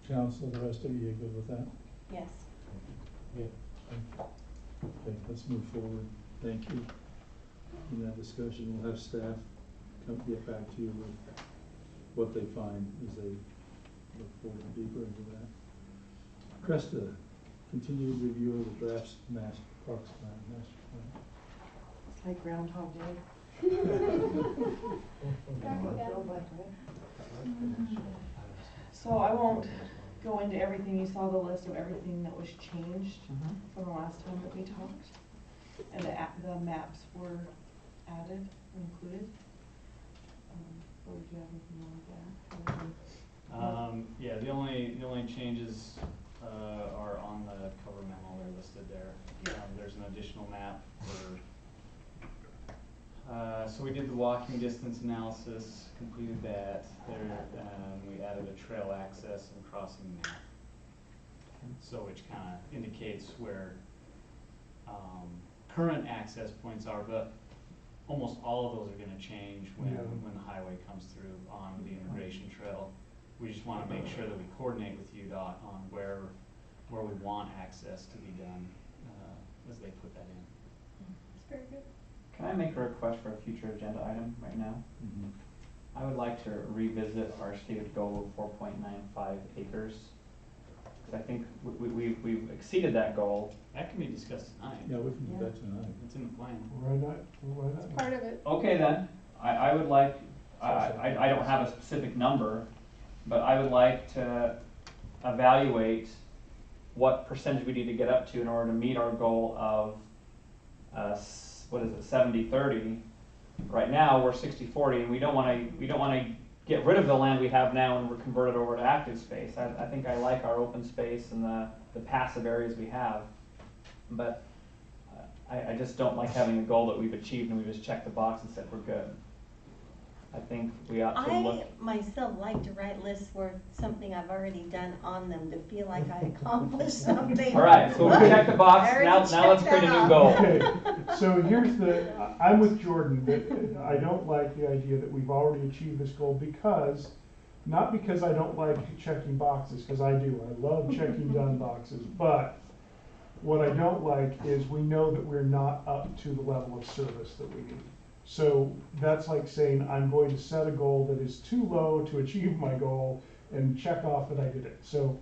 Council, the rest of you good with that? Yes. Okay, let's move forward. Thank you. In that discussion, we'll have staff get back to you with what they find as they look forward deeper into that. Cresta, continued review of the drafts Parks Plan, master plan. It's like Groundhog Day. Back with that. So I won't go into everything. You saw the list of everything that was changed from the last time that we talked. And the maps were added, included. Or would you have anything on that? Yeah, the only changes are on the cover memo, they're listed there. There's an additional map for, so we did the walking distance analysis, completed that. There, we added a trail access and crossing map. So which kind of indicates where current access points are, but almost all of those are gonna change when the highway comes through on the immigration trail. We just wanna make sure that we coordinate with UDOT on where we want access to be done, as they put that in. It's very good. Can I make a request for a future agenda item right now? I would like to revisit our stated goal of 4.95 acres. Because I think we've exceeded that goal. That can be discussed tonight. Yeah, we can do that tonight. It's in the plan. Why not? It's part of it. Okay then, I would like, I don't have a specific number, but I would like to evaluate what percentage we need to get up to in order to meet our goal of, what is it, 70-30. Right now, we're 60-40, and we don't want to get rid of the land we have now and we're converted over to active space. I think I like our open space and the passive areas we have, but I just don't like having a goal that we've achieved and we just checked the box and said we're good. I think we ought to look. I myself like to write lists for something I've already done on them to feel like I accomplished something. All right, so we check the box. Now let's create a new goal. Okay, so here's I'm with Jordan, that I don't like the idea that we've already achieved this goal not because I don't like checking boxes, because I do. I love checking done boxes, but what I don't like is we know that we're not up to the level of service that we need. So that's like saying I'm going to set a goal that is too low to achieve my goal and check off that I did it. So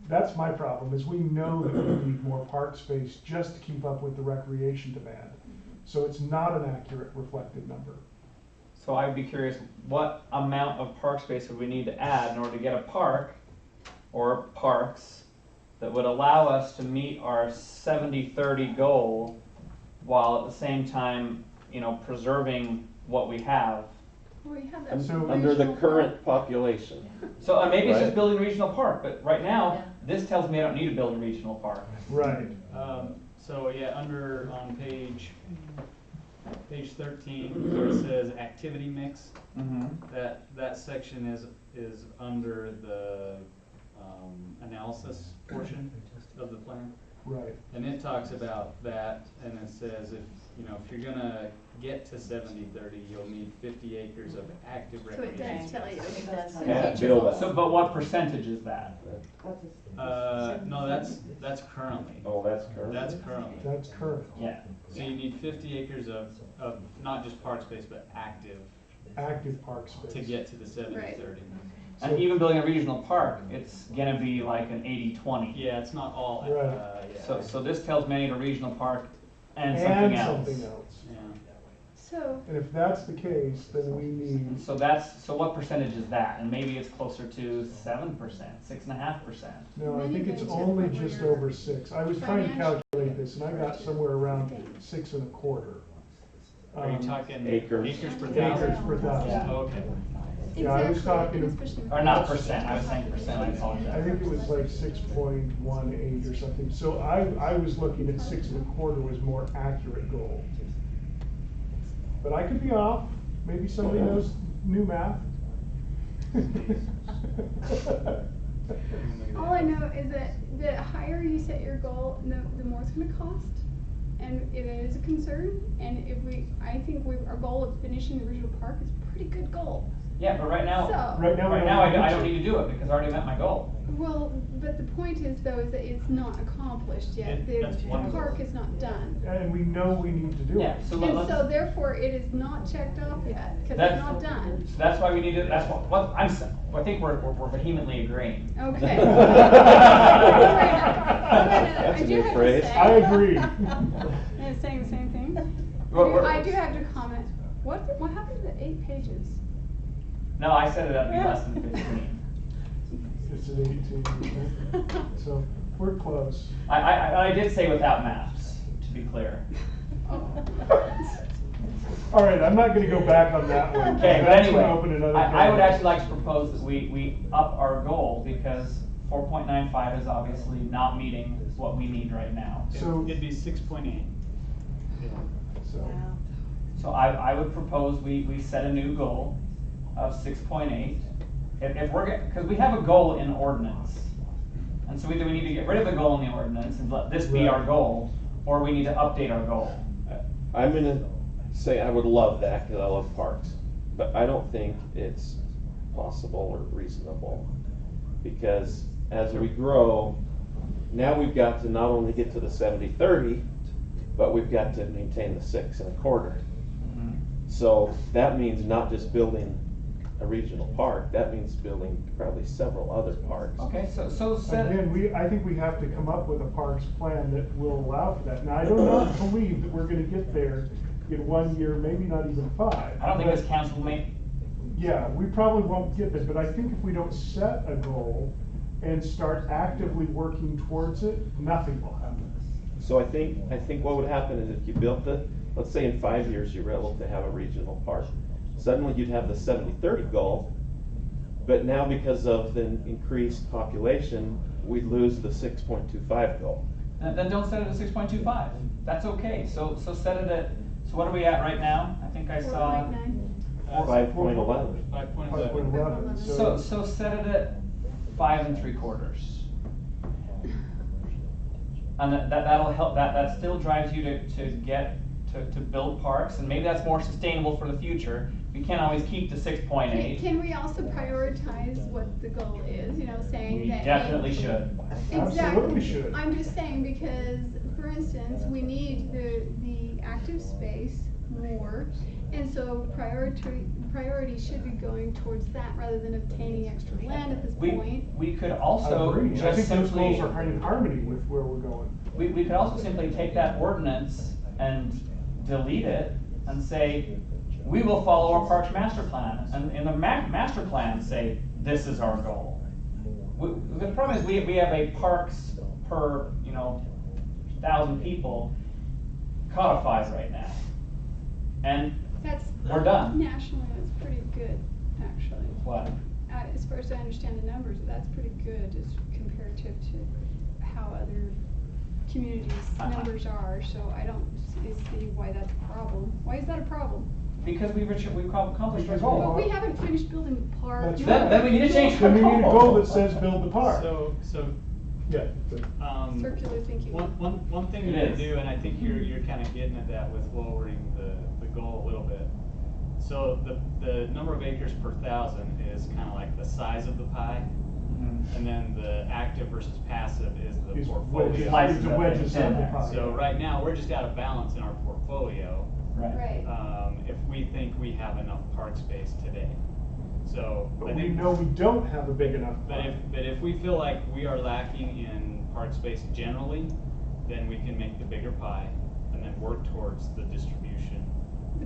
that's my problem, is we know that we need more park space just to keep up with the recreation demand. So it's not an accurate reflected number. So I'd be curious, what amount of park space would we need to add in order to get a park or parks that would allow us to meet our 70-30 goal while at the same time, preserving what we have? We have that Under the regional current population. So maybe it's Right. just building a regional park, but right now, this tells me I don't need to build a regional park. Right. So yeah, on page 13, where it says activity mix, that section is under the analysis portion of the plan. Right. And it talks about that, and it says if you're gonna get to 70-30, you'll need 50 acres of active So it recreation. does tell you. It does. Yeah, build that. So, but what percentage is that? No, that's currently. Oh, that's current. That's currently. That's current. Yeah. So you need 50 acres of not just park space, but active Active park space. to get to the 70-30. Right. And even building a regional park, it's gonna be like an 80-20. Yeah, it's not all. Right. Yeah. So this tells me I need a regional park and something else. Something else. Yeah. So, And if that's the case, then we need, So what percentage is that? And maybe it's closer to 7%, 6.5%. no, I think it's Many only things just are over 6. I was trying to calculate this and I got somewhere around 6.25. Are you talking Acres. per Acres thousand? per thousand. Yeah. Okay. Yeah, I was exactly, talking- especially with Or not percent, I was saying percent, I I apologize. think it was like 6.18 or something. So I was looking at 6.25 was more accurate goal. But I could be off. Maybe somebody knows new math. All I know is that the higher you set your goal, the more it's gonna cost. And it is a concern, and I think our goal of finishing the regional park is a pretty good goal. Yeah, but right now, So- Right now, I don't need to do it because I already met my goal. Well, but the point is though, is that it's not accomplished yet. That's The one park goal. is not done. And we know we need to do it. Yeah, so And let's, so therefore, it is not checked off yet, because it's That's- not done. so that's why we need to, that's what I think we're vehemently agreeing. Okay. That's a I do new have to phrase. say- I agree. Yeah, saying the same thing. I do have to comment, what happened to the 8 pages? No, I said it at less than 15. It's an 18. So we're close. I did say without maps, to be clear. All right, I'm not going to go back on that one. Okay, but That's anyway, gonna open another I would can. actually like to propose that we up our goal because 4.95 is obviously not meeting what we need right now. So- It'd be 6.8. So, So I would propose we set a new goal of 6.8. If we're, because we have a goal in ordinance. And so either we need to get rid of the goal in the ordinance and let this be our goal, or we need to update our goal. I'm gonna say I would love that because I love parks, but I don't think it's possible or reasonable. Because as we grow, now we've got to not only get to the 70-30, but we've got to maintain the 6.25. Mhm. So that means not just building a regional park, that means building probably several other parks. Okay, so set. Again, I think we have to come up with a parks plan that will allow for that. Now, I do not believe that we're gonna get there in 1 year, maybe not even 5. I don't think but- this council may. Yeah, we probably won't get there, but I think if we don't set a goal and start actively working towards it, nothing will happen. So I think what would happen is if you built let's say in 5 years you were able to have a regional park, suddenly you'd have the 70-30 goal, but now because of the increased population, we'd lose the 6.25 goal. Then don't set it at 6.25. That's okay. So set it at. So what are we at right now? I think I saw. 4.9. 5.11. 5.11. So set it at 5 3/4. And that'll help. That still drives you to get to build parks, and maybe that's more sustainable for the future. We can't always keep the 6.8. Can we also prioritize what the goal is, you know, saying We that? definitely should. Exactly. Absolutely should. I'm just saying because, for instance, we need the active space more, and so priority should be going towards that rather than obtaining extra land at this point. We could I also agree. I just think those simply. goals are in harmony with where we're going. We could also simply take that ordinance and delete it and say, we will follow our parks master plan, and in the master plan say, this is our goal. The problem is we have a parks per, 1,000 people codified right now. And That's, we're done. nationally, that's pretty good, actually. What? As far as I understand the numbers, that's pretty good as comparative to how other communities' numbers are, so I don't see why that's a problem. Why is that a problem? Because we've accomplished our But goal. we haven't finished building the park. That's Then we need to change our Then we need a goal. goal that says build the park. So, Yeah. Circular thinking. one thing It we can is. do, and I think you're kind of getting at that with lowering the goal a little bit. So the number of acres per 1,000 is kind of like the size of the pie, and then the active versus passive is the Is portfolio. wedges, the wedges of the pie. So right now, we're just out of balance in our portfolio. Right. If we think we have enough park space today. So But I we think, know we don't have a big enough but pie. if we feel like we are lacking in park space generally, then we can make the bigger pie and then work towards the distribution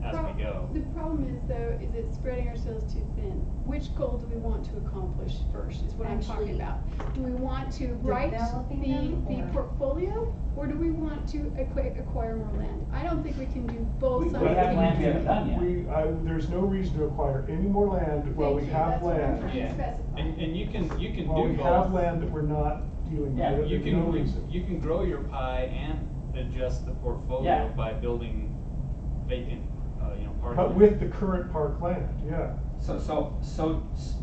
as we go. The problem is though, is it spreading ourselves too thin? Which goal do we want to accomplish first, is what I'm talking Actually, about. Do we want to write developing them, the or- portfolio, or do we want to acquire more land? I don't think we can do both We sides. have land we haven't done yet. There's no reason to acquire any more land while we Thank you, have that's what I'm land. trying to specify. And you can While do we have both. land that we're not dealing Yeah, with, You there's no can, reason. you can grow your pie and adjust the portfolio Yeah. by building vacant, park. But with the current park land, yeah. So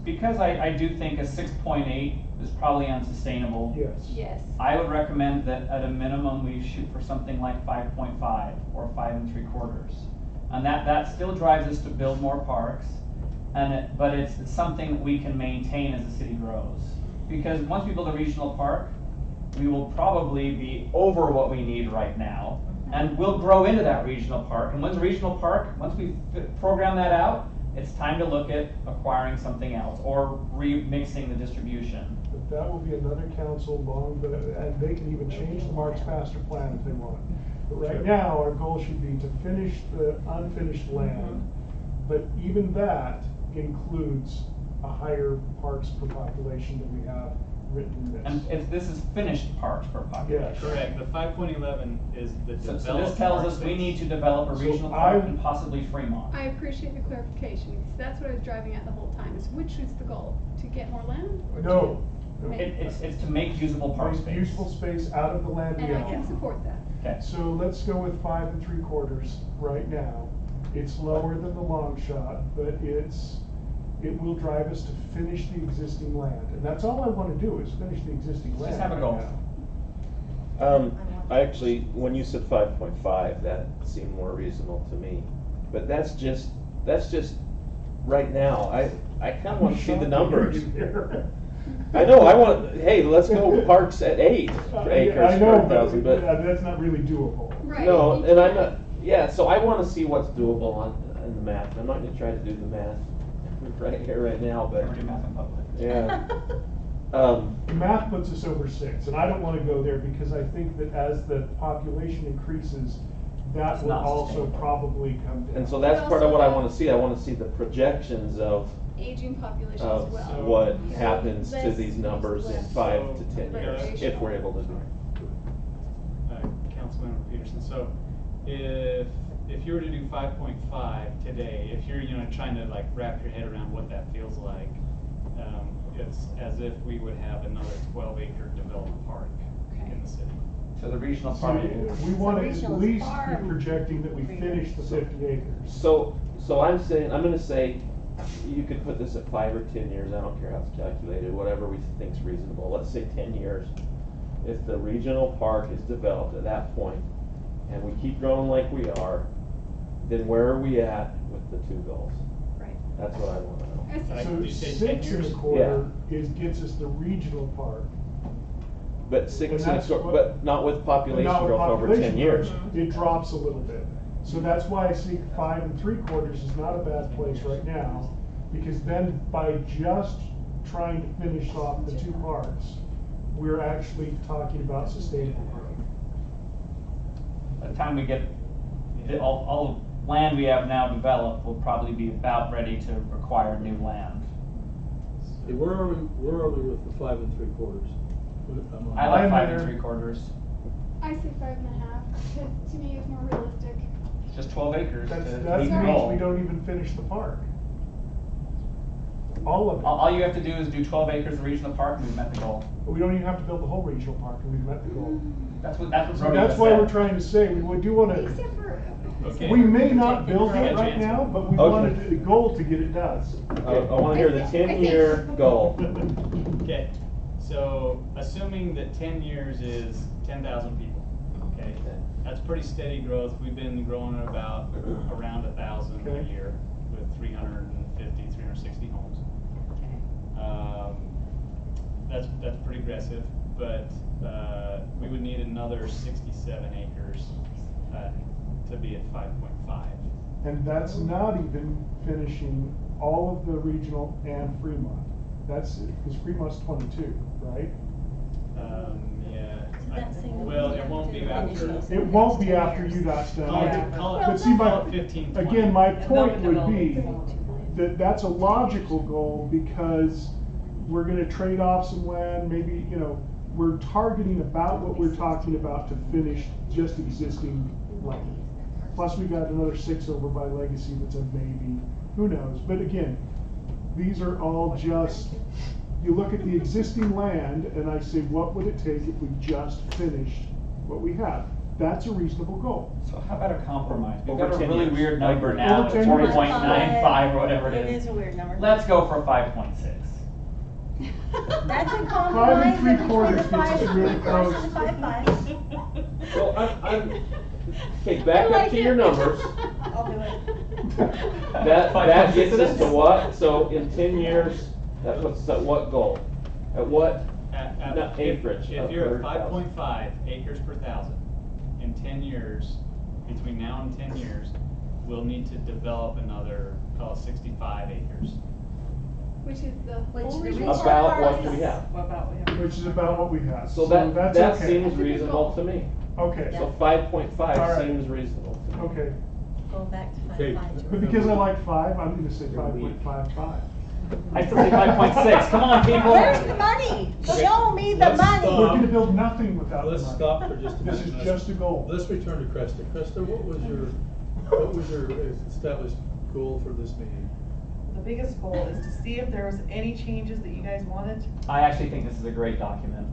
because I do think a 6.8 is probably unsustainable. Yes. Yes. I would recommend that at a minimum, we shoot for something like 5.5 or 5 3/4. And that still drives us to build more parks, but it's something that we can maintain as the city grows. Because once we build a regional park, we will probably be over what we need right now, and we'll grow into that regional park. And once we program that out, it's time to look at acquiring something else or remixing the distribution. But that will be another council and they can even change the Marks Master Plan if they want. But right now, our goal should be to finish the unfinished land, but even that includes a higher parks per population than we have written in And this. this is finished parks per population. Correct, the 5.11 is the So developed this tells park us we space. need to develop a So regional I- park and possibly Fremont. I appreciate the clarification, because that's what I was driving at the whole time, is which is the goal? To get more land or to? No. make- It's to make usable park Make space. usable space out of the land we And I own. can support that. Okay. So let's go with 5 3/4 right now. It's lower than the long shot, but it will drive us to finish the existing land. And that's all I want to do is finish the existing land. Just have a right goal. now. I actually, when you said 5.5, that seemed more reasonable to me. But that's just right now. I kind of want to see the numbers. I know, I want, hey, let's go parks at 8 acres I know, per thousand, but. that's not really doable. Right. No, you and I'm can't. not, yeah, so I wanna see what's doable on the math. I'm not gonna try to do the math right here, right now, but, Never do math in public. yeah. The math puts us over 6, and I don't wanna go there because I think that as the population increases, that It's will not also sustainable. probably come down. And so that's part of what I wanna see. I wanna see the projections of Aging population as of well. what So happens to less- these numbers in less 5 to 10 years, variation. if we're able to do it. Councilmember Peterson, so if you were to do 5.5 today, if you're, trying to like wrap your head around what that feels like, it's as if we would have another 12-acre development park in the city. So the regional So park. we want to at regional least be farm. projecting that we finish the 50 acres. So I'm gonna say, you could put this at 5 or 10 years, I don't care how it's calculated, whatever we think's reasonable, let's say 10 years. If the regional park is developed at that point, and we keep growing like we are, then where are we at with the 2 goals? Right. That's what I wanna know. That's- So Did you say 6 10 and a years? quarter gets us the regional park. But 6 and a that's quarter, what- but not with population Not with growth over population 10 years. growth, It drops a little bit. So that's why I see 5 3/4 is not a bad place right now, because then by just trying to finish off the 2 parks, we're actually talking about sustainable growth. By the time we get all the land we have now developed, will probably be about ready to require new land. Hey, where are we with the 5 3/4? I like I'm 5 there. 3/4. I say 5.5, because to me it's more realistic. It's just 12 acres to That meet the means goal. we don't even finish the park. All of it. All you have to do is do 12 acres of regional park and we've met the goal. We don't even have to build the whole regional park, and we've met the goal. That's what So Brody that's just why said. we're trying to say, we do want to, Except for. Okay. we may not build Okay. it right now, but we Okay. wanted the goal to get it done. I wanna hear the 10-year goal. Okay, so assuming that 10 years is 10,000 people, okay? That's pretty steady growth. We've been growing at about around 1,000 a Okay. year with 350, 360 homes. That's pretty aggressive, but we would need another 67 acres to be at 5.5. And that's not even finishing all of the regional and Fremont. That's, because Fremont's 22, right? Yeah. That same- Well, it won't be after. It won't be after UDOT's Call done. it- call it- But see, call it 15, 20. again, my And point they'll would be develop. that that's a logical goal, because we're gonna trade off some land, maybe, we're targeting about what we're talking about to finish just existing land. Plus, we got another 6 over by Legacy that's a maybe, who knows? But again, these are all just, you look at the existing land and I say, what would it take if we just finished what we have? That's a reasonable goal. So how about a compromise? We've Over got a 10 really years. weird I number agree. now, Over at 10 years. 40.95 or whatever it It is. is a weird number. Let's go for 5.6. That's a 5 compromise in between 3/4 the gets 5 us really 3/4 close. and 5.5. So okay, back up to your numbers. I'll do it. That gets us to what? So in 10 years, that puts us at what goal? At what not acreage? If you're at 5.5 acres per thousand, in 10 years, between now and 10 years, we'll need to develop another, call it 65 acres. Which is the Which whole the region. regional About park what is- we have. What about we have? Which is about what we have. So that that's okay. seems That's a good reasonable goal. to me. Okay, So 5.5 All right. seems reasonable to me. okay. Go back to Okay. 5.5. But because I like 5, I'm gonna say 5.55. I still say 5.6. Come on, people. Where's the money? Show me the Let's money. We're gonna build nothing without the Let's money. stop for just a minute. This is just a goal. Let's return to Krista. Krista, what was your established goal for this meeting? The biggest goal is to see if there was any changes that you guys wanted. I actually think this is a great document.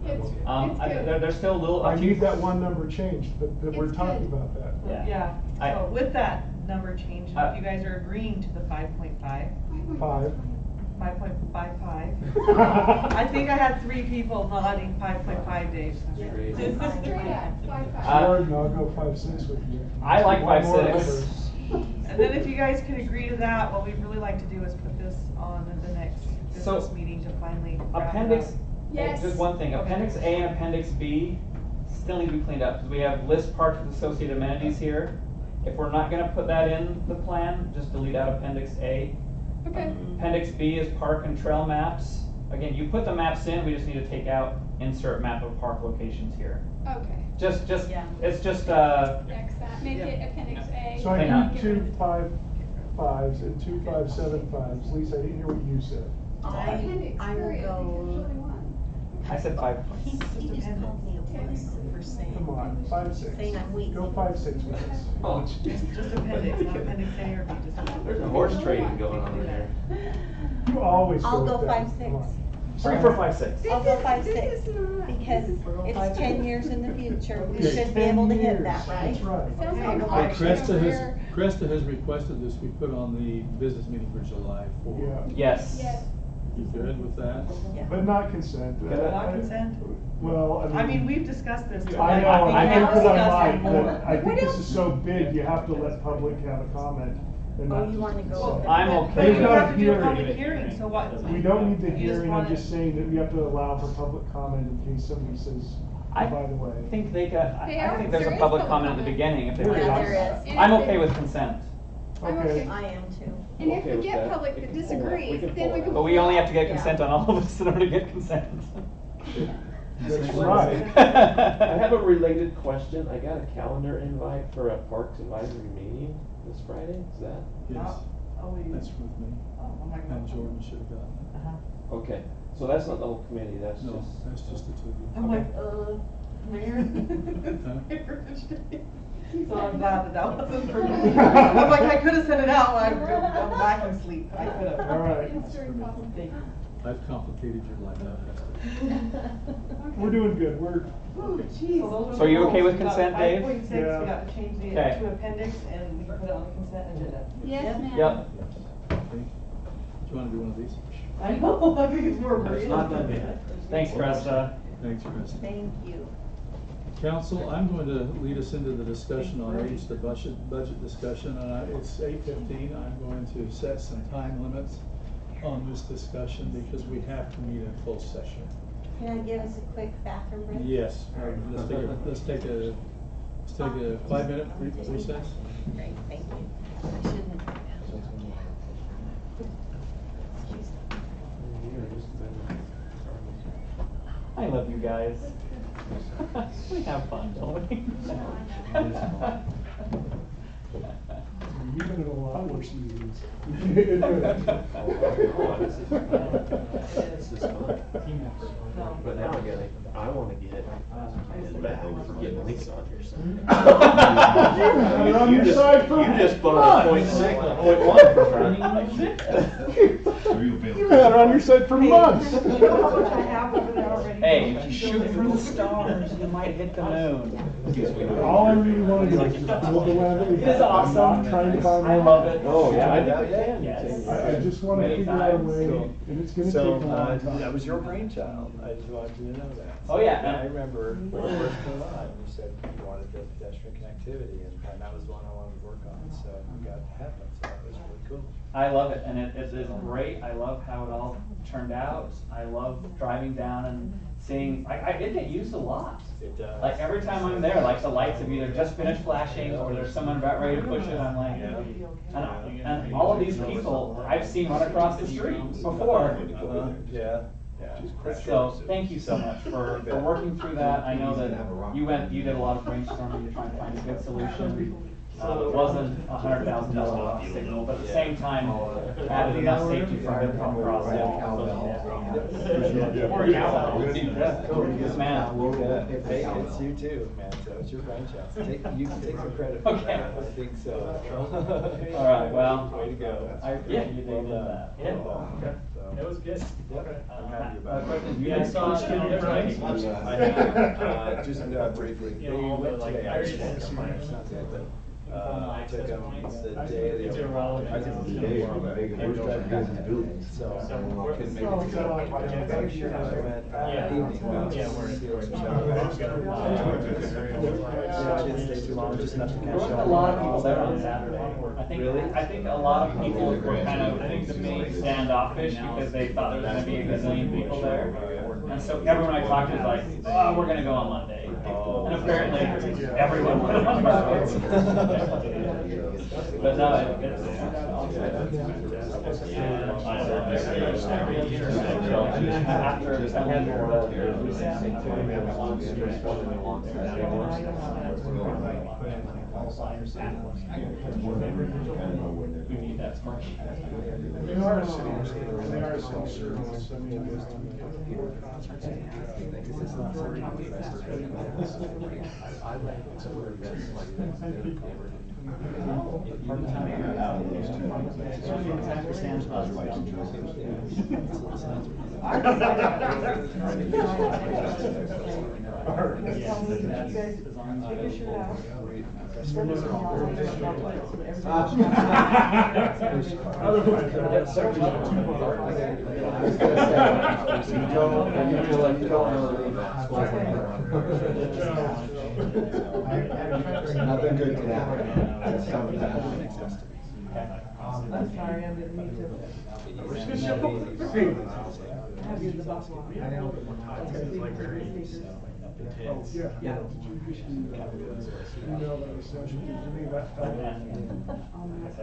It's good. There's still I need that one number changed, but we're It's talking good. about that. Yeah. So with that number change, if you guys are agreeing to the 5.5, 5. 5.55. I think I had 3 people nodding 5.5, Dave. Straight up, 5.5. Jordan, I'll go 5.6 with you. I like One more 5.6. number. And then if you guys could agree to that, what we'd really like to do is put this on the next So, business meeting to finally wrap it Appendix, up. Yes. just one thing, Appendix A and Appendix B still need to be cleaned up, because we have list parks with associated amenities here. If we're not gonna put that in the plan, just delete out Appendix A. Okay. Appendix B is park and trail maps. Again, you put the maps in, we just need to take out insert map of park locations here. Okay. Just, Yeah. it's just, Next that, make it Appendix A. So I Hang on. heard 255s and 2575s. Lisa, I didn't hear what you said. Appendix, I will period, because go. there's only one. I said 5. He just called me a wuss for saying. Come on, 5, 6. Saying I'm weak. Go 5, 6 with us. Oh. Just appendix, not appendix A or B, just. There's a horse trading going on there. You always I'll go go with that. 5, 6. Come on. 3, 4, 5, 6. I'll go 5, 6, This is not. because this is- it's 10 years in the future, we Okay, should be 10 able to hit years. that, right? That's right. Sounds Okay, like go a back. auction Cresta over has, here. Cresta has requested this, we put on the business meeting for July 4. Yeah. Yes. Yes. You good with that? Yeah. But not consent. Not consent? Well, I mean, we've discussed this. I know, I I think think that I discussed might, it but more. I think What this else? is so big, you have to let public have a comment and Oh, not you just wanna go consent. with I'm But okay you with have to do a hearing. public hearing, so what? We don't need the You just hearing, want I'm it- just saying that we have to allow for public comment in case somebody says, I oh, by the way. I think they got, They I are- think there's there a is public public comment at the comment. beginning if they There really is. want Yeah, that. there is. I'm okay with consent. I'm Okay. okay. I am too. And if Okay we with get that. public We that can pull that. We disagrees, can then pull we that. can. But we only have to get Yeah. consent on all of us in order to get consent. That's right. I have a related question. I got a calendar invite for a Parks Advisory meeting this Friday. Is that? Yes, Oh, we. that's with me, Oh, my God. and Jordan should have gotten it. Uh-huh. Okay, so that's not the whole committee, that's No, just. that's just the two of you. I'm like, Mayor? So I'm glad that wasn't for me. I'm like, I could have sent it out, I'm back in sleep, I could have. All right. It's very possible. Thank you. I've complicated your life out. We're doing good, we're, Oh, jeez. So are you okay with consent, Dave? 5.6, Yeah. we got to change the, Okay. to appendix, and we can put it on the consent agenda. Yes, ma'am. Yep. Okay. Do you wanna do one of these? I know, I think it's more. It's not done yet. Thanks, Krista. Thanks, Chris. Thank you. Council, I'm going to lead us into the discussion on H, the budget discussion. It's 8:15. I'm going to set some time limits on this discussion because we have to meet in closed session. Can I give us a quick bathroom break? Yes, let's take a 5-minute recess. Great, thank you. I shouldn't. Excuse me. I love you guys. We have fun, don't we? you've been in a lot worse meetings. This is fun. But now I wanna get back for getting Lisa on here You're on your side for You just put months. a .1 for her. You've had her on your side for months. You know how much I have over there already? Hey, if you shoot for the stars, you might hit the moon. All I really want to do is just build the land that we It have. is awesome. I'm not trying to buy I more. love it. Oh, yeah, I think we can. Yes. I just want to Many figure out a times. way, and it's gonna take a So, long time. that was your brainchild, I just wanted you to know that. Oh, yeah. And I remember when it first came on, you said you wanted the pedestrian connectivity, and that was the one I wanted to work on, so we got it to happen, so that was really cool. I love it, and it is great. I love how it all turned out. I love driving down and seeing, I did get used a lot. It does. Like every time I'm there, like the lights have either just finished flashing or there's someone about ready to push it, I'm like, and all of these people I've seen run across the street before. Yeah. So, thank you so much for working through that. I know that you did a lot of brainstorming to try and find a good solution. It wasn't $100,000 obstacle, but at the same time, added enough safety for her to come across it. Or a cowbell. Yes, ma'am. Hey, it's you too, man, so it's your brainchild, so you can take some credit for Okay. that, I think so. All right, well. Way to go. Yeah, you did that. Yeah. It was good. I'm happy about it. You guys saw it on the right? I have, just briefly, You they know, all the, went like, today, Irish actually, folks. it's not that, but took them the day they It's were. irrelevant. I took them the day they were driving past his building, so couldn't make it. I didn't stay too long, just enough to catch There weren't a lot of people there on Saturday. I think a lot of people were kind of standoffish because they thought there was gonna be a gazillion people there. And so everyone I talked to was like, oh, we're gonna go on Monday. And apparently everyone went on Monday. But no, we need that smart. They are a city service, I mean, Nothing good can happen. I'm sorry, I didn't mean to. Have you the buffalo? I know. yeah. Email that was sent to me, that felt.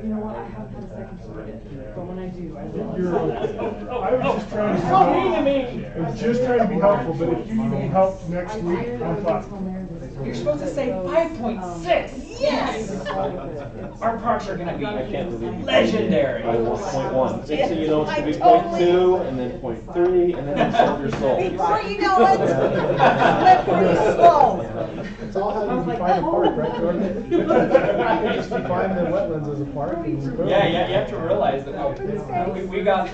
You know what, I haven't had a second to read it, but when I do, I will. I was just trying to. So mean to me. I was just trying to be helpful, but if you need help next week, I'm fine. You're supposed to say 5.6. Yes! Our parks are gonna be legendary. 1.1. Next thing you know, it's gonna be 0.2, and then 0.3, and then you sold your soul. Before you know it, went pretty slow. It's all how you define a park, right, Jordan? You just define the wetlands as a park. Yeah, you have to realize that we got to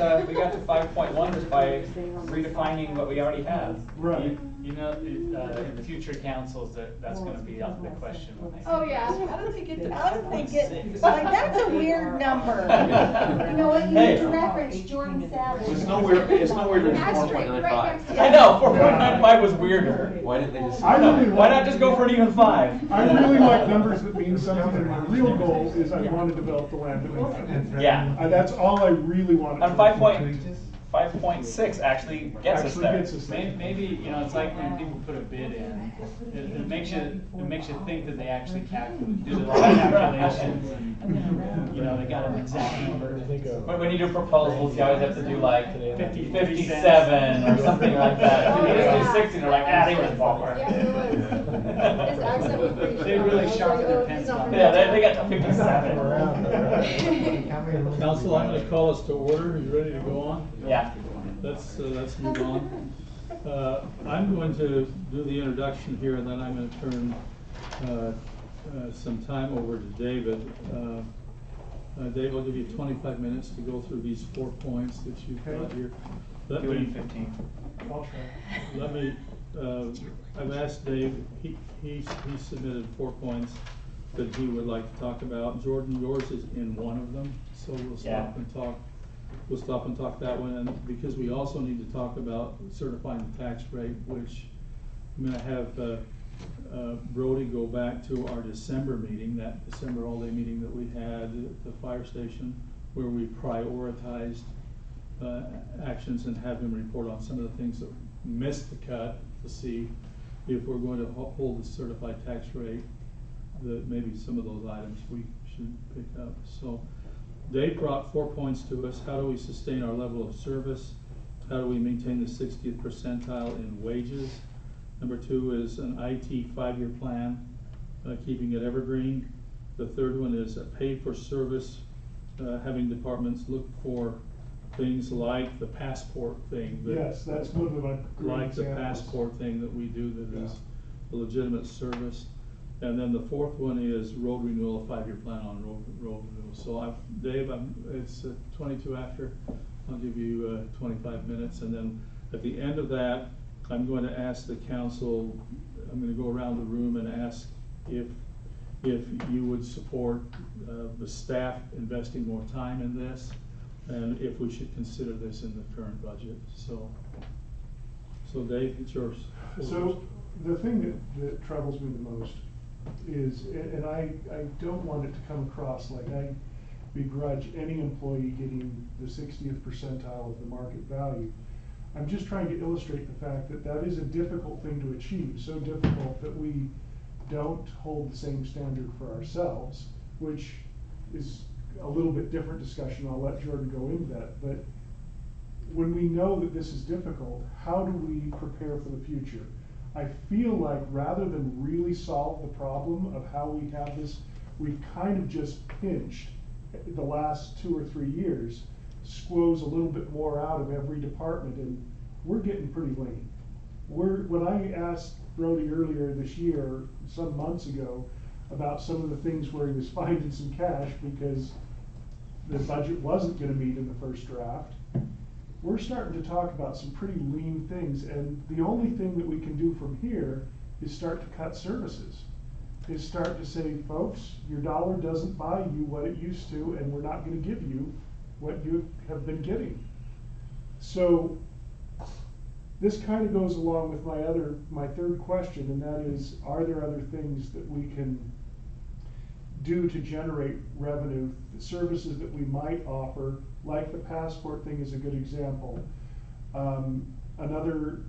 5.1 just by redefining what we already have. Right. You know, in future councils, that's gonna be the question when they. Oh, yeah. How did they get to? I was thinking, like, that's a weird number. You know what, you need to reference Jordan Savage. It's no weird that it's Asterisk, right 4.95. next to it. I know, 4.95 was weirder. Why didn't they just? Why not just go for an even 5? I really like numbers that mean something, and my real goal is I want to develop the land that we have. Yeah. That's all I really want. On 5.6 actually gets us there. Maybe, you know, it's like when people put a bid in, it makes you think that they actually do the right calculations and, you know, they got an exact number. But when you do proposals, you always have to do like 57 or something like that. If you just do 60, they're like, they were in the ballpark. Yeah, it was. His accent was pretty They really sharpened their pencil. Yeah, they got to 57. Council, I'm gonna call us to order. Are you ready to go on? Yeah. Let's move on. I'm going to do the introduction here, and then I'm going to turn some time over to David. Dave, I'll give you 25 minutes to go through these 4 points that you've got here. Do it in 15. I'll try. Let me, I've asked Dave, he submitted 4 points that he would like to talk about. Jordan, yours is in one of them, so we'll stop and talk. We'll stop and talk that one, and because we also need to talk about certifying the tax rate, which I'm gonna have Brody go back to our December meeting, that December all-day meeting that we had at the fire station, where we prioritized actions and have him report on some of the things that missed the cut to see if we're going to hold the certified tax rate, that maybe some of those items we should pick up. So Dave brought 4 points to us. How do we sustain our level of service? How do we maintain the 60th percentile in wages? Number 2 is an IT 5-year plan, keeping it evergreen. The third one is a pay for service, having departments look for things like the passport thing. Yes, that's one of my great Like the examples. passport thing that we do that is a legitimate service. And then the fourth one is road renewal, a 5-year plan on road renewal. So Dave, it's 22 after. I'll give you 25 minutes, and then at the end of that, I'm going to ask the council. I'm going to go around the room and ask if if you would support the staff investing more time in this, and if we should consider this in the current budget. So Dave, it's yours. So the thing that troubles me the most is, and I don't want it to come across like I begrudge any employee getting the 60th percentile of the market value. I'm just trying to illustrate the fact that that is a difficult thing to achieve, so difficult that we don't hold the same standard for ourselves, which is a little bit different discussion. I'll let Jordan go into that. But when we know that this is difficult, how do we prepare for the future? I feel like rather than really solve the problem of how we have this, we've kind of just pinched the last 2 or 3 years, squoze a little bit more out of every department, and we're getting pretty lean. When I asked Brody earlier this year, some months ago, about some of the things where he was finding some cash because the budget wasn't going to meet in the first draft, we're starting to talk about some pretty lean things, and the only thing that we can do from here is start to cut services. Is start to say, folks, your dollar doesn't buy you what it used to, and we're not going to give you what you have been getting. So this kind of goes along with my third question, and that is, are there other things that we can do to generate revenue, the services that we might offer, like the passport thing is a good example. Another,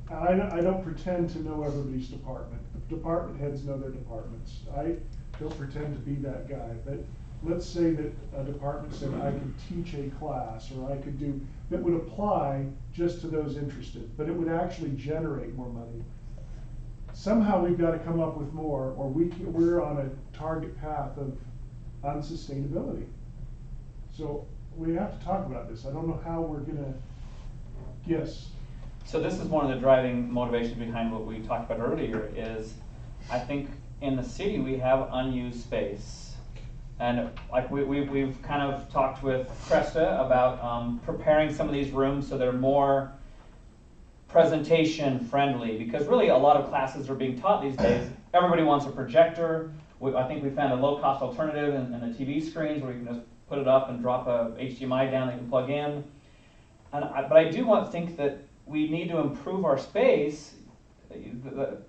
I don't pretend to know everybody's department. The department heads know their departments. I don't pretend to be that guy, but let's say that a department said I could teach a class, or I could do, that would apply just to those interested, but it would actually generate more money. Somehow we've got to come up with more, or we're on a target path of unsustainability. So we have to talk about this. I don't know how we're gonna, yes. So this is one of the driving motivations behind what we talked about earlier is, I think in the city we have unused space. And like we've kind of talked with Cresta about preparing some of these rooms so they're more presentation friendly, because really a lot of classes are being taught these days. Everybody wants a projector. I think we found a low cost alternative in the TV screens where you can just put it up and drop a HDMI down they can plug in. But I do think that we need to improve our space in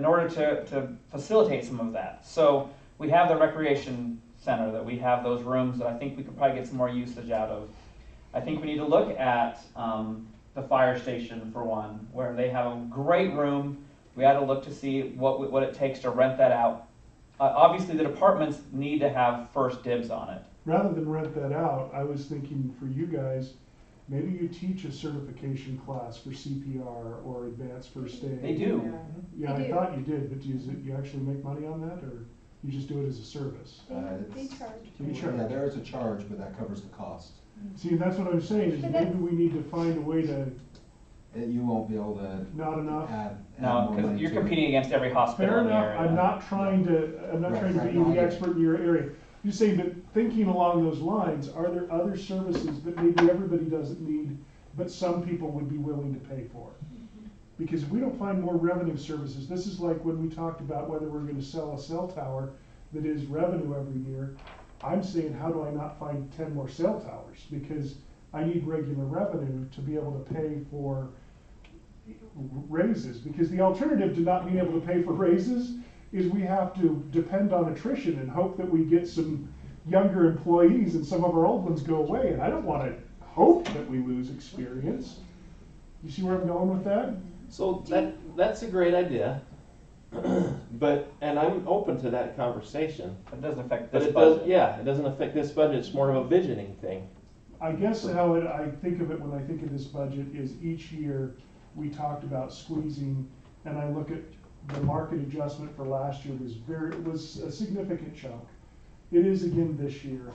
order to facilitate some of that. So we have the recreation center, that we have those rooms that I think we could probably get some more usage out of. I think we need to look at the fire station for one, where they have a great room. We ought to look to see what it takes to rent that out. Obviously the departments need to have first dibs on it. Rather than rent that out, I was thinking for you guys, maybe you teach a certification class for CPR or advanced first aid. They do. Yeah, They I do. thought you did, but do you actually make money on that, or you just do it as a service? They charge. You charge. Yeah, there is a charge, but that covers the cost. See, that's what I'm saying, is But maybe that's- we need to find a way to, You won't be able to not enough. add No, more because money you're to it. competing against every hospital Fair in the enough, area. I'm not trying to Right, be no, I the get it. expert in your area. I'm just saying that thinking along those lines, are there other services that maybe everybody doesn't need, but some people would be willing to pay for? Because if we don't find more revenue services, this is like when we talked about whether we're gonna sell a cell tower that is revenue every year. I'm saying, how do I not find 10 more cell towers? Because I need regular revenue to be able to pay for raises, because the alternative to not being able to pay for raises is we have to depend on attrition and hope that we get some younger employees and some of our old ones go away, and I don't want to hope that we lose experience. You see where I'm going with that? So that's a great idea, and I'm open to that conversation. It doesn't affect But this it budget. does, yeah, it doesn't affect this budget, it's more of a visioning thing. I guess how I think of it when I think of this budget is each year we talked about squeezing, and I look at the market adjustment for last year was a significant chunk. It is again this year.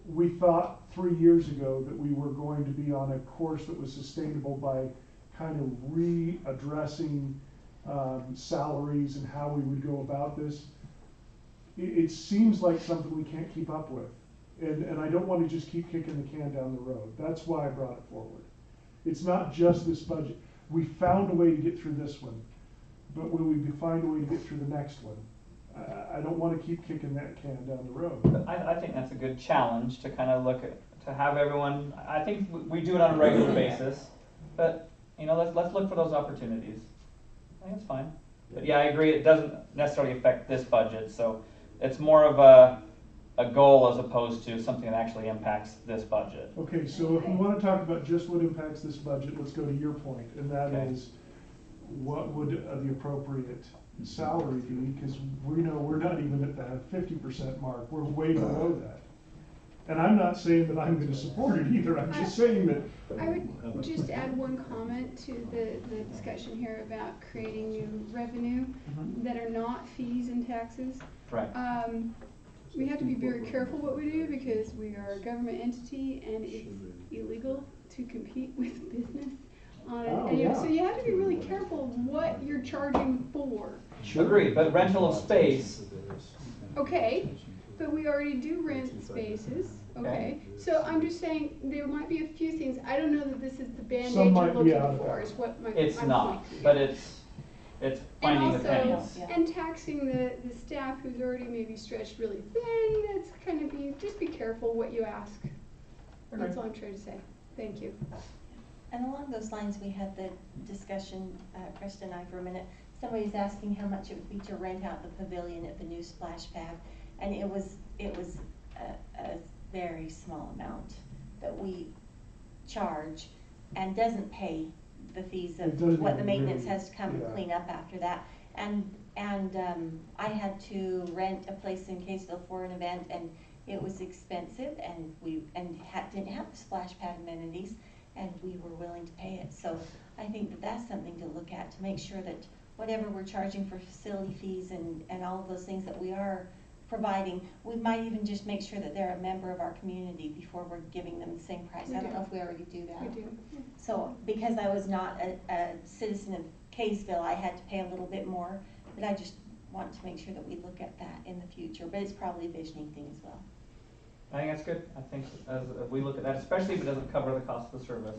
We thought 3 years ago that we were going to be on a course that was sustainable by kind of readdressing salaries and how we would go about this. It seems like something we can't keep up with. And I don't want to just keep kicking the can down the road. That's why I brought it forward. It's not just this budget. We found a way to get through this one. but will we find a way to get through the next one? I don't wanna keep kicking that can down the road. But I think that's a good challenge to kind of look at, to have everyone, I think we do it on a regular basis, but, you know, let's look for those opportunities. I think it's fine. But yeah, I agree, it doesn't necessarily affect this budget, so it's more of a goal as opposed to something that actually impacts this budget. Okay, so if we wanna talk about just what impacts this budget, let's go to your point, and that Okay. is, what would the appropriate salary be? Because we know we're not even at the 50% mark, we're way below that. And I'm not saying that I'm gonna support it either, I'm just saying that. I would just add one comment to the discussion here about creating new revenue that are not fees and taxes. Right. We have to be very careful what we do because we are a government entity and it's illegal to compete with business on it. Oh, And yeah. so you have to be really careful what you're charging for. Agreed, but rental of space, Okay, but we already do rent spaces, okay? So I'm just saying, there might be a few things, I don't know that this is the Band-Aid Some you're might be looking out of for, that. is what my it's my not, point. but it's finding the And pennies. also, and taxing the staff who's already maybe stretched really thin, that's kind of just be careful what you ask. That's all I'm trying to say, thank you. And along those lines, we had the discussion, Krista and I for a minute, somebody's asking how much it would be to rent out the pavilion at the new splash pad. And it was a very small amount that we charge and doesn't pay the fees It of doesn't what the even maintenance really- has to come yeah. and clean up after that. And I had to rent a place in Kaysville for an event and it was expensive and didn't have the splash pad amenities and we were willing to pay it. So I think that that's something to look at, to make sure that whatever we're charging for facility fees and all of those things that we are providing, we might even just make sure that they're a member of our community before we're giving them the same price. We I don't do. know if we already do that. We do. So, because I was not a citizen of Kaysville, I had to pay a little bit more, but I just want to make sure that we look at that in the future, but it's probably a visioning thing as well. I think that's good. I think as we look at that, especially if it doesn't cover the cost of the service.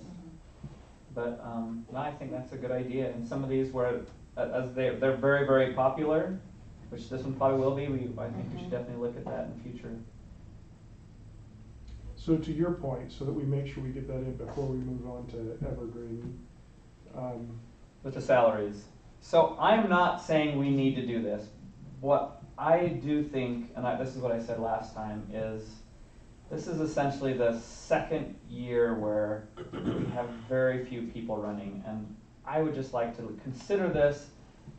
But no, I think that's a good idea. And some of these where, as they're very, very popular, which this one probably will be, I think we should definitely look at that in the future. So to your point, so that we make sure we get that in before we move on to Evergreen. With the salaries. So I'm not saying we need to do this. What I do think, and this is what I said last time, is this is essentially the second year where we have very few people running. And I would just like to consider this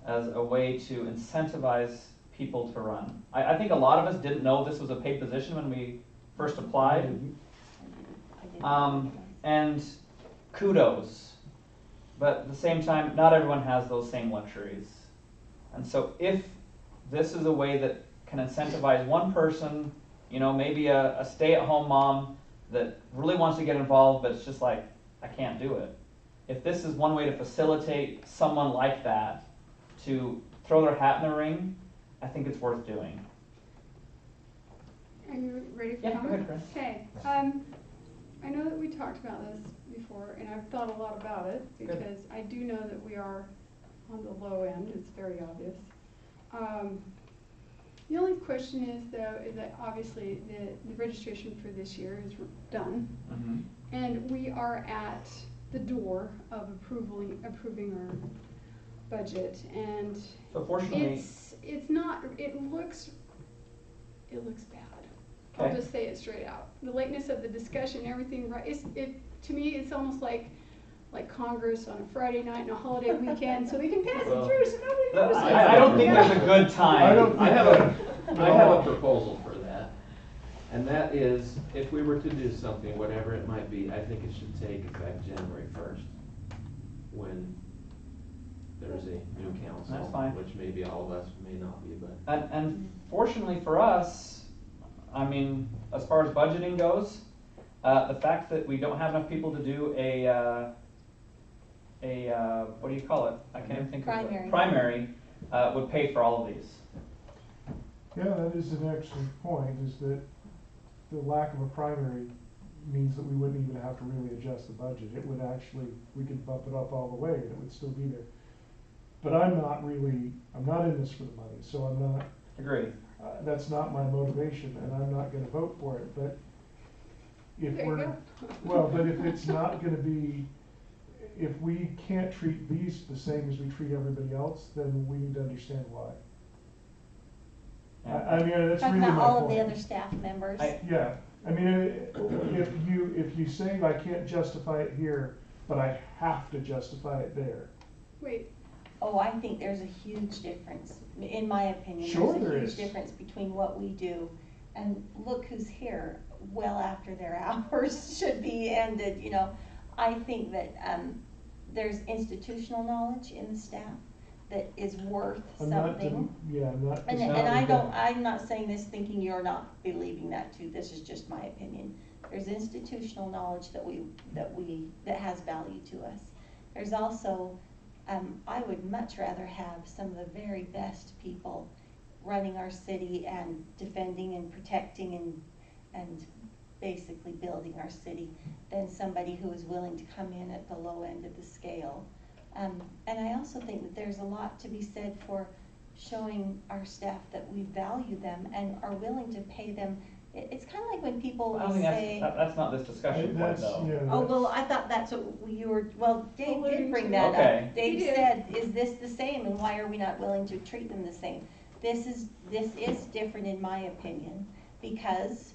as a way to incentivize people to run. I think a lot of us didn't know this was a paid position when we first applied. And kudos. But at the same time, not everyone has those same luxuries. And so if this is a way that can incentivize one person, you know, maybe a stay-at-home mom that really wants to get involved, but it's just like, I can't do it. If this is one way to facilitate someone like that to throw their hat in the ring, I think it's worth doing. Are you ready for Yeah, go comment? ahead, Chris. Okay, I know that we talked about this before, and I've thought a lot about it, because I do know that we are on the low end, it's very obvious. The only question is, though, is that obviously the registration for this year is done, and we are at the door of approving our budget, and So fortunately, it's not, it looks bad. Okay. I'll just say it straight out. The lateness of the discussion, everything, right? To me, it's almost like Congress on a Friday night and a holiday weekend, so we can pass it through, so nobody knows. I don't think there's a good time. I have a proposal for that. And that is, if we were to do something, whatever it might be, I think it should take effect January 1st, when there's a new council. That's fine. Which maybe all of us may not be, but. And fortunately for us, I mean, as far as budgeting goes, the fact that we don't have enough people to do a what do you call it? I can't even think of it. Primary would pay for all of these. Yeah, that is an excellent point, is that the lack of a primary means that we wouldn't even have to really adjust the budget. It would actually, we could bump it up all the way and it would still be there. But I'm not in this for the money, so I'm not, Agree. that's not my motivation, and I'm not gonna vote for it, but if There you we're, go. well, but if it's not gonna be, if we can't treat these the same as we treat everybody else, then we need to understand why. I mean, that's really Talking my about all of the point. other staff members. Yeah, I mean, if you say I can't justify it here, but I have to justify it there. Wait, Oh, I think there's a huge difference, in my opinion. Sure There's a there huge is. difference between what we do, and look who's here, well after their hours should be ended, you know. I think that, there's institutional knowledge in the staff that is worth I'm not, something. I'm not. And discounting that. I'm not saying this thinking you're not believing that too, this is just my opinion. There's institutional knowledge that has value to us. There's also, I would much rather have some of the very best people running our city and defending and protecting and basically building our city than somebody who is willing to come in at the low end of the scale. And I also think that there's a lot to be said for showing our staff that we value them and are willing to pay them. It's kind of like when people I don't think say, that's not this discussion point though. oh, well, I thought that's what you were, well, Dave Alluding did bring to. that Okay. up. Dave He did. said, is this the same and why are we not willing to treat them the same? This is different in my opinion, because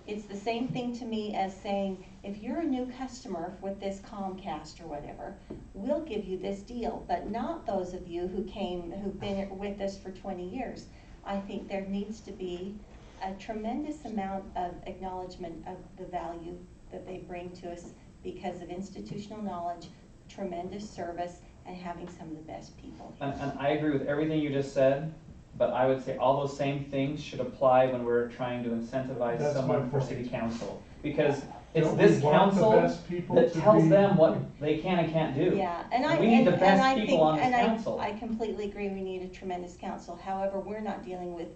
it's the same thing to me as saying, if you're a new customer with this Comcast or whatever, we'll give you this deal, but not those of you who've been with us for 20 years. I think there needs to be a tremendous amount of acknowledgement of the value that they bring to us because of institutional knowledge, tremendous service, and having some of the best people. And I agree with everything you just said, but I would say all those same things should apply when we're trying to incentivize That's someone my for point. city council. Because it's Don't we this want the council best people that to tells be- them what they can and can't do. Yeah, and I, We need the and best I people think, on this and council. I completely agree, we need a tremendous council. However, we're not dealing with,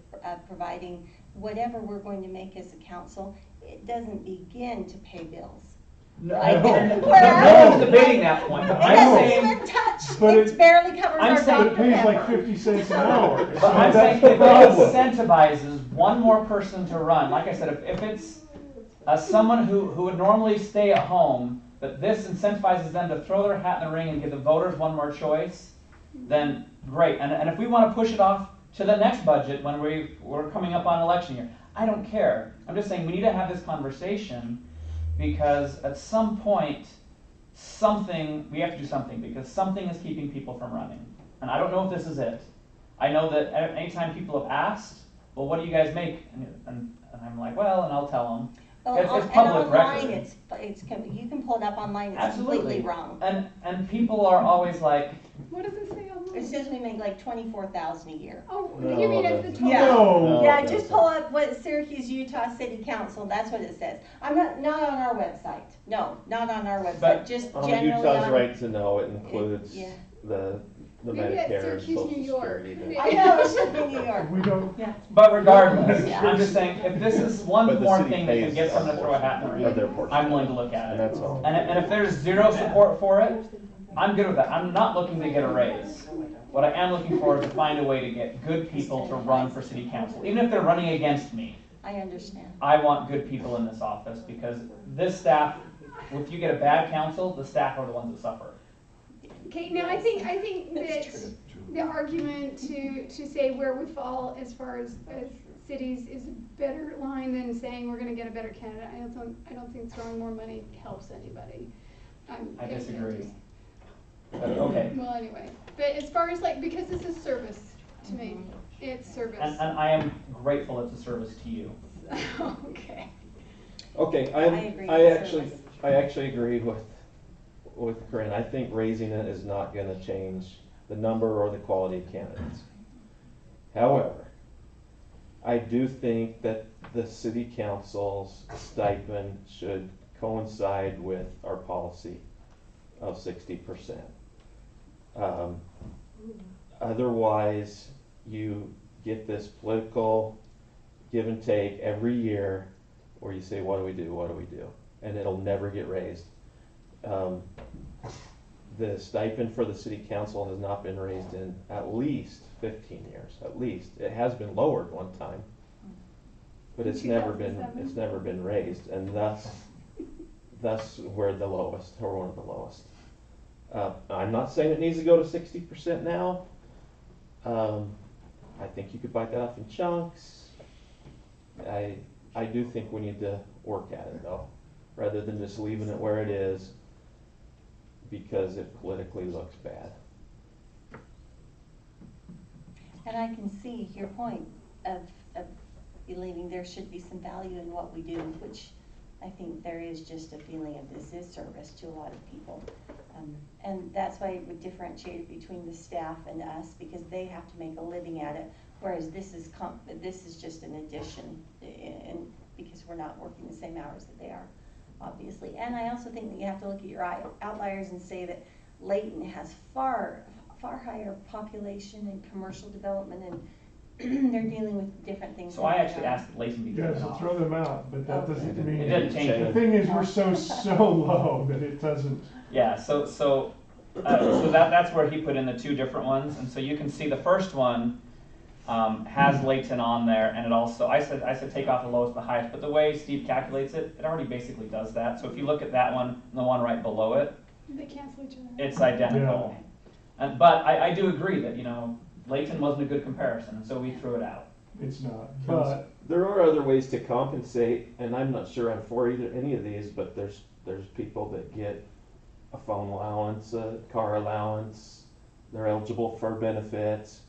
providing whatever we're going to make as a council. It doesn't begin to pay bills. No, Like, no where- one's debating that point, but It I'm doesn't saying, even touch, But it barely covers I'm our saying- It Dr. pays like Pepper. 50 cents an hour. but So I'm that's saying the if it problem. incentivizes one more person to run, like I said, if it's someone who would normally stay at home, but this incentivizes them to throw their hat in the ring and give the voters one more choice, then great. And if we want to push it off to the next budget when we're coming up on election year, I don't care. I'm just saying we need to have this conversation because at some point, we have to do something because something is keeping people from running. And I don't know if this is it. I know that anytime people have asked, well, what do you guys make? And I'm like, well, and I'll tell them. Well, It's and public online, record. you can pull it up online, it's Absolutely. completely wrong. And people are always like, what does it say online? It says we make like 24,000 a year. Oh, No, you mean as the total? Yeah. No. Yeah, it just doesn't. pull up what Syracuse, Utah City Council, that's what it says. I'm not on our website. No, not on our website, But just On generally Utah's on. right to know, it includes yeah. the Maybe that's Medicare and Syracuse, Social New York. Security. Maybe. I know, it should be New York. We don't, Yeah. but regardless, I'm just saying, if this is But one the more city thing that can pays get someone to our throw a hat in the portion, or their ring, portion. I'm willing to look at And it. that's all. And if there's zero support for it, I'm good with that. I'm not looking to get a raise. What I am looking for is to find a way to get good people to run for city council, even if they're running against me. I understand. I want good people in this office because this staff, if you get a bad council, the staff are the ones that suffer. Okay, now I think That's that the argument to say where we fall as far as cities is a better line than saying we're gonna get a better candidate. I don't think throwing more money helps anybody. I disagree. But okay. Well, anyway, but as far as because this is service to me, it's service. And I am grateful it's a service to you. Okay. Okay, I agree I with actually, service. I actually agree with Corinne. I think raising it is not gonna change the number or the quality of candidates. However, I do think that the city council's stipend should coincide with our policy of 60%. Otherwise, you get this political give and take every year where you say, what do we do, what do we do? And it'll never get raised. the stipend for the city council has not been raised in at least 15 years, at least. It has been lowered one time, but it's never been raised, and thus we're the lowest, or one of the lowest. I'm not saying it needs to go to 60% now. I think you could bite that off in chunks. I do think we need to work at it though, rather than just leaving it where it is because it politically looks bad. And I can see your point of believing there should be some value in what we do, which I think there is just a feeling of this is service to a lot of people. And that's why it would differentiate between the staff and us, because they have to make a living at it, whereas this is just an addition, and because we're not working the same hours that they are, obviously. And I also think that you have to look at your outliers and say that Layton has far higher population and commercial development, and they're dealing with different things. So I actually asked Layton to be Yeah, taken so off. throw them out, but that doesn't mean. It didn't change The it. thing is, we're so low that it doesn't. Yeah, so that's where he put in the two different ones, and so you can see the first one has Layton on there, and it also, I said take off the lowest and the highest, but the way Steve calculates it, it already basically does that. So if you look at that one and the one right below it, They cancel each other. it's identical. Yeah. But I do agree that, Layton wasn't a good comparison, and so we threw it out. It's not, but. There are other ways to compensate, and I'm not sure I'm for any of these, but there's people that get a phone allowance, a car allowance, they're eligible for benefits.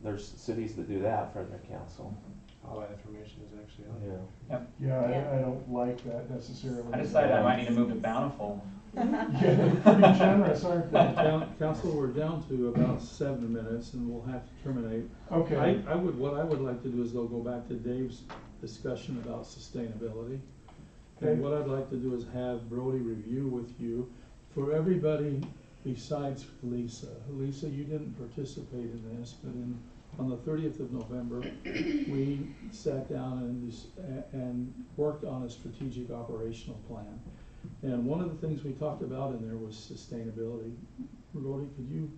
There's cities that do that for their council. All that information is actually on Yeah. Yeah, I don't like that necessarily. I decided I might need to move to Bountiful. Yeah, they're pretty generous, aren't they? Council, we're down to about 7 minutes and we'll have to terminate. Okay. What I would like to do is go back to Dave's discussion about sustainability. Okay. And what I'd like to do is have Brody review with you for everybody besides Lisa. Lisa, you didn't participate in this, but on the 30th of November, we sat down and worked on a strategic operational plan. And one of the things we talked about in there was sustainability. Brody, could you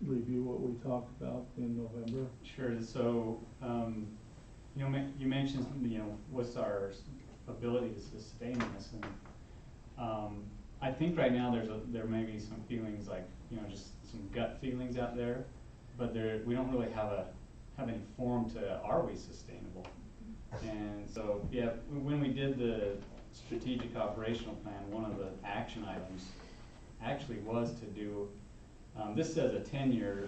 review what we talked about in November? Sure. So, you mentioned, what's our ability to sustain this, and I think right now there may be some feelings like, just some gut feelings out there, but we don't really have any form to, are we sustainable? And so, yeah, when we did the strategic operational plan, one of the action items actually was to do, this says a 10-year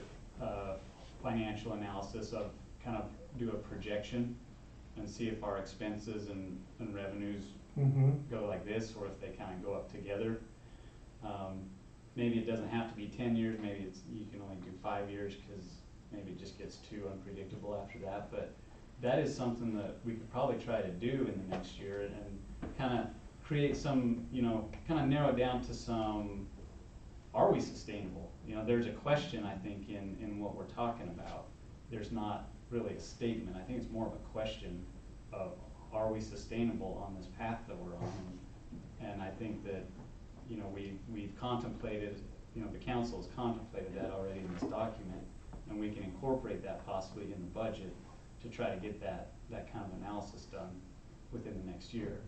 financial analysis of kind of do a projection and see if our expenses and revenues go like this, or if they kind of go up together. Maybe it doesn't have to be 10 years, maybe you can only do 5 years, because maybe it just gets too unpredictable after that. But that is something that we could probably try to do in the next year, and kind of create some, kind of narrow down to some, are we sustainable? There's a question, I think, in what we're talking about. There's not really a statement. I think it's more of a question of, are we sustainable on this path that we're on? And I think that, we've contemplated, the council has contemplated that already in this document, and we can incorporate that possibly in the budget to try to get that kind of analysis done within the next year.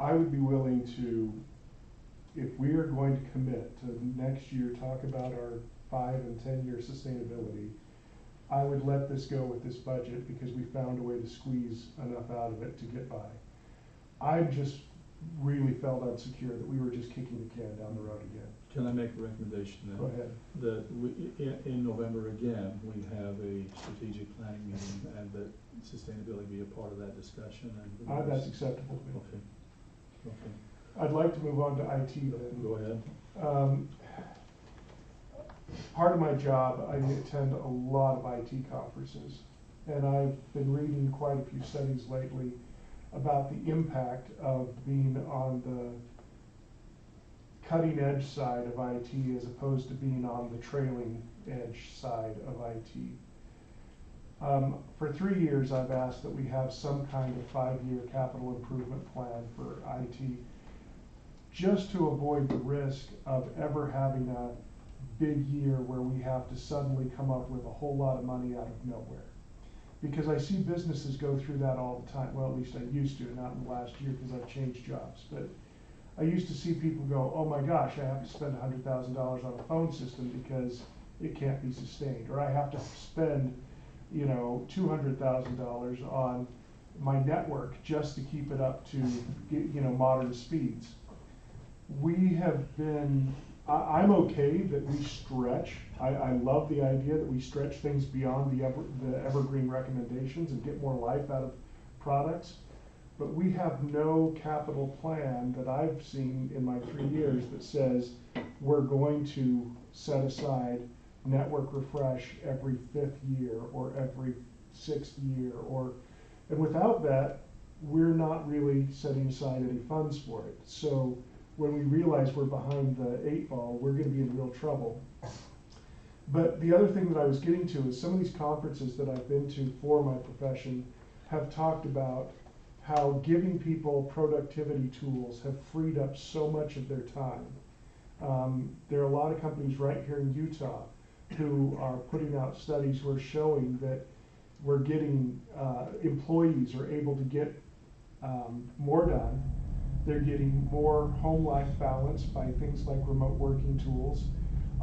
I would be willing to, if we are going to commit to next year, talk about our 5 and 10-year sustainability, I would let this go with this budget because we found a way to squeeze enough out of it to get by. I just really felt unsecure that we were just kicking the can down the road again. Can I make a recommendation then? Go ahead. That in November again, we have a strategic planning meeting and that sustainability be a part of that discussion. And That's acceptable to me. Okay. I'd like to move on to IT then. Go ahead. Part of my job, I attend a lot of IT conferences, and I've been reading quite a few studies lately about the impact of being on the cutting edge side of IT as opposed to being on the trailing edge side of IT. For 3 years, I've asked that we have some kind of 5-year capital improvement plan for IT, just to avoid the risk of ever having a big year where we have to suddenly come up with a whole lot of money out of nowhere. Because I see businesses go through that all the time. Well, at least I used to, not in the last year because I've changed jobs. But I used to see people go, oh my gosh, I have to spend $100,000 on a phone system because it can't be sustained. Or I have to spend, you know, $200,000 on my network just to keep it up to, you know, modern speeds. We have been, I'm okay that we stretch. I love the idea that we stretch things beyond the evergreen recommendations and get more life out of products. But we have no capital plan that I've seen in my 3 years that says we're going to set aside network refresh every 5th year or every 6th year, and without that, we're not really setting aside any funds for it. So when we realize we're behind the 8 ball, we're going to be in real trouble. But the other thing that I was getting to is some of these conferences that I've been to for my profession have talked about how giving people productivity tools have freed up so much of their time. There are a lot of companies right here in Utah who are putting out studies who are showing that we're getting, employees are able to get more done. They're getting more home life balance by things like remote working tools.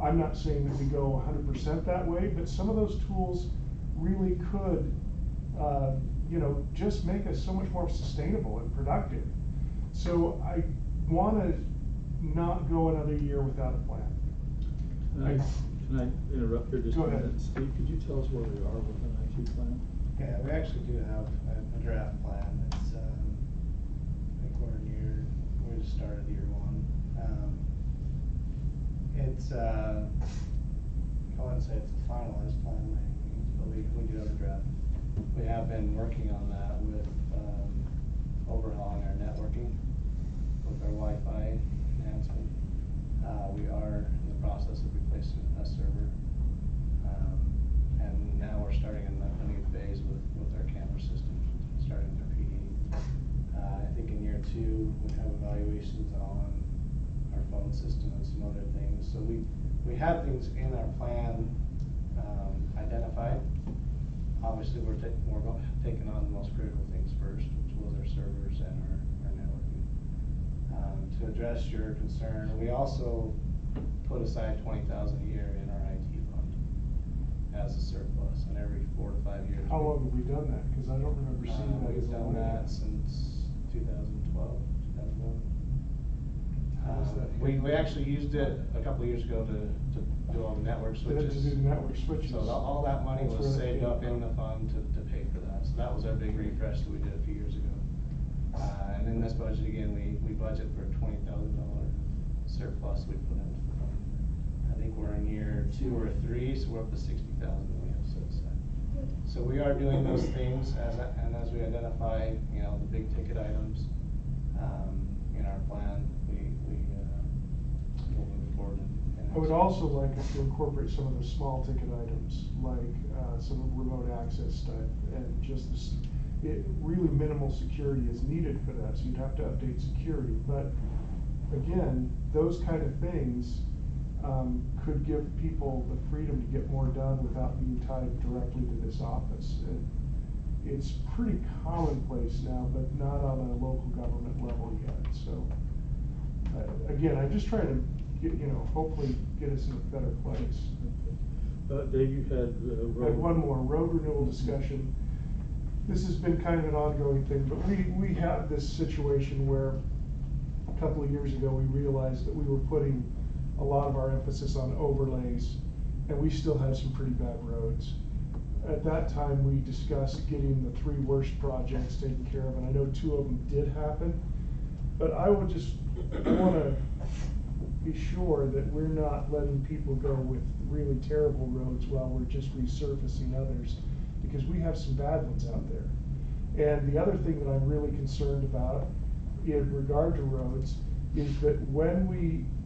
I'm not saying that we go 100% that way, but some of those tools really could, you know, just make us so much more sustainable and productive. So I want to not go another year without a plan. Can I interrupt here just Go a minute? ahead. Steve, could you tell us where we are with an IT plan? Yeah, we actually do have a draft plan. It's, I think we just started year 1. It's, I wouldn't say it's a finalized plan by any means, but we do have a draft. We have been working on that with overhauling our networking with our Wi-Fi enhancement. We are in the process of replacing a server. And now we're starting in a new phase with our camera system, starting with our PD. I think in year 2, we have evaluations on our phone system and some other things. So we have things in our plan identified. Obviously, we're taking on the most critical things first, which was our servers and our networking. To address your concern, we also put aside $20,000 a year in our IT fund as a surplus, and every 4 to 5 years. How long have we done that? Because I don't remember seeing that. We've done that since 2012, 2011. We actually used it a couple of years ago to do all the network switches. To do the network switches. So all that money was saved up in the fund to pay for that. So that was our big refresh that we did a few years ago. And in this budget again, we budget for a $20,000 surplus we put into the fund. I think we're in year 2 or 3, so we're up to $60,000 that we have set aside. So we are doing those things as we identify, you know, the big ticket items in our plan. We'll move forward. I would also like us to incorporate some of the small ticket items, like some of the remote access stuff, and just this, really minimal security is needed for that, so you'd have to update security. But again, those kind of things could give people the freedom to get more done without being tied directly to this office. And it's pretty commonplace now, but not on a local government level yet. So again, I'm just trying to get, you know, hopefully get us in a better place. Dave, you had I had one more road renewal discussion. This has been kind of an ongoing thing, but we have this situation where a couple of years ago we realized that we were putting a lot of our emphasis on overlays, and we still have some pretty bad roads. At that time, we discussed getting the 3 worst projects taken care of, and I know 2 of them did happen. But I want to be sure that we're not letting people go with really terrible roads while we're just resurfacing others, because we have some bad ones out there. And the other thing that I'm really concerned about in regard to roads is that when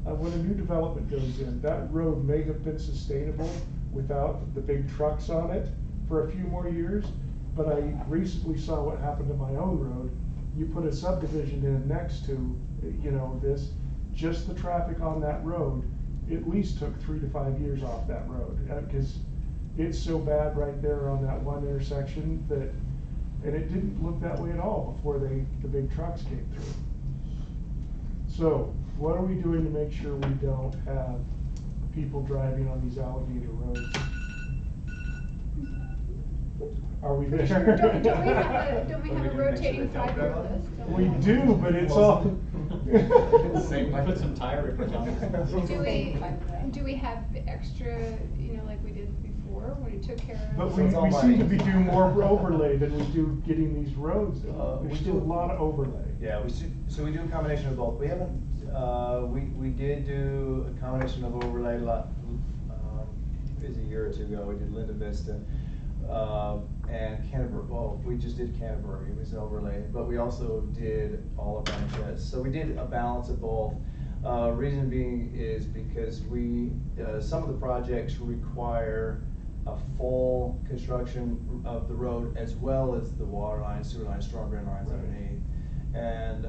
a new development goes in, that road may have been sustainable without the big trucks on it for a few more years, but I recently saw what happened to my own road. You put a subdivision in next to, you know, this, just the traffic on that road at least took 3 to 5 years off that road. Because it's so bad right there on that one intersection that, and it didn't look that way at all before the big trucks came through. So, what are we doing to make sure we don't have people driving on these alligator roads? Are we there? Don't we have a rotating 5-year list? We do, but it's all. Put some tire rippers on it. Do we have extra, like we did before, when we took care of? But we seem to be doing more overlay than we do getting these roads. We There's do still a lot of overlay. Yeah, so we do a combination of both. We haven't, we did do a combination of overlay it was a year or two ago. We did Linda Vista, and Canterbury. Well, we just did Canterbury, it was an overlay, but we also did all of Ranchettes. So we did a balance of both. Reason being is because some of the projects require a full construction of the road as well as the water lines, sewer lines, storm drain lines underneath. And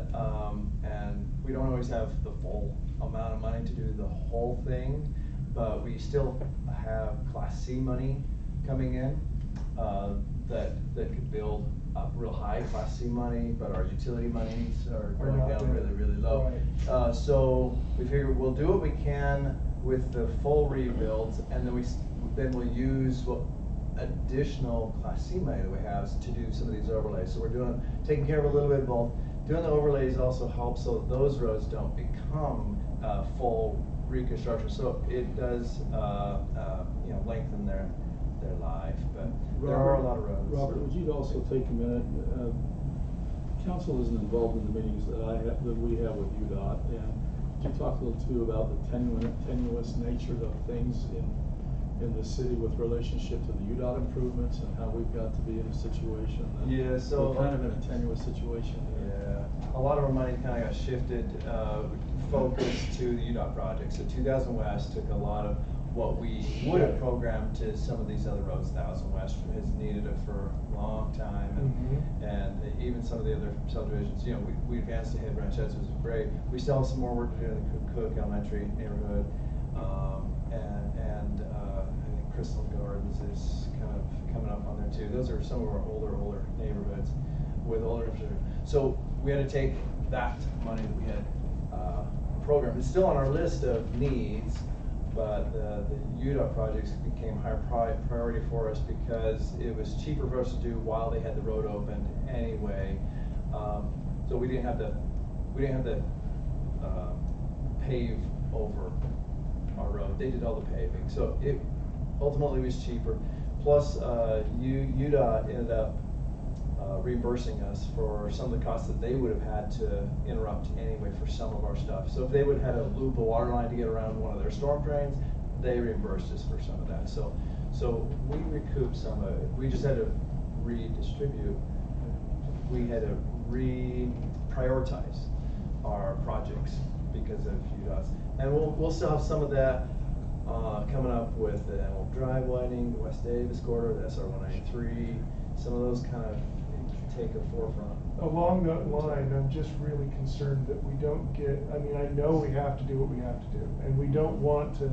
we don't always have the full amount of money to do the whole thing, but we still have Class C money coming in that could build up real high Class C money, but our utility monies are going down really, really low. Right. So we figure we'll do what we can with the full rebuilds, and then we'll use what additional Class C money that we have to do some of these overlays. So we're taking care of a little bit of both. Doing the overlays also helps so those roads don't become full reconstruction. So it does lengthen their life, but there are a lot of roads. Robert, would you also take a minute? Council isn't involved in the meetings that we have with UDOT, and could you talk a little too about the tenuous nature of things in the city with relationship to the UDOT improvements and how we've got to be in a situation that so we're kind of in a tenuous situation there. Yeah, a lot of our money kind of got shifted focus to the UDOT project. So 2000 West took a lot of what we would have programmed to some of these other roads. 1000 West has needed it for a long time, and even some of the other subdivisions. We advanced ahead. Ranchettes was great. We still have some more work to do in the Cook Elementary neighborhood, and I think Crystal Gardens is kind of coming up on there too. Those are some of our older neighborhoods with older infrastructure. So we had to take that money that we had programmed. It's still on our list of needs, but the UDOT projects became higher priority for us because it was cheaper for us to do while they had the road open anyway. So we didn't have to pave over our road. They did all the paving, so it ultimately was cheaper. Plus, UDOT ended up reimbursing us for some of the costs that they would have had to interrupt anyway for some of our stuff. So if they would have had to loop a water line to get around one of their storm drains, they reimbursed us for some of that. So we recouped some of it. We just had to redistribute. We had to reprioritize our projects because of UDOT's. And we'll still have some of that coming up with the Emerald Drive widening, the West Davis corridor, the SR 193. Some of those kind of take a forefront. Along that line, I'm just really concerned that we don't get, I know we have to do what we have to do, and we don't want to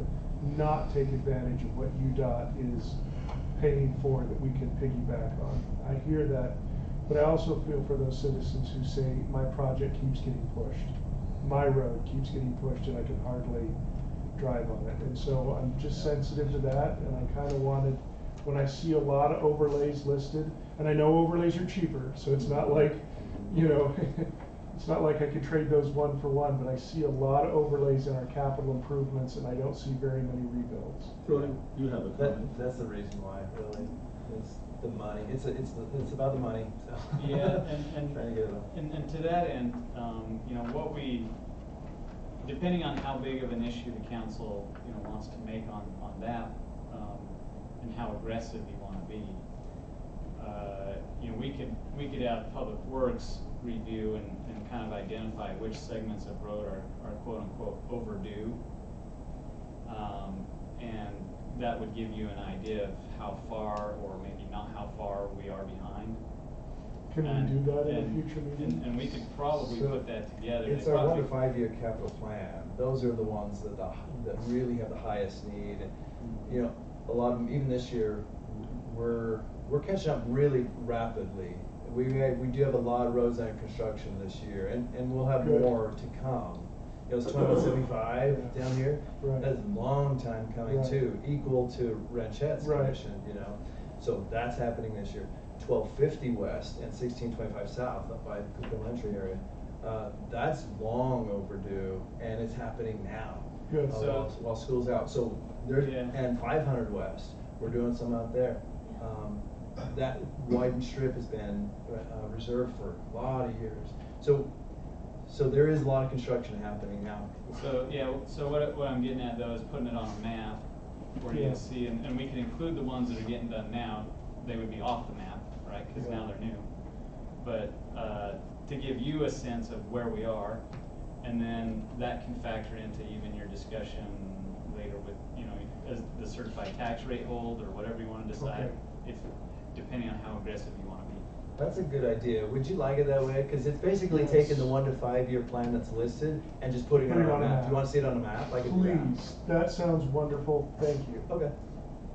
not take advantage of what UDOT is paying for that we can piggyback on. I hear that, but I also feel for those citizens who say, my project keeps getting pushed. My road keeps getting pushed and I can hardly drive on it. And so I'm just sensitive to that, and I kind of wanted, when I see a lot of overlays listed, and I know overlays are cheaper, so it's not like, it's not like I could trade those one for one, but I see a lot of overlays in our capital improvements, and I don't see very many rebuilds. You have a comment. That's the reason why, really. It's the money. It's about the money. So. Yeah, trying to get it up. And to that end, depending on how big of an issue the council wants to make on that, and how aggressive you want to be, we could have Public Works review and kind of identify which segments of road are quote unquote overdue, and that would give you an idea of how far, or maybe not how far, we are behind. Can And- we do that in a and- future meeting? And we could probably So, put that together. It's They our 1 probably- to 5 year capital plan. Those are the ones that, that really have the highest need. And, you know, a lot of them, even this year, we're catching up really rapidly. We do have a lot of roads under construction this year, and we'll have Good. more to come. You know, it's 2175 Yeah. down here. Right. That's a long time coming Right. too, equal to Ranchette's Right. commission, you know. So that's happening this year. 1250 west and 1625 south up by Cookville Entry area. That's long overdue, and it's happening now. Good. While school's out. So there's, Yeah. and 500 west, we're doing some out there. That widened strip has been reserved for a lot of years. So there is a lot of construction happening now. So, yeah, so what I'm getting at though is putting it on a map where you Yeah. can see, and we can include the ones that are getting done now. They would be off the map, right, cause now they're new. But, to give you a sense of where we are, and then that can factor into even your discussion later with, you know, does the certified tax rate hold, or whatever you wanna decide, if, depending on how aggressive you wanna be. That's a good idea. Would you like it that way? Because it's basically Yes. taking the 1 to 5 year plan that's listed and just putting it on a map. Do you want to see it on a map? I can do that. Please, that sounds wonderful, thank you. Okay.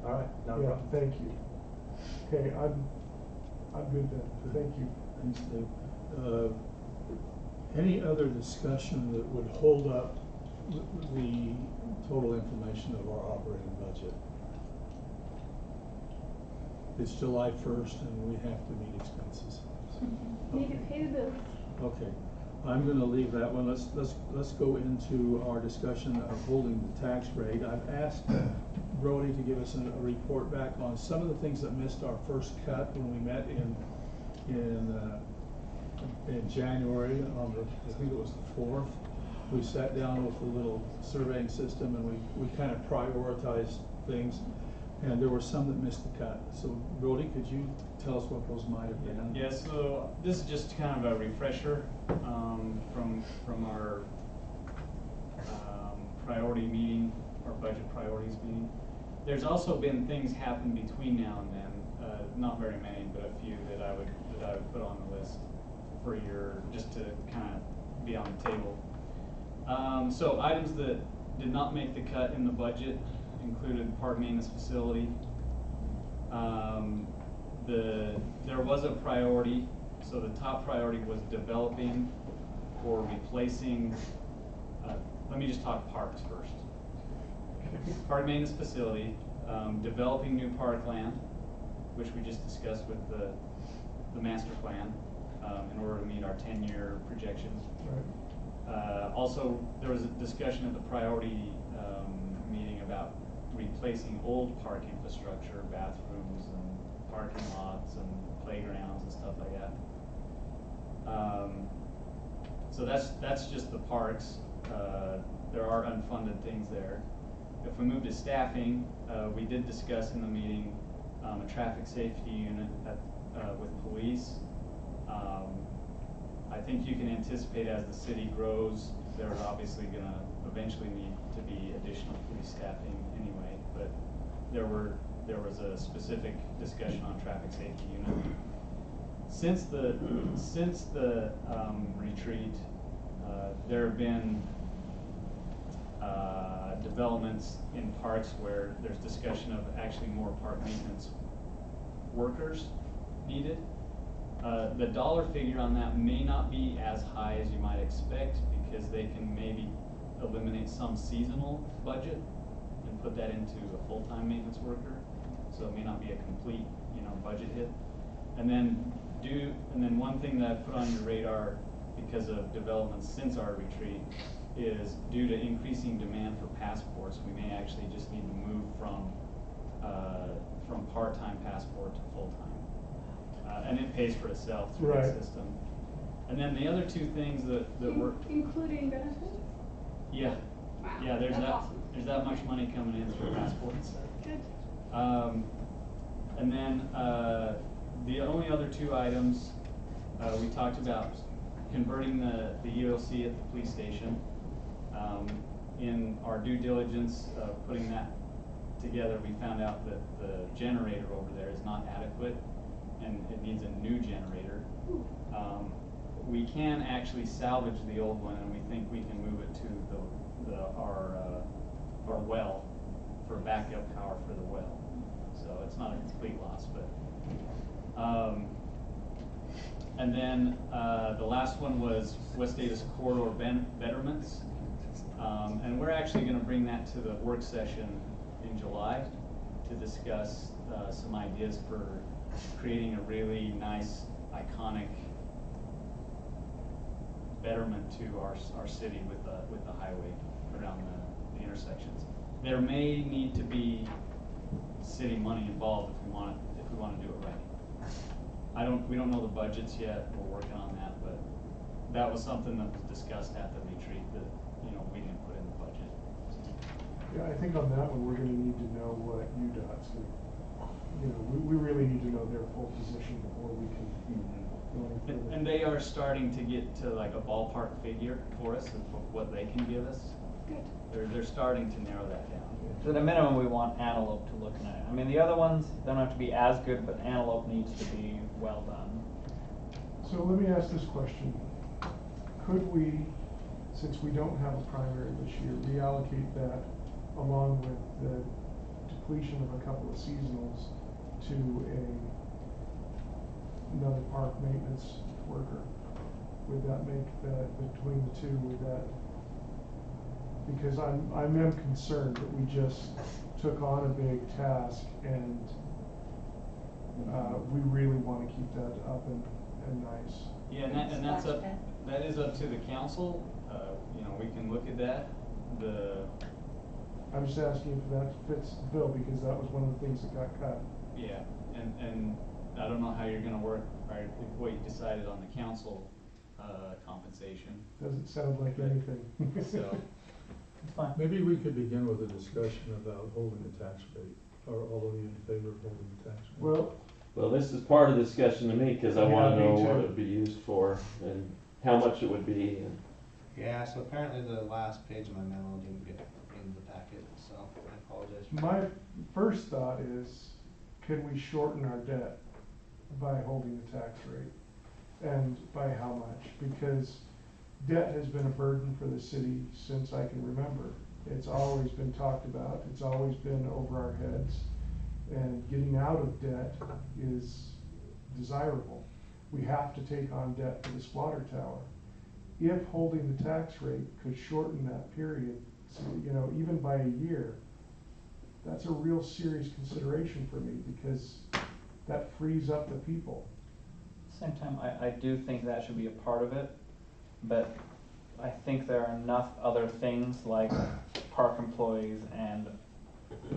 All right, no Yeah, problem. thank you. Okay, I'm good then, thank you. Thanks, Dave. Any other discussion that would hold up the total information of our operating budget? It's July 1st and we have to meet expenses. Need to pay the bills. Okay, I'm gonna leave that one. Let's go into our discussion of holding the tax rate. I've asked Brody to give us a report back on some of the things that missed our first cut when we met in January on the, I think it was the 4th. We sat down with a little surveying system and we kind of prioritized things. And there were some that missed the cut. So Brody, could you tell us what those might have been? Yeah, so this is just kind of a refresher, from our, priority meeting, our budget priorities meeting. There's also been things happen between now and then, not very many, but a few that I would put on the list for just to kind of be on the table. So items that did not make the cut in the budget included park maintenance facility. There was a priority, so the top priority was developing or replacing, let me just talk parks first. Park maintenance facility, developing new parkland, which we just discussed with the master plan, in order to meet our 10-year projections. Right. Also, there was a discussion at the priority meeting about replacing old park infrastructure, bathrooms and parking lots and playgrounds and stuff like that. So that's just the parks. There are unfunded things there. If we move to staffing, we did discuss in the meeting a traffic safety unit with police. I think you can anticipate as the city grows, there's obviously gonna eventually need to be additional police staffing anyway, but there was a specific discussion on traffic safety unit. Since the retreat, there have been developments in parks where there's discussion of actually more park maintenance workers needed. The dollar figure on that may not be as high as you might expect because they can maybe eliminate some seasonal budget and put that into a full-time maintenance worker. So it may not be a complete, budget hit. And then one thing that I put on your radar because of developments since our retreat is due to increasing demand for passports, we may actually just need to move from part-time passport to full-time. And it pays for itself through the system. And then the other two things that were... Including benefits? Yeah. Wow, Yeah, that's awesome. there's that much money coming in through passports. Good. And then the only other two items, we talked about converting the EOC at the police station. In our due diligence of putting that together, we found out that the generator over there is not adequate and it needs a new generator. We can actually salvage the old one, and we think we can move it to our well for backup power for the well. So it's not a complete loss, but. And then the last one was West Davis corridor betterments. And we're actually going to bring that to the work session in July to discuss some ideas for creating a really nice, iconic betterment to our city with the highway around the intersections. There may need to be city money involved if we want to do it right. We don't know the budgets yet. We're working on that, but that was something that was discussed at the retreat that we didn't put in the budget. Yeah, I think on that one, we're gonna need to know what UDOT's gonna, we really need to know their full position before we can go any further. And they are starting to get to like a ballpark figure for us of what they can give us. Good. They're starting to narrow that down. So at a minimum, we want Antelope to look at it. I mean, the other ones don't have to be as good, but Antelope needs to be well done. So let me ask this question. Could we, since we don't have a primary this year, reallocate that along with the depletion of a couple of seasonals to another park maintenance worker? Would that make that, between the two, would that, because I am concerned that we just took on a big task and we really want to keep that up and nice. Yeah, and that's up. That is up to the council. We can look at that. I'm just asking if that fits the bill because that was one of the things that got cut. Yeah, and I don't know how you're going to work, or what you decided on the council compensation. Doesn't sound like anything. So. It's fine. Maybe we could begin with a discussion about holding the tax rate. Are all of you in favor of holding the tax rate? Well, this is part of the discussion to me, because I Yeah, want to know me too. what it would be used for, and how much it would be, and. Yeah, so apparently the last page of my memo didn't get in the packet, so I apologize. My first thought is, can we shorten our debt by holding the tax rate? And by how much? Because debt has been a burden for the city since I can remember. It's always been talked about. It's always been over our heads. And getting out of debt is desirable. We have to take on debt for the squatter tower. If holding the tax rate could shorten that period, so, even by a year, that's a real serious consideration for me because that frees up the people. At the same time, I do think that should be a part of it, but I think there are enough other things like park employees and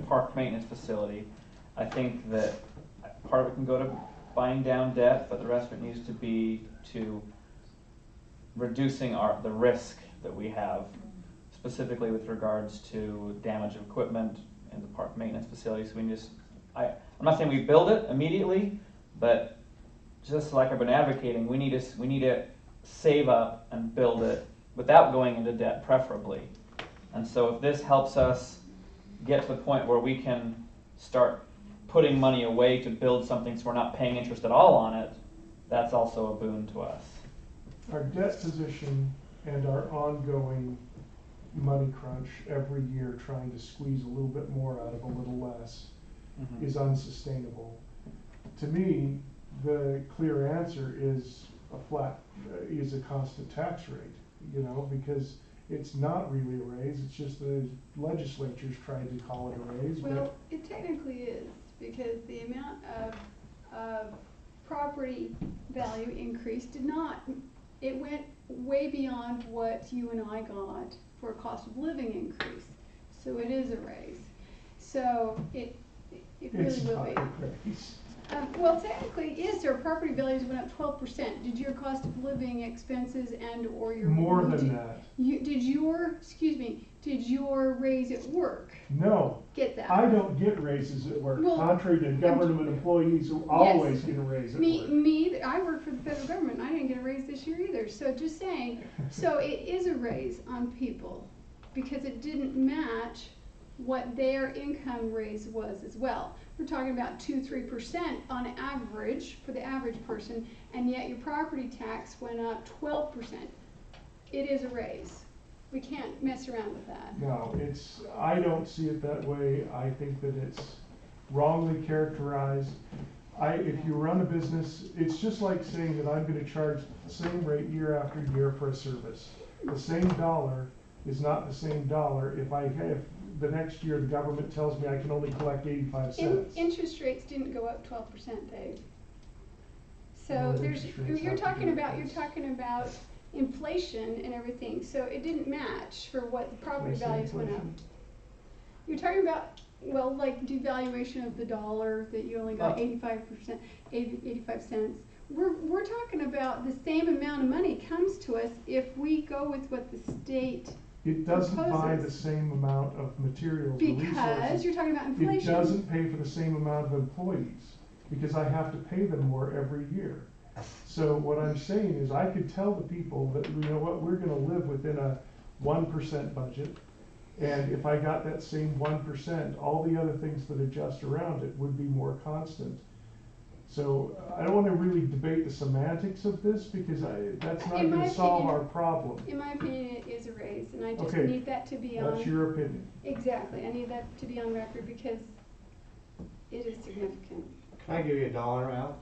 park maintenance facility. I think that part of it can go to buying down debt, but the rest of it needs to be to reducing the risk that we have, specifically with regards to damage of equipment in the park maintenance facilities. I'm not saying we build it immediately, but just like I've been advocating, we need to save up and build it without going into debt, preferably. And so if this helps us get to the point where we can start putting money away to build something so we're not paying interest at all on it, that's also a boon to us. Our debt position and our ongoing money crunch every year trying to squeeze a little bit more out of a little less is unsustainable. To me, the clear answer is a constant tax rate, because it's not really a raise, it's just the legislature's trying to call it a raise. Well, it technically is, because the amount of property value increase did not, it went way beyond what you and I got for a cost of living increase. So it is a raise. So it really will be. Well, technically, yes, our property values went up 12%. Did your cost of living expenses and or your more than that? Did your raise at work? No. Get that? I don't get raises at work, Well, contrary to government employees who always get a raise at work. I work for the federal government. I didn't get a raise this year either. So just saying. So it is a raise on people because it didn't match what their income raise was as well. We're talking about 2-3% on average for the average person, and yet your property tax went up 12%. It is a raise. We can't mess around with that. No, I don't see it that way. I think that it's wrongly characterized. If you run a business, it's just like saying that I'm gonna charge the same rate year after year for a service. The same dollar is not the same dollar if the next year the government tells me I can only collect 85 cents. Interest rates didn't go up 12%, Dave. So Well, there's, interest rates you're have to talking do about, with this. inflation and everything, so it didn't match for what the property Did I say values went up. inflation? You're talking about, well, like devaluation of the dollar, that you only got 85%, 85 cents. We're talking about the same amount of money comes to us if we go with what the state It doesn't buy the proposes. same amount of materials or resources. Because you're talking about It inflation. doesn't pay for the same amount of employees, because I have to pay them more every year. So what I'm saying is I could tell the people that, you know what, we're gonna live within a 1% budget. And if I got that same 1%, all the other things that adjust around it would be more constant. So I don't wanna really debate the semantics of this, because that's not In my gonna solve opinion- our problem. In my opinion, it is a raise, and I just Okay, need that to be on. that's your opinion. Exactly, I need that to be on record because it is significant. Can I give you a dollar amount?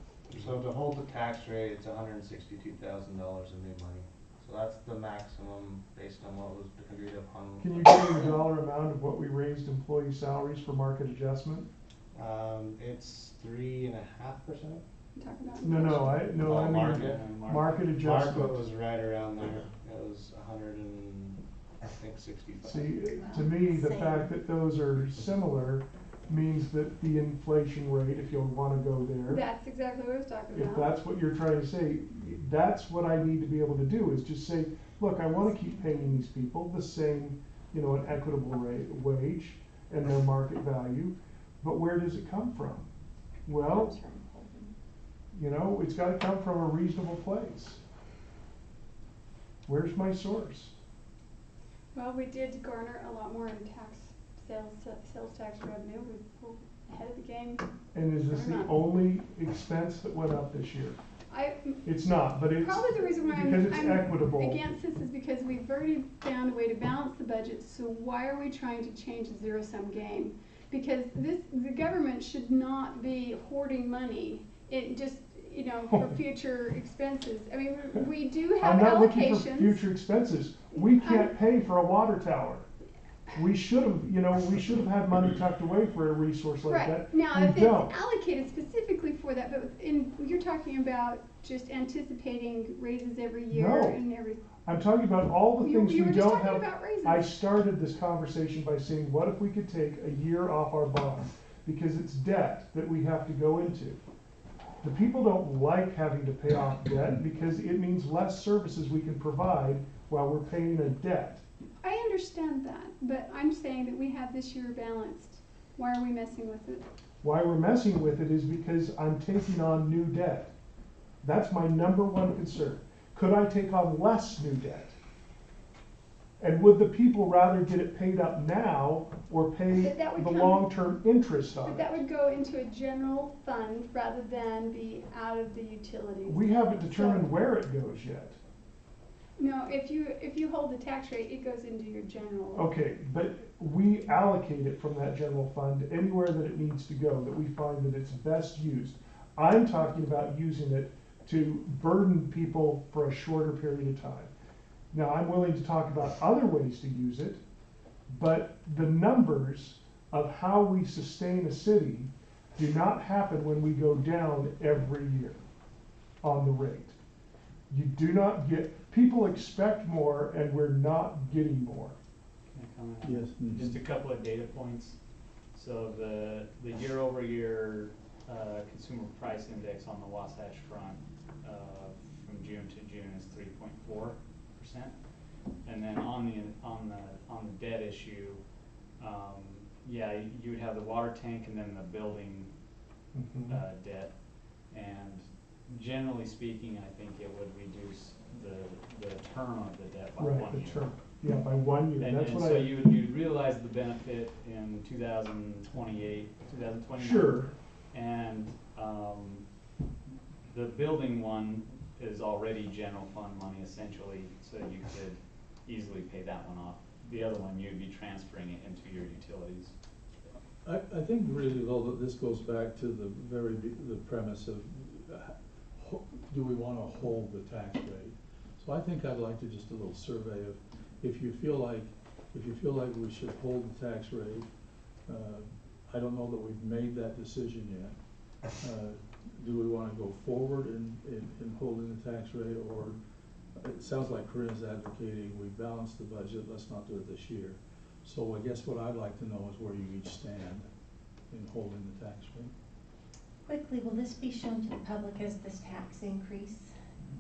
So to hold the tax rate, it's $162,000 in new money. So that's the maximum based on what was agreed upon. Can you give me a dollar amount of what we raised employee salaries for market adjustment? It's 3.5%. I'm talking about No, I mean, market. market adjustment. Market was right around there. It was 165. See, to me, the fact that those are similar means that the inflation rate, if you'll wanna go there. That's exactly what I was talking If about. that's what you're trying to say, that's what I need to be able to do, is just say, look, I wanna keep paying these people the same, an equitable wage and their market value, but where does it come from? Well, it's gotta come from a reasonable place. Where's my source? Well, we did garner a lot more in sales tax revenue. We're ahead of the game. And is this every the month. only expense that went up this year? It's not, but it's, Probably the reason why because it's I'm equitable. against this is because we've already found a way to balance the budget, so why are we trying to change a zero-sum game? Because the government should not be hoarding money, for future expenses. I mean, we do have I'm not looking for allocations. future expenses. We can't pay for a water tower. We should have had money tucked away for a resource like that. Right, now We if don't. it's allocated specifically for that, but you're talking about just anticipating raises every year No. and every. I'm talking about all the things You we were just don't talking have. about raises. I started this conversation by saying, what if we could take a year off our bond? Because it's debt that we have to go into. The people don't like having to pay off debt because it means less services we can provide while we're paying a debt. I understand that, but I'm saying that we have this year balanced. Why are we messing with it? Why we're messing with it is because I'm taking on new debt. That's my number one concern. Could I take on less new debt? And would the people rather get it paid up now or pay But that would the come- long-term interest on But it? that would go into a general fund rather than be out of the utilities. We haven't determined where it goes yet. No, if you hold the tax rate, it goes into your general. Okay, but we allocate it from that general fund anywhere that it needs to go, that we find that it's best used. I'm talking about using it to burden people for a shorter period of time. Now, I'm willing to talk about other ways to use it, but the numbers of how we sustain a city do not happen when we go down every year on the rate. You do not people expect more and we're not getting more. Can I comment on Yes, that? Just a couple of data points. So the year-over-year consumer price index on the Wasatch Front from June to June is 3.4%, and then on the debt issue, you would have the water tank and then the building debt, and generally speaking, I think it would reduce the term of the debt by 1 year. Right, the term. Yeah, by 1 year, And, that's and what so I. you'd realize the benefit in 2028, 2029. Sure. And, the building one is already general fund money essentially, so you could easily pay that one off. The other one, you'd be transferring it into your utilities. I think really though that this goes back to the premise of, do we wanna hold the tax rate? So I think I'd like to just a little survey of, if you feel like we should hold the tax rate, I don't know that we've made that decision yet. Do we wanna go forward in holding the tax rate, or it sounds like Corinne's advocating we balance the budget, let's not do it this year. So I guess what I'd like to know is where you each stand in holding the tax rate. Quickly, will this be shown to the public as this tax increase?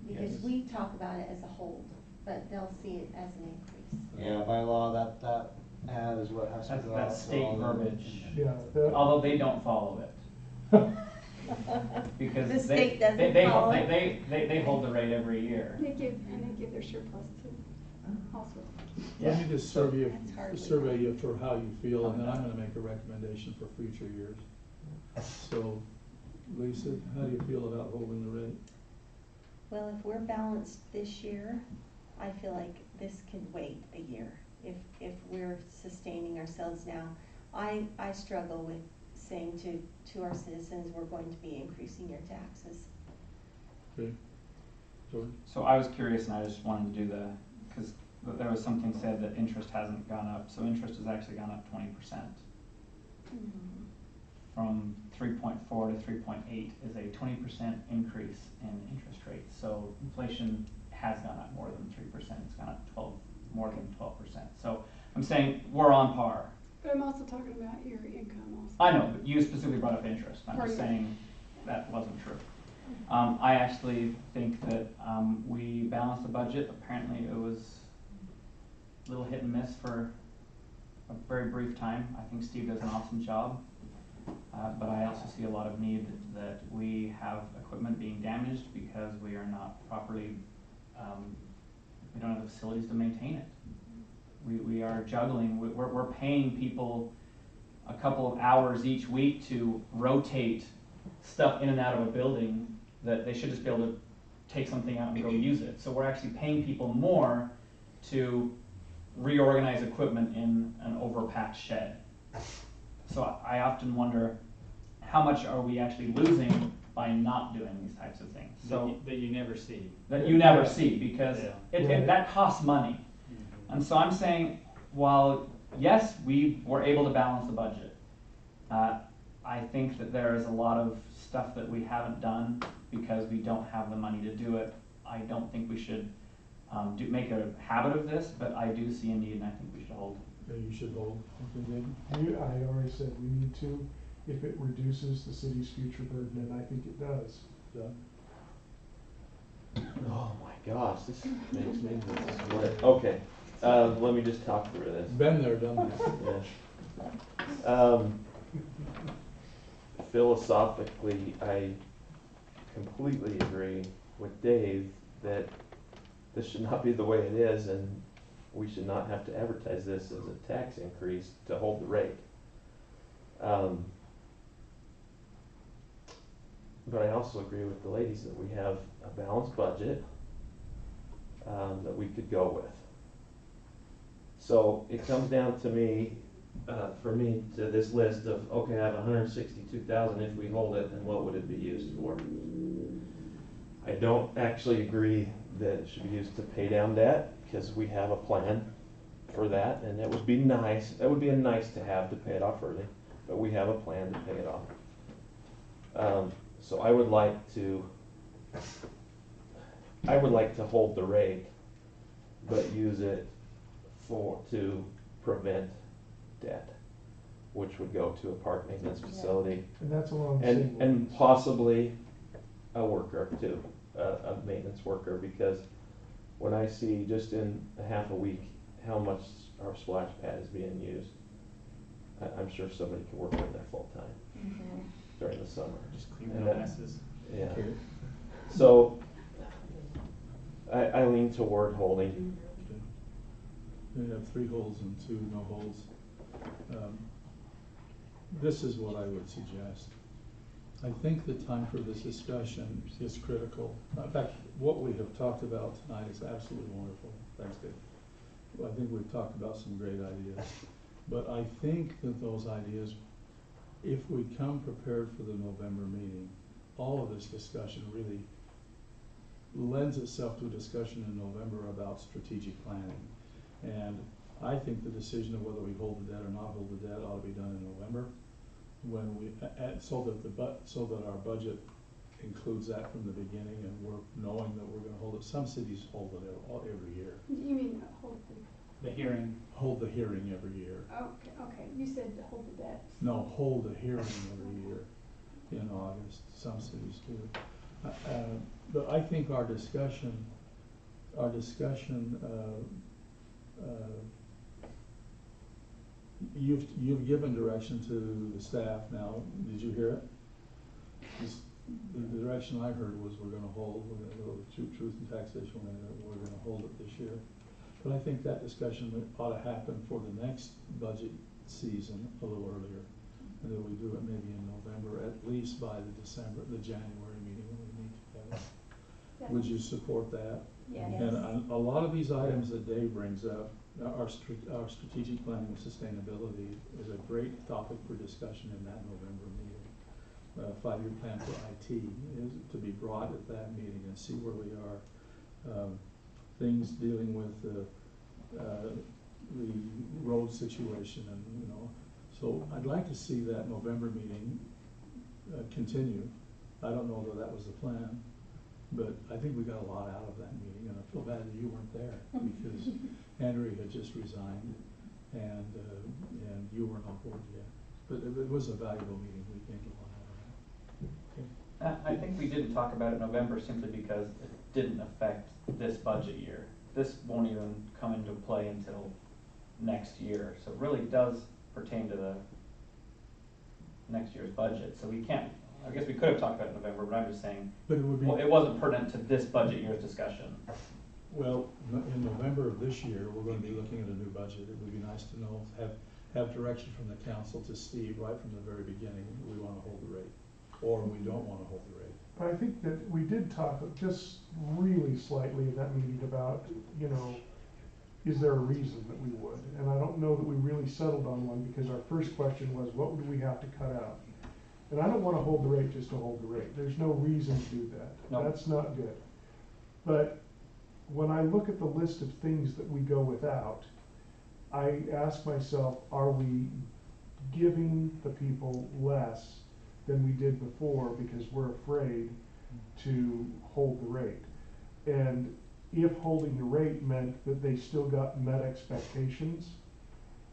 Because Yes. we talk about it as a hold, but they'll see it as an increase. Yeah, by law, that ad is what has to go out. That's to state all the- verbiage. Yeah, that- Although they don't follow it. Because The they, state doesn't they follow it? they hold the rate every year. They give their surplus to also. Let me just survey That's hardly- you for how you feel, and then I'm gonna make a recommendation for future years. So, Lisa, how do you feel about holding the rate? Well, if we're balanced this year, I feel like this can wait a year. If we're sustaining ourselves now, I struggle with saying to our citizens, we're going to be increasing your taxes. Okay, George? So I was curious, and I just wanted to do because there was something said that interest hasn't gone up, so interest has actually gone up 20%. From 3.4 to 3.8 is a 20% increase in interest rates. So inflation has gone up more than 3%. It's gone up more than 12%. So I'm saying we're on par. But I'm also talking about your income also. I know, but you specifically brought up interest. I'm Pardon just me. saying that wasn't true. I actually think that we balanced the budget. Apparently it was a little hit and miss for a very brief time. I think Steve does an awesome job. But I also see a lot of need that we have equipment being damaged because we are not properly, we don't have the facilities to maintain it. We are juggling, we're paying people a couple of hours each week to rotate stuff in and out of a building that they should just be able to take something out and go use it. So we're actually paying people more to reorganize equipment in an overpacked shed. So I often wonder, how much are we actually losing by not doing these types of things? So That you never see. that you never see, because Yeah. that costs money. And so I'm saying, while yes, we were able to balance the budget, I think that there is a lot of stuff that we haven't done because we don't have the money to do it. I don't think we should make a habit of this, but I do see a need, and I think we should hold. Yeah, you should hold. Okay, David? I already said we need to, if it reduces the city's future burden, and I think it does. Doug? Oh my gosh, this makes me split. Okay, let me just talk through this. Been there, done that. Yeah. Philosophically, I completely agree with Dave that this should not be the way it is, and we should not have to advertise this as a tax increase to hold the rate. But I also agree with the ladies that we have a balanced budget that we could go with. So it comes down to me, for me, to this list of, okay, I have 162,000, if we hold it, then what would it be used for? I don't actually agree that it should be used to pay down debt, because we have a plan for that, and it would be nice, that would be a nice to have to pay it off early, but we have a plan to pay it off. So I would like to hold the rate, but use it to prevent debt, which would go to a park maintenance facility. And that's along the same lines. And possibly a worker too, a maintenance worker, because when I see just in a half a week how much our splash pad is being used, I'm sure somebody can work in there full time during the summer. Just clean the messes. Yeah. Okay. So I lean toward holding. you have 3 holes and 2 no holes. This is what I would suggest. I think the time for this discussion is critical. In fact, what we have talked about tonight is absolutely wonderful. Thanks, Dave. I think we've talked about some great ideas. But I think that those ideas, if we come prepared for the November meeting, all of this discussion really lends itself to a discussion in November about strategic planning. And I think the decision of whether we hold the debt or not hold the debt ought to be done in November, when we so that our budget includes that from the beginning, and we're knowing that we're going to hold it. Some cities hold it every year. You mean hold The hearing. Hold the hearing every year. okay, you said hold the debt. No, hold a hearing every year in August. Some cities do. But I think our discussion, you've given direction to the staff now. Did you hear it? The direction I heard was we're going to hold, truth and taxation, we're going to hold it this year. But I think that discussion ought to happen for the next budget season a little earlier, and that we do it maybe in November, at least by the January meeting when we meet together. Yes. Would you support that? Yes. And a lot of these items that Dave brings up, our strategic planning and sustainability is a great topic for discussion in that November meeting. 5-year plan for IT is to be brought at that meeting and see where we are. Things dealing with the road situation, and so I'd like to see that November meeting continue. I don't know that that was the plan, but I think we got a lot out of that meeting, and I feel bad that you weren't there because Henry had just resigned, and you weren't on board yet. But it was a valuable meeting. We gained a lot out of that. I think we didn't talk about it in November simply because it didn't affect this budget year. This won't even come into play until next year, so it really does pertain to the next year's budget. So we can't, I guess we could have talked about it in November, but I'm just saying, But it would be, well, it wasn't pertinent to this budget year's discussion. well, in November of this year, we're going to be looking at a new budget. It would be nice to know, have direction from the council to Steve right from the very beginning. We want to hold the rate, or we don't want to hold the rate. I think that we did talk just really slightly in that meeting about, is there a reason that we would? And I don't know that we really settled on one, because our first question was, what would we have to cut out? And I don't want to hold the rate just to hold the rate. There's no reason to do that. No. That's not good. But when I look at the list of things that we go without, I ask myself, are we giving the people less than we did before because we're afraid to hold the rate? And if holding the rate meant that they still met expectations,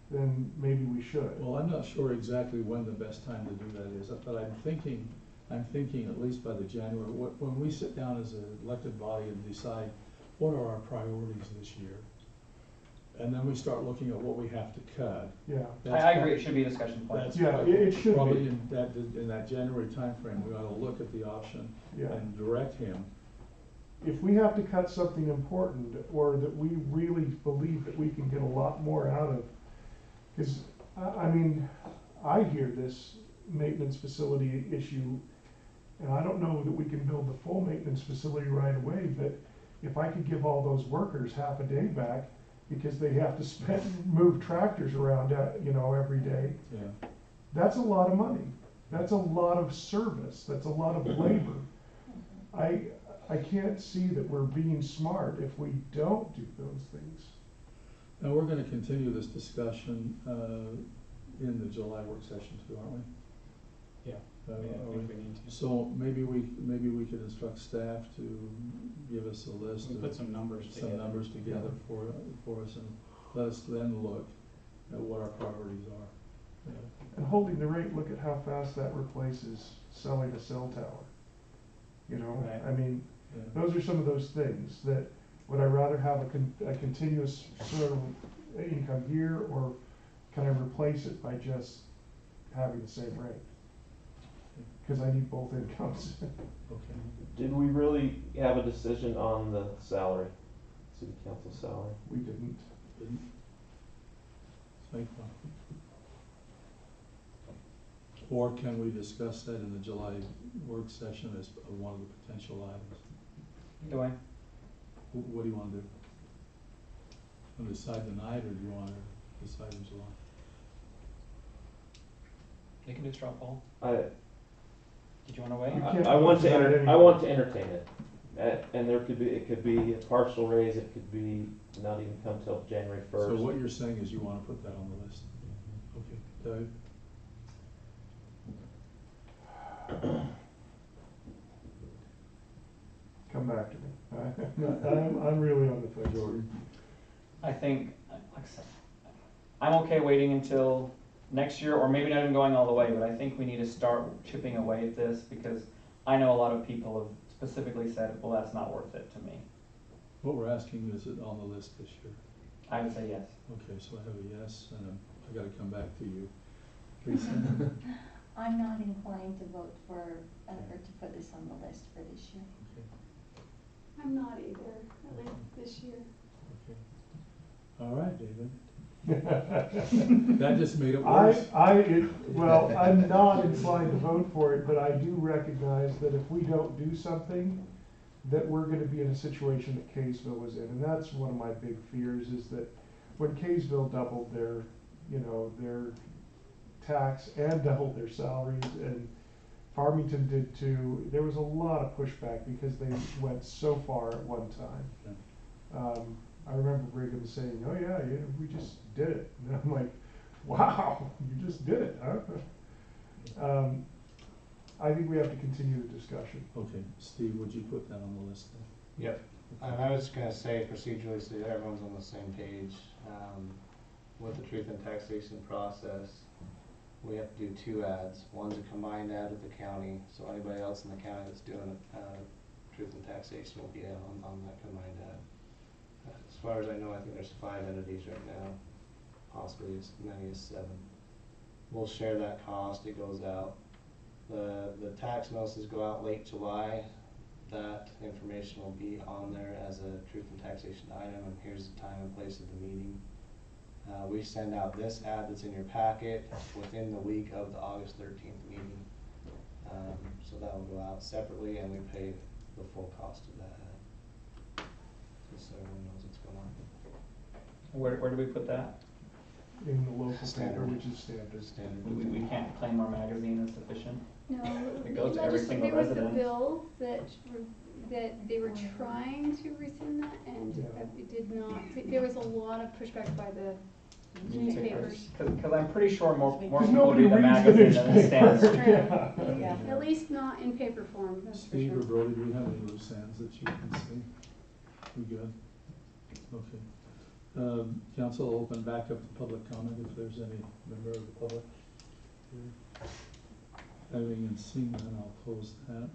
then maybe we should. Well, I'm not sure exactly when the best time to do that is, but I'm thinking at least by the January, when we sit down as an elected body and decide what are our priorities this year, and then we start looking at what we have to cut. Yeah. I agree, it should be a discussion point. It should probably be. in that January timeframe, we ought to look at the option and direct him. If we have to cut something important, or that we really believe that we can get a lot more out of, because, I mean, I hear this maintenance facility issue, and I don't know that we can build the full maintenance facility right away, but if I could give all those workers half a day back, because they have to move tractors around, every day. Yeah. That's a lot of money. That's a lot of service. That's a lot of labor. I can't see that we're being smart if we don't do those things. Now, we're going to continue this discussion in the July work session too, aren't we? Yeah. I think we need to. So maybe we could instruct staff to give us a list. Put some numbers together for us, and let us then look at what our priorities are. And holding the rate, look at how fast that replaces selling a cell tower. Right. I mean, those are some of those things that, would I rather have a continuous sort of income here, or can I replace it by just having the same rate? Because I need both incomes. Okay. Did we really have a decision on the salary, city council salary? We didn't. make one. Or can we discuss that in the July work session as one of the potential items? Either way. What do you want to do? Want to decide tonight, or do you want to decide in July? You can do straw poll. I Did you want to wait? I want to entertain it, and it could be a partial raise, it could be not even come till January 1st. So what you're saying is you want to put that on the list? Okay, Doug? Come back to me. I'm really on the fence. I think, like I said, I'm okay waiting until next year, or maybe not even going all the way, but I think we need to start chipping away at this, because I know a lot of people have specifically said, well, that's not worth it to me. What we're asking, is it on the list this year? I would say yes. Okay, so I have a yes, and I gotta come back to you. Lisa? I'm not inclined to vote for, or to put this on the list for this year. Okay, I'm not either, at least this year. okay. All right, David. That just made it worse. Well, I'm not inclined to vote for it, but I do recognize that if we don't do something, that we're gonna be in a situation that Kaysville was in, and that's one of my big fears, is that when Kaysville doubled their, their tax and doubled their salaries, and Farmington did too, there was a lot of pushback because they went so far at one time. I remember Brigham saying, oh yeah, we just did it. And I'm like, wow, you just did it, huh? I think we have to continue the discussion. Okay, Steve, would you put that on the list then? Yep. And I was gonna say procedurally, so that everyone's on the same page, with the truth and taxation process, we have to do 2 ads. One's a combined ad with the county, so anybody else in the county that's doing truth and taxation will be on that combined ad. As far as I know, I think there's 5 entities right now, possibly as many as 7. We'll share that cost, it goes out. The tax notices go out late July. That information will be on there as a truth and taxation item, and here's the time and place of the meeting. We send out this ad that's in your packet within the week of the August 13th meeting. So that will go out separately, and we pay the full cost of that ad. Just so everyone knows what's going on. Where do we put that? In the local paper, Standard. which is standard. We can't claim our magazine as sufficient. No, It goes to every single there was a resident. bill that they were trying to rescind that, and it did not. There was a lot of pushback by the newspapers. Because I'm pretty sure more people nobody read the reads the magazine than it stands. newspaper. Yeah. At least not in paper form, that's for Steve or sure. Brody, do you have any loose ends that you can see? We good? Okay. Council, will open back up to public comment if there's any member of the public here. Having and seeing none, I'll close that.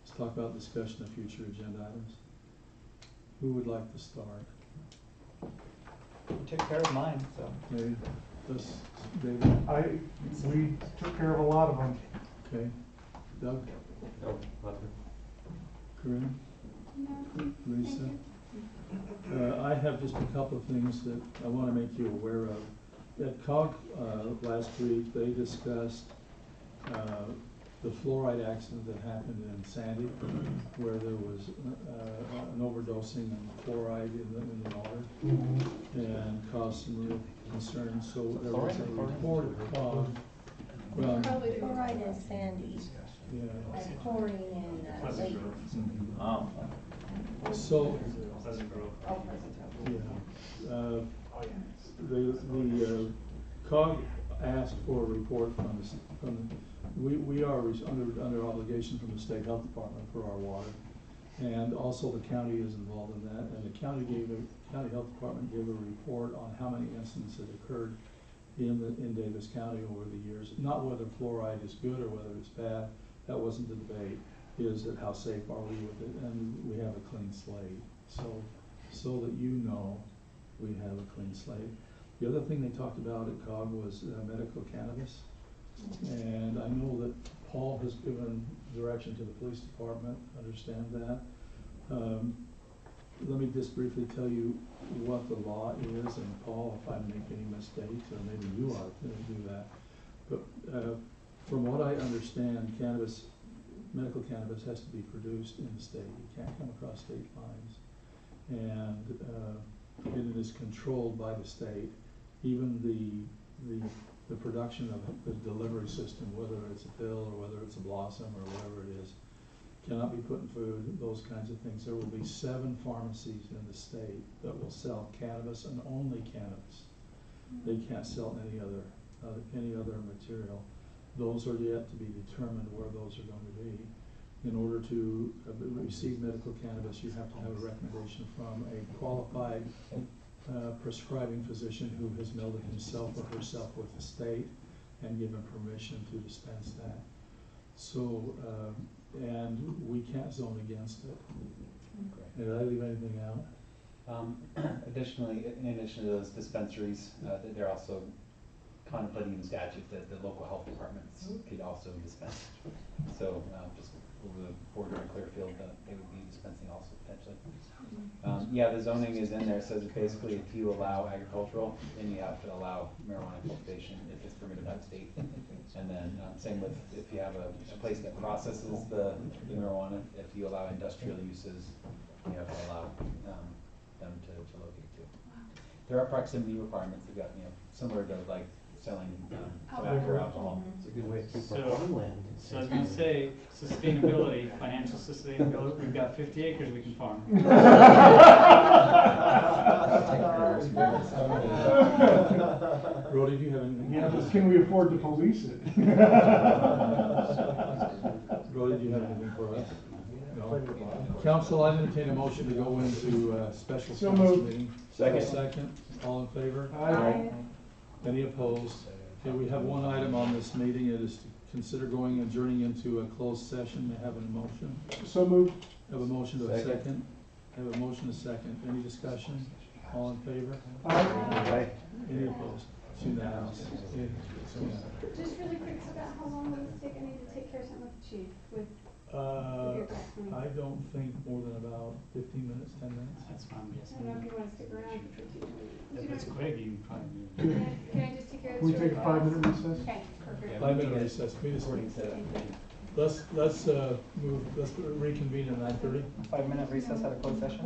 Let's talk about discussion of future agenda items. Who would like to start? You took care of mine, so. Maybe this, David? We took care of a lot of them. Okay. Doug? No, nothing. Corinne? No, Lisa? thank you. I have just a couple of things that I want to make you aware of. At COG last week, they discussed the fluoride accident that happened in Sandy, where there was an overdosing of fluoride in the water, and caused some real concern. So there was a report at COG. Probably fluoride in Sandy, Yeah. and chlorine in Lake. Oh. So, Pleasant Grove. yeah, the COG asked for a report from we are under obligation from the state health department for our water, and also the county is involved in that. And the county health department gave a report on how many incidents had occurred in Davis County over the years. Not whether fluoride is good or whether it's bad. That wasn't the debate. Is that how safe are we with it? And we have a clean slate. So that you know, we have a clean slate. The other thing they talked about at COG was medical cannabis. And I know that Paul has given direction to the police department, understand that. let me just briefly tell you what the law is, and Paul, if I make any mistakes, or maybe you ought to do that. But from what I understand, cannabis, medical cannabis has to be produced in the state. You can't come across state lines. And it is controlled by the state. Even the production of the delivery system, whether it's a pill or whether it's a blossom or whatever it is, cannot be put in food, those kinds of things. There will be 7 pharmacies in the state that will sell cannabis and only cannabis. They can't sell any other material. Those are yet to be determined where those are going to be. In order to receive medical cannabis, you have to have a recommendation from a qualified prescribing physician who has melded himself or herself with the state and given permission to dispense that. So, and we can't zone against it. Did I leave anything out? Additionally, in addition to those dispensaries, they're also contemplating in the statute that the local health departments could also dispense. So just over the border in Clearfield, they would be dispensing also potentially. Yeah, the zoning is in there. It says basically if you allow agricultural, then you have to allow marijuana cultivation if it's permitted by the state. And then same with if you have a place that processes the marijuana, if you allow industrial uses, you have to allow them to locate too. There are proximity requirements. They've got, similar to like selling tobacco or alcohol. It's a good way to keep So- our farmland. So I was gonna say, sustainability, financial sustainability, we've got 50 acres we can farm. Brody, do you have anything? Yeah, but can we afford to police it? Brody, do you have anything for us? No. Council, I entertain a motion to go into special So council moved. meeting. Second. Second, all in favor? Aye. Any opposed? Okay, we have one item on this meeting. It is to consider adjourning into a closed session. May I have a motion? So moved. Have a motion to a Second. second? Have a motion to second. Any discussion? All in favor? Aye. Any opposed? It's unanimous. Okay, it's unanimous. Just really quick, Scott, how long will this take? I need to take care of something with the chief, with your tax money. I don't think more than about 15 minutes, 10 minutes. That's fine, I don't know if you want to stick around for 15 minutes. If it's quick, you can probably. Can I just take care of Can we this? take a really fast? 5-minute recess? Okay, perfect. 5-minute recess. Let's reconvene at 9:30. 5-minute recess at a closed session?